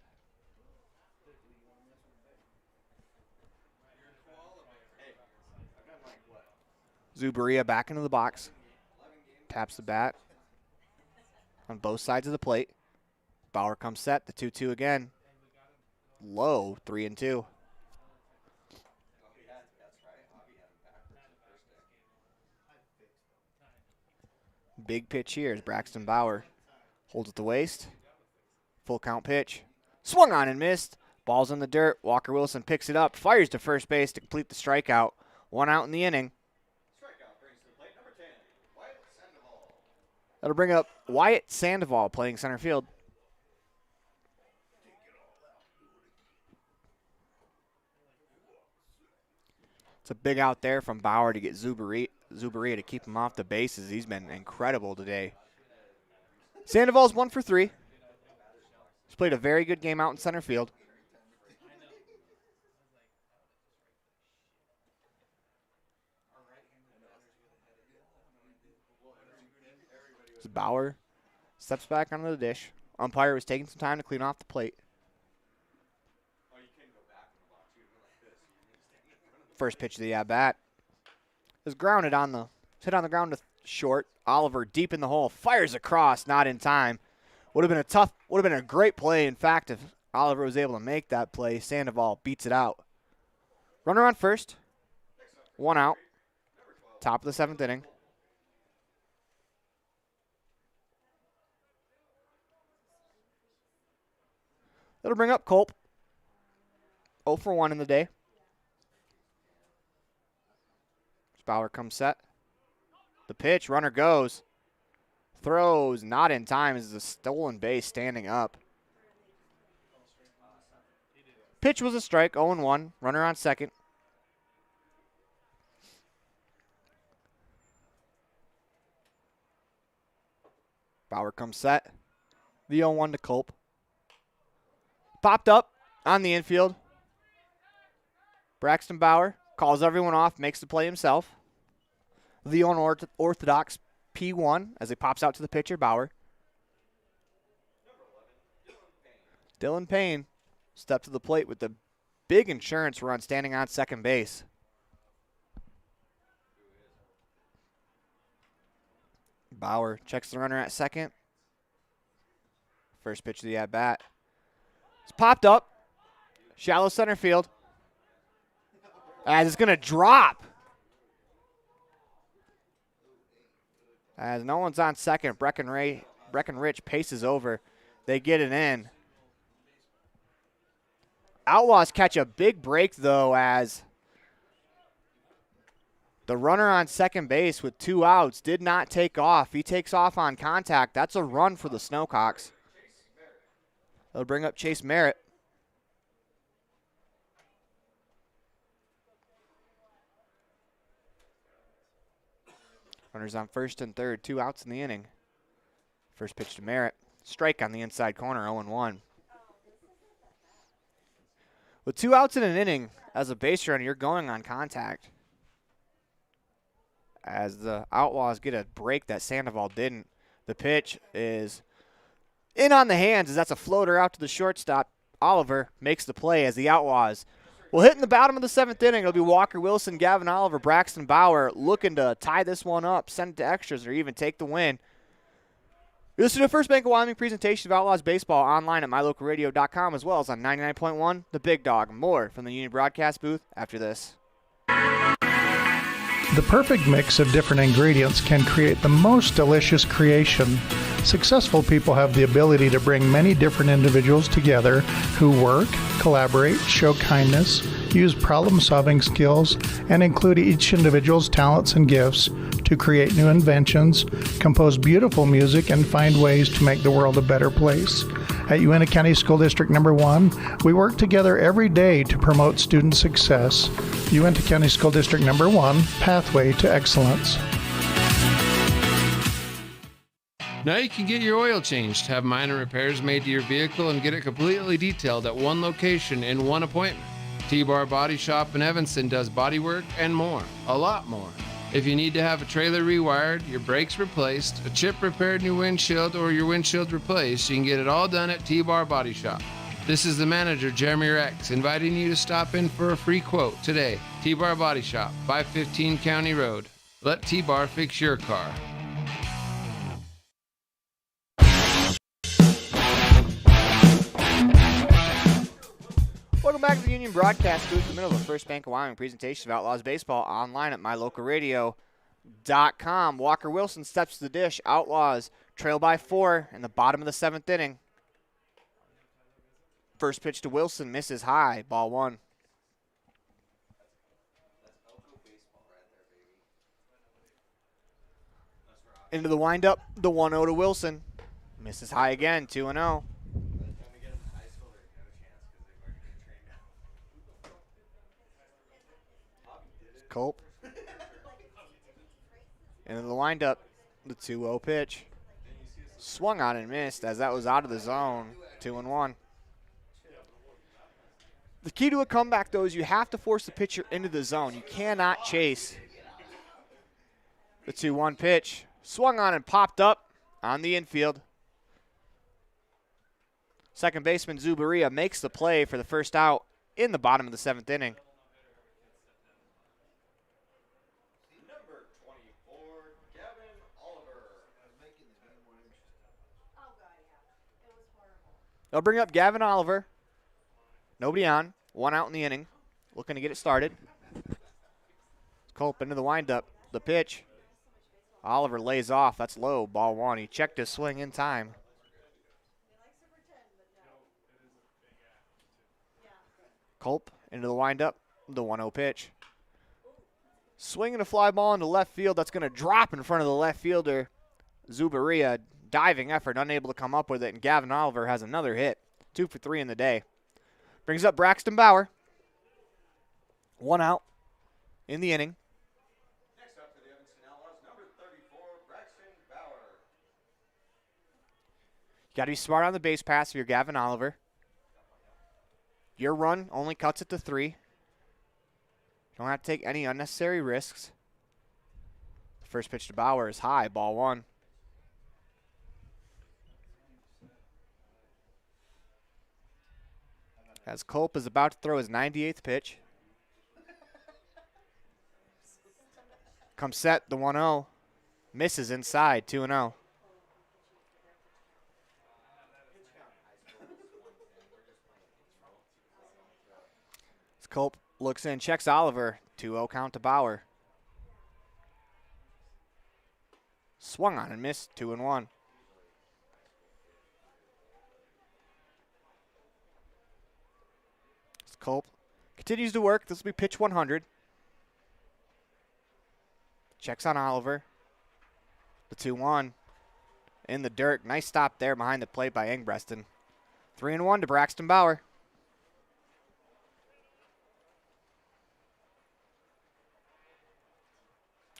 Zubaria back into the box. Taps the bat on both sides of the plate. Bauer comes set, the 2-2 again. Low, 3-2. Big pitch here as Braxton Bauer holds at the waist. Full count pitch. Swung on and missed. Ball's in the dirt. Walker Wilson picks it up, fires to first base to complete the strikeout. 1 out in the inning. That'll bring up Wyatt Sandoval playing center field. It's a big out there from Bauer to get Zubaria to keep him off the bases. He's been incredible today. Sandoval's 1 for 3. He's played a very good game out in center field. As Bauer steps back onto the dish. Umpire was taking some time to clean off the plate. First pitch of the at-bat is grounded on the hit on the ground to short. Oliver deep in the hole, fires across, not in time. Would have been a great play. In fact, if Oliver was able to make that play, Sandoval beats it out. Runner on first, 1 out. Top of the 7th inning. That'll bring up Culp. 0 for 1 in the day. Bauer comes set. The pitch, runner goes. Throws, not in time, as a stolen base standing up. Pitch was a strike, 0-1. Runner on second. Bauer comes set. The 0-1 to Culp. Popped up on the infield. Braxton Bauer calls everyone off, makes the play himself. The unorthodox P1 as he pops out to the pitcher, Bauer. Dylan Payne stepped to the plate with the big insurance run standing on second base. Bauer checks the runner at second. First pitch of the at-bat. It's popped up. Shallow center field. As it's going to drop. As no one's on second, Breckenridge paces over. They get it in. Outlaws catch a big break, though, as the runner on second base with 2 outs did not take off. He takes off on contact. That's a run for the Snowcocks. They'll bring up Chase Merritt. Runners on first and third, 2 outs in the inning. First pitch to Merritt. Strike on the inside corner, 0-1. With 2 outs in an inning, as a base runner, you're going on contact. As the Outlaws get a break that Sandoval didn't. The pitch is in on the hands as that's a floater out to the shortstop. Oliver makes the play as the Outlaws will hit in the bottom of the 7th inning. It'll be Walker Wilson, Gavin Oliver, Braxton Bauer looking to tie this one up, send it to extras, or even take the win. You're listening to First Bank of Wyoming presentation of Outlaws Baseball online at mylocalradio.com as well as on 99.1 The Big Dog. More from the Union Broadcast booth after this. The perfect mix of different ingredients can create the most delicious creation. Successful people have the ability to bring many different individuals together who work, collaborate, show kindness, use problem-solving skills, and include each individual's talents and gifts to create new inventions, compose beautiful music, and find ways to make the world a better place. At Uintah County School District Number 1, we work together every day to promote student success. Uintah County School District Number 1, Pathway to Excellence. Now you can get your oil changed, have minor repairs made to your vehicle, and get it completely detailed at one location in one appointment. T-Bar Body Shop in Evanston does body work and more, a lot more. If you need to have a trailer rewired, your brakes replaced, a chip repaired in your windshield, or your windshield replaced, you can get it all done at T-Bar Body Shop. This is the manager, Jeremy Rex, inviting you to stop in for a free quote today. T-Bar Body Shop, 515 County Road. Let T-Bar fix your car. Welcome back to the Union Broadcast booth in the middle of the First Bank of Wyoming presentation of Outlaws Baseball online at mylocalradio.com. Walker Wilson steps to the dish. Outlaws trail by 4 in the bottom of the 7th inning. First pitch to Wilson misses high. Ball 1. Into the windup. The 1-0 to Wilson. Misses high again. 2-0. Culp. Into the windup, the 2-0 pitch. Swung on and missed as that was out of the zone. 2-1. The key to a comeback, though, is you have to force the pitcher into the zone. You cannot chase. The 2-1 pitch. Swung on and popped up on the infield. Second baseman Zubaria makes the play for the first out in the bottom of the 7th inning. They'll bring up Gavin Oliver. Nobody on. 1 out in the inning. Looking to get it started. Culp into the windup. The pitch. Oliver lays off. That's low. Ball 1. He checked his swing in time. Culp into the windup. The 1-0 pitch. Swinging a fly ball into left field. That's going to drop in front of the left fielder. Zubaria. Diving effort, unable to come up with it, and Gavin Oliver has another hit. 2 for 3 in the day. Brings up Braxton Bauer. 1 out in the inning. Next up for the Evanston Outlaws, number 34, Braxton Bauer. You got to be smart on the base pass if you're Gavin Oliver. Your run only cuts it to 3. You don't have to take any unnecessary risks. The first pitch to Bauer is high, ball 1. As Culp is about to throw his 98th pitch. Comes set, the 1-0. Misses inside, 2-0. As Culp looks in, checks Oliver. 2-0 count to Bauer. Swung on and missed, 2-1. Culp continues to work. This will be pitch 100. Checks on Oliver. The 2-1 in the dirt. Nice stop there behind the plate by Engbreston. 3-1 to Braxton Bauer.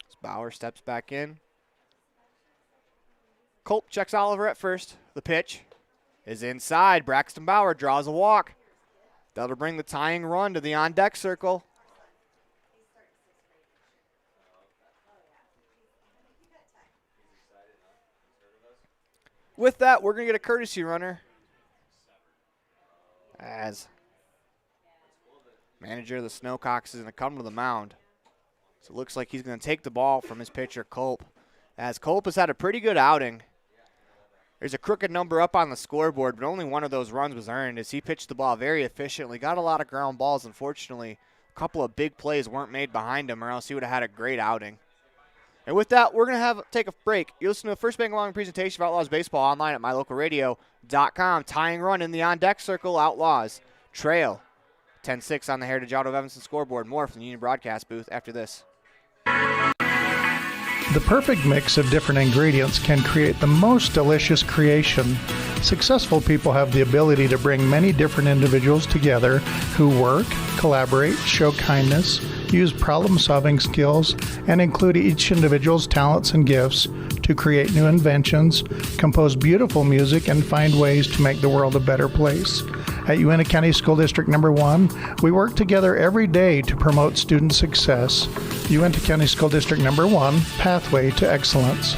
As Bauer steps back in. Culp checks Oliver at first. The pitch is inside. Braxton Bauer draws a walk. That'll bring the tying run to the on-deck circle. With that, we're going to get a courtesy runner as manager of the Snowcocks is going to come to the mound. So it looks like he's going to take the ball from his pitcher, Culp. As Culp has had a pretty good outing. There's a crooked number up on the scoreboard, but only one of those runs was earned as he pitched the ball very efficiently. Got a lot of ground balls. Unfortunately, a couple of big plays weren't made behind him, or else he would have had a great outing. And with that, we're going to take a break. You listen to the First Bank of Wyoming presentation of Outlaws Baseball online at mylocalradio.com. Tying run in the on-deck circle, Outlaws trail 10-6 on the Heritage Auto of Evanston scoreboard. More from the Union Broadcast booth after this. The perfect mix of different ingredients can create the most delicious creation. Successful people have the ability to bring many different individuals together who work, collaborate, show kindness, use problem-solving skills, and include each individual's talents and gifts to create new inventions, compose beautiful music, and find ways to make the world a better place. At Uintah County School District Number 1, we work together every day to promote student success. Uintah County School District Number 1, Pathway to Excellence.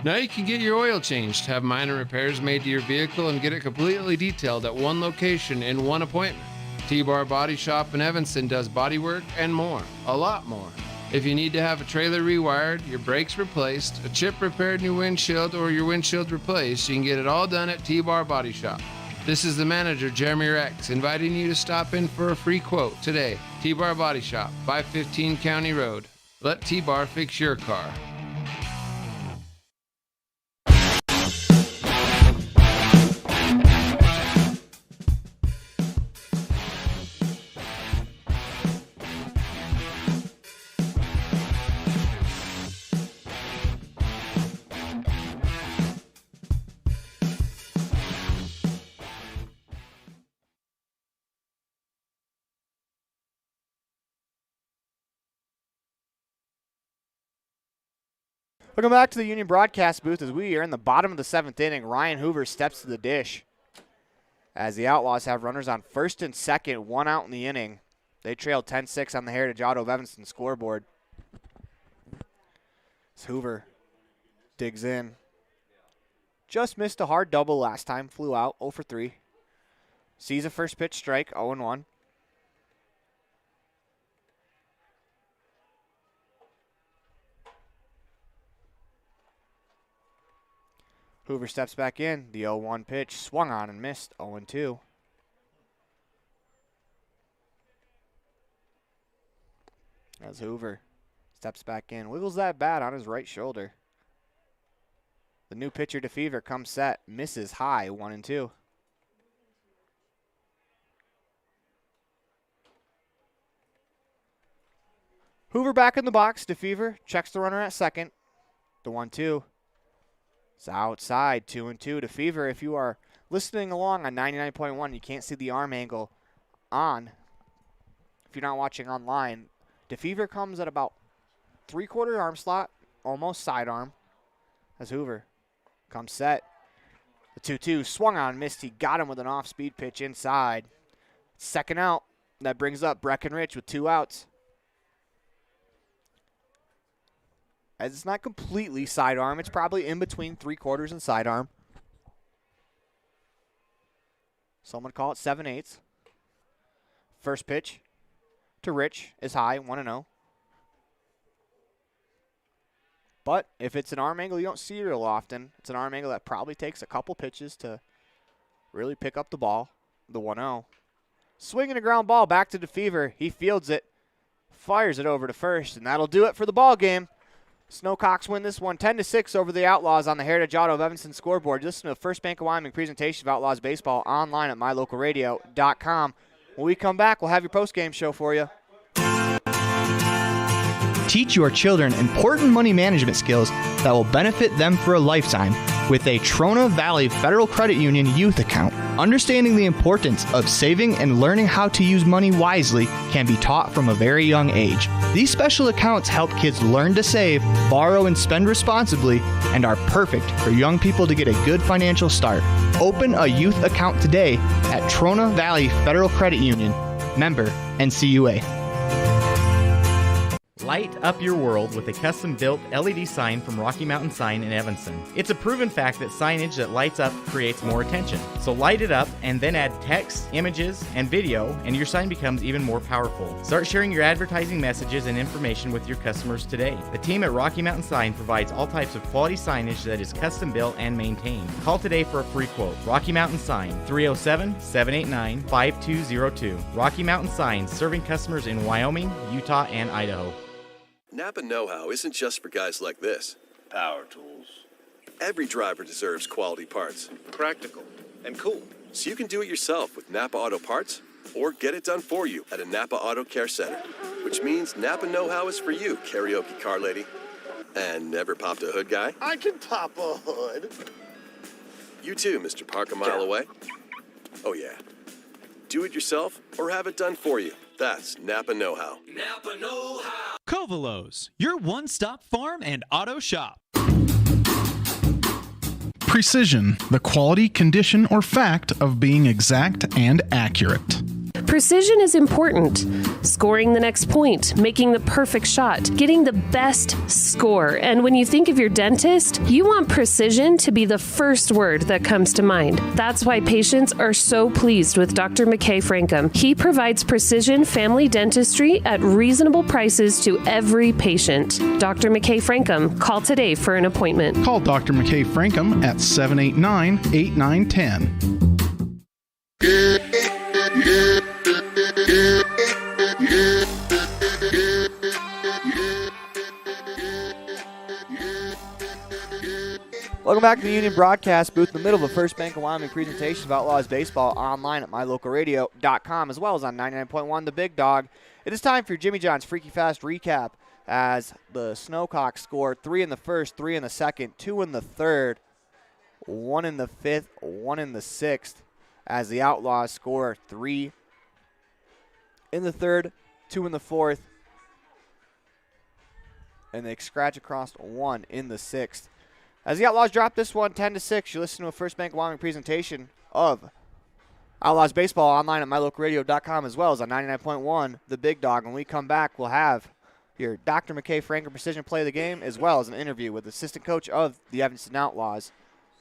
Now you can get your oil changed, have minor repairs made to your vehicle, and get it completely detailed at one location in one appointment. T-Bar Body Shop in Evanston does body work and more, a lot more. If you need to have a trailer rewired, your brakes replaced, a chip repaired in your windshield, or your windshield replaced, you can get it all done at T-Bar Body Shop. This is the manager, Jeremy Rex, inviting you to stop in for a free quote today. T-Bar Body Shop, 515 County Road. Let T-Bar fix your car. Welcome back to the Union Broadcast booth as we are in the bottom of the 7th inning. Ryan Hoover steps to the dish as the Outlaws have runners on first and second, one out in the inning. They trail 10-6 on the Heritage Auto of Evanston scoreboard. As Hoover digs in. Just missed a hard double last time, flew out 0 for 3. Sees a first pitch strike, 0-1. Hoover steps back in. The 0-1 pitch swung on and missed. 0-2. As Hoover steps back in. Wiggles that bat on his right shoulder. The new pitcher, DeFever, comes set. Misses high. 1-2. Hoover back in the box. DeFever checks the runner at second. The 1-2. It's outside, 2-2 to Fever. If you are listening along on 99.1, you can't see the arm angle on. If you're not watching online, DeFever comes at about 3/4 arm slot, almost sidearm, as Hoover comes set. The 2-2 swung on, missed. He got him with an off-speed pitch inside. Second out. That brings up Breckenridge with 2 outs. As it's not completely sidearm, it's probably in between 3/4 and sidearm. Some would call it 7/8. First pitch to Rich is high, 1-0. But if it's an arm angle you don't see real often, it's an arm angle that probably takes a couple pitches to really pick up the ball. The 1-0. Swinging a ground ball back to DeFever. He fields it, fires it over to first, and that'll do it for the ball game. Snowcocks win this one 10-6 over the Outlaws on the Heritage Auto of Evanston scoreboard. Listen to the First Bank of Wyoming presentation of Outlaws Baseball online at mylocalradio.com. When we come back, we'll have your post-game show for you. Teach your children important money management skills that will benefit them for a lifetime with a Trona Valley Federal Credit Union youth account. Understanding the importance of saving and learning how to use money wisely can be taught from a very young age. These special accounts help kids learn to save, borrow, and spend responsibly, and are perfect for young people to get a good financial start. Open a youth account today at Trona Valley Federal Credit Union, member NCUA. Light up your world with a custom-built LED sign from Rocky Mountain Sign in Evanston. It's a proven fact that signage that lights up creates more attention. So light it up and then add text, images, and video, and your sign becomes even more powerful. Start sharing your advertising messages and information with your customers today. The team at Rocky Mountain Sign provides all types of quality signage that is custom-built and maintained. Call today for a free quote. Rocky Mountain Sign, 307-789-5202. Rocky Mountain Sign, serving customers in Wyoming, Utah, and Idaho. Napa know-how isn't just for guys like this. Power tools. Every driver deserves quality parts. Practical. And cool. So you can do it yourself with Napa Auto Parts or get it done for you at a Napa Auto Care Center. Which means Napa know-how is for you, karaoke car lady. And never popped a hood guy. I can pop a hood. You too, Mr. Park a mile away. Oh yeah. Do it yourself or have it done for you. That's Napa know-how. Napa know-how. Covalos, your one-stop farm and auto shop. Precision, the quality, condition, or fact of being exact and accurate. Precision is important. Scoring the next point, making the perfect shot, getting the best score. And when you think of your dentist, you want precision to be the first word that comes to mind. That's why patients are so pleased with Dr. McKay Frankum. He provides precision family dentistry at reasonable prices to every patient. Dr. McKay Frankum, call today for an appointment. Call Dr. McKay Frankum at 789-8910. Welcome back to the Union Broadcast Booth in the middle of the First Bank of Wyoming presentation of Outlaws Baseball online at mylocalradio.com as well as on 99.1 The Big Dog. It is time for Jimmy John's Freaky Fast recap as the Snowcocks scored 3 in the first, 3 in the second, 2 in the third, 1 in the fifth, 1 in the sixth as the Outlaws score 3 in the third, 2 in the fourth, and they scratch across 1 in the sixth. As the Outlaws drop this one 10-6, you listen to a First Bank of Wyoming presentation of Outlaws Baseball online at mylocalradio.com as well as on 99.1 The Big Dog. When we come back, we'll have your Dr. McKay Frankum Precision Play of the Game as well as an interview with assistant coach of the Evanston Outlaws,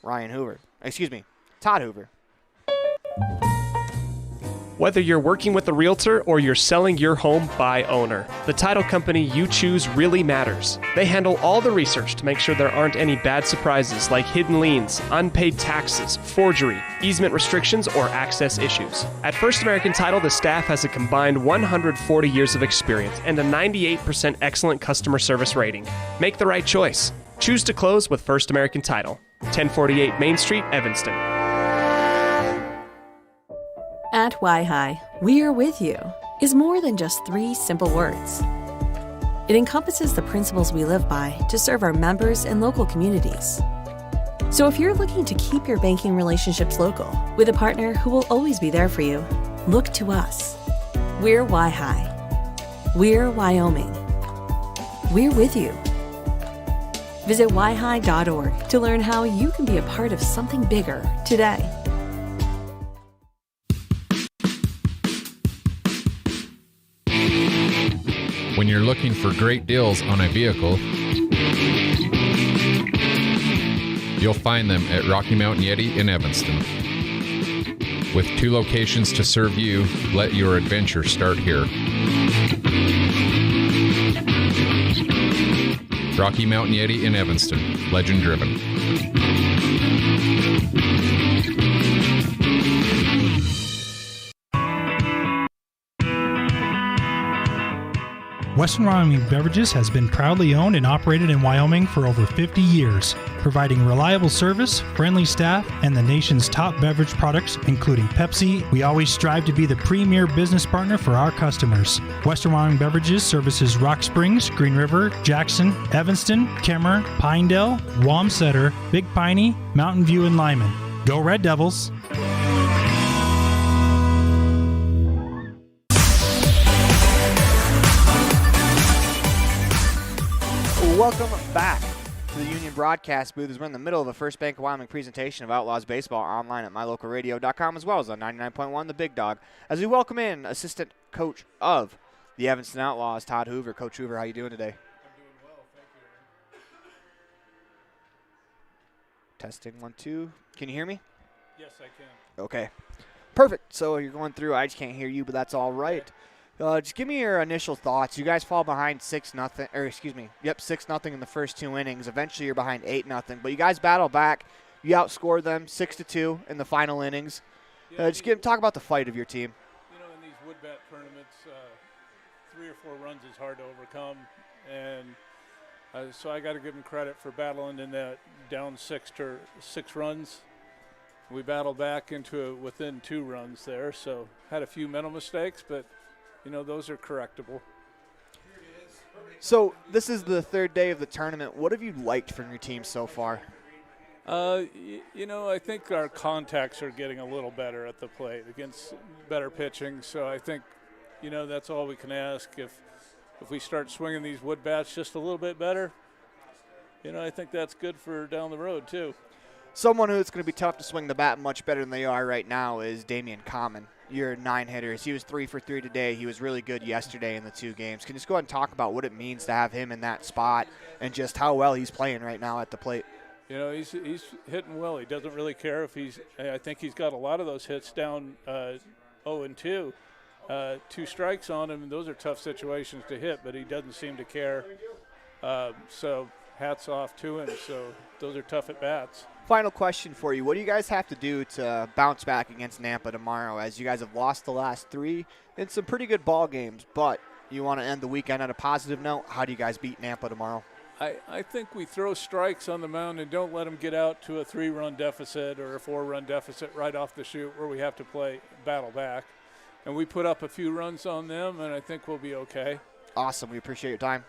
Todd Hoover. Whether you're working with a realtor or you're selling your home by owner, the title company you choose really matters. They handle all the research to make sure there aren't any bad surprises like hidden liens, unpaid taxes, forgery, easement restrictions, or access issues. At First American Title, the staff has a combined 140 years of experience and a 98% excellent customer service rating. Make the right choice. Choose to close with First American Title. 1048 Main Street, Evanston. At Y-Hi, we are with you is more than just 3 simple words. It encompasses the principles we live by to serve our members and local communities. So if you're looking to keep your banking relationships local with a partner who will always be there for you, look to us. We're Y-Hi. We're Wyoming. We're with you. Visit yhi.org to learn how you can be a part of something bigger today. When you're looking for great deals on a vehicle, you'll find them at Rocky Mountain Yeti in Evanston. With 2 locations to serve you, let your adventure start here. Rocky Mountain Yeti in Evanston, legend driven. Western Wyoming Beverages has been proudly owned and operated in Wyoming for over 50 years, providing reliable service, friendly staff, and the nation's top beverage products, including Pepsi. We always strive to be the premier business partner for our customers. Western Wyoming Beverages services Rock Springs, Green River, Jackson, Evanston, Kemmer, Pinedale, Wamsutter, Big Piney, Mountain View, and Lyman. Go Red Devils! Welcome back to the Union Broadcast Booth as we're in the middle of a First Bank of Wyoming presentation of Outlaws Baseball online at mylocalradio.com as well as on 99.1 The Big Dog. As we welcome in assistant coach of the Evanston Outlaws, Todd Hoover. Coach Hoover, how you doing today? I'm doing well, thank you. Testing 1, 2. Can you hear me? Yes, I can. Okay. Perfect. So you're going through. I just can't hear you, but that's all right. Just give me your initial thoughts. You guys fall behind 6-0, or excuse me, 6-0 in the first 2 innings. Eventually you're behind 8-0, but you guys battle back. You outscored them 6-2 in the final innings. Talk about the fight of your team. You know, in these wood bat tournaments, 3 or 4 runs is hard to overcome, and so I got to give them credit for battling in that down 6 runs. We battled back into within 2 runs there, so had a few mental mistakes, but you know, those are correctable. So this is the 3rd day of the tournament. What have you liked from your team so far? You know, I think our contacts are getting a little better at the plate against better pitching. So I think, you know, that's all we can ask. If we start swinging these wood bats just a little bit better, you know, I think that's good for down the road too. Someone who's going to be tough to swing the bat much better than they are right now is Damian Common. Your 9 hitters. He was 3 for 3 today. He was really good yesterday in the 2 games. Can you just go ahead and talk about what it means to have him in that spot and just how well he's playing right now at the plate? You know, he's hitting well. He doesn't really care if I think he's got a lot of those hits down 0-2. 2 strikes on him, and those are tough situations to hit, but he doesn't seem to care. So hats off to him. So those are tough at bats. Final question for you. What do you guys have to do to bounce back against Nampa tomorrow, as you guys have lost the last 3 in some pretty good ball games, but you want to end the weekend on a positive note? How do you guys beat Nampa tomorrow? I think we throw strikes on the mound and don't let them get out to a 3-run deficit or a 4-run deficit right off the chute where we have to battle back. And we put up a few runs on them, and I think we'll be okay. Awesome. We appreciate your time.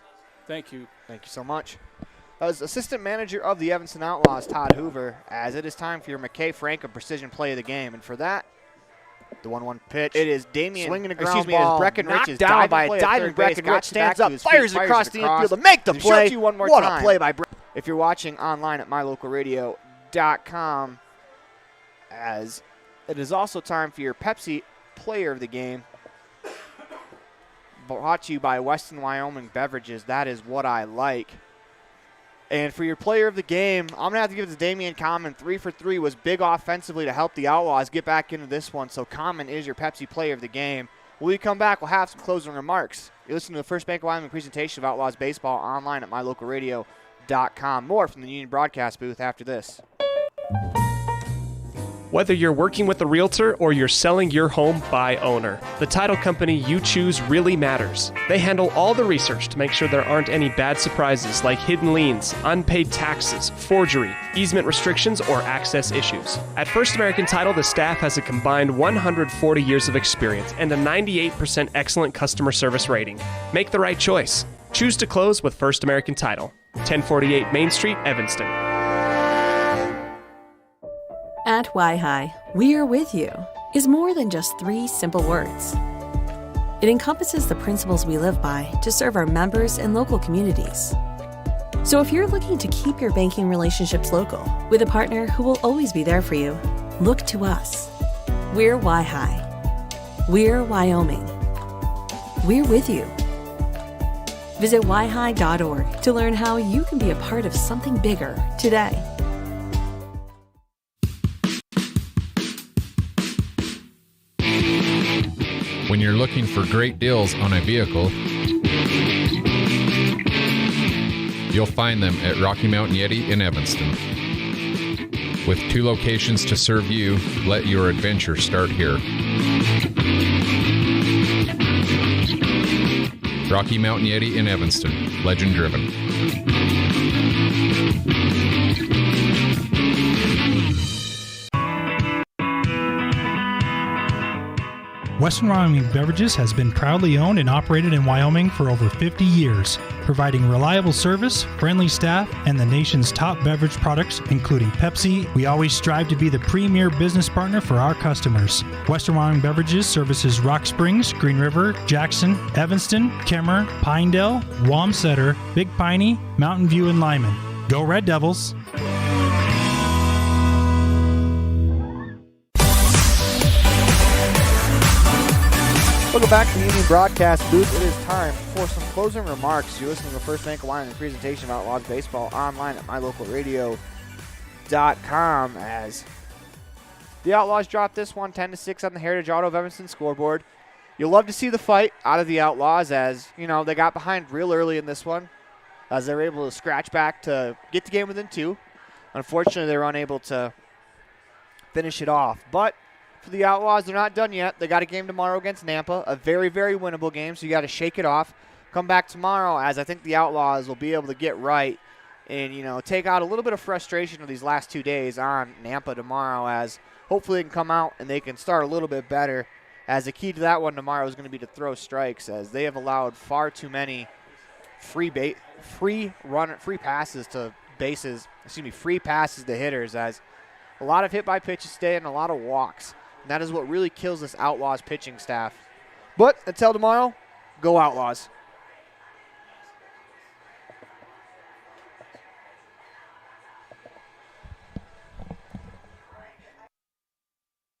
Thank you. Thank you so much. As assistant manager of the Evanston Outlaws, Todd Hoover, as it is time for your McKay Franklin precision play of the game. And for that, the 1-1 pitch. It is Damian. Swinging a ground ball. Breckenridge is down by a diving Breckenridge. Stands up, fires across the infield to make the play. What a play by Breckenridge. If you're watching online at mylocalradio.com, as it is also time for your Pepsi player of the game. Brought to you by Western Wyoming Beverages. That is what I like. And for your player of the game, I'm going to have to give it to Damian Common. 3 for 3 was big offensively to help the Outlaws get back into this one. So Common is your Pepsi player of the game. When we come back, we'll have some closing remarks. You're listening to the First Bank of Wyoming presentation of Outlaws Baseball online at mylocalradio.com. More from the Union Broadcast Booth after this. Whether you're working with a realtor or you're selling your home by owner, the title company you choose really matters. They handle all the research to make sure there aren't any bad surprises like hidden liens, unpaid taxes, forgery, easement restrictions, or access issues. At First American Title, the staff has a combined 140 years of experience and a 98% excellent customer service rating. Make the right choice. Choose to close with First American Title. 1048 Main Street, Evanston. At Y-Hi, we are with you is more than just 3 simple words. It encompasses the principles we live by to serve our members and local communities. So if you're looking to keep your banking relationships local with a partner who will always be there for you, look to us. We're Y-Hi. We're Wyoming. We're with you. Visit yhi.org to learn how you can be a part of something bigger today. When you're looking for great deals on a vehicle, you'll find them at Rocky Mountain Yeti in Evanston. With 2 locations to serve you, let your adventure start here. Rocky Mountain Yeti in Evanston. Legend driven. Western Wyoming Beverages has been proudly owned and operated in Wyoming for over 50 years, providing reliable service, friendly staff, and the nation's top beverage products, including Pepsi. We always strive to be the premier business partner for our customers. Western Wyoming Beverages services Rock Springs, Green River, Jackson, Evanston, Kemmer, Pinedale, Wamsutter, Big Piney, Mountain View, and Lyman. Go Red Devils! Welcome back to the Union Broadcast booth. It is time for some closing remarks. You're listening to the First Bank of Wyoming presentation of Outlaws Baseball online at mylocalradio.com as the Outlaws dropped this one 10-6 on the Heritage Auto of Evanston scoreboard. You'll love to see the fight out of the Outlaws as, you know, they got behind real early in this one as they were able to scratch back to get the game within 2. Unfortunately, they were unable to finish it off. But for the Outlaws, they're not done yet. They got a game tomorrow against Nampa, a very, very winnable game, so you got to shake it off. Come back tomorrow as I think the Outlaws will be able to get right and, you know, take out a little bit of frustration of these last 2 days on Nampa tomorrow as hopefully they can come out and they can start a little bit better as the key to that one tomorrow is going to be to throw strikes as they have allowed far too many free passes to hitters as a lot of hit by pitches today and a lot of walks. And that is what really kills this Outlaws pitching staff. But until tomorrow, go Outlaws.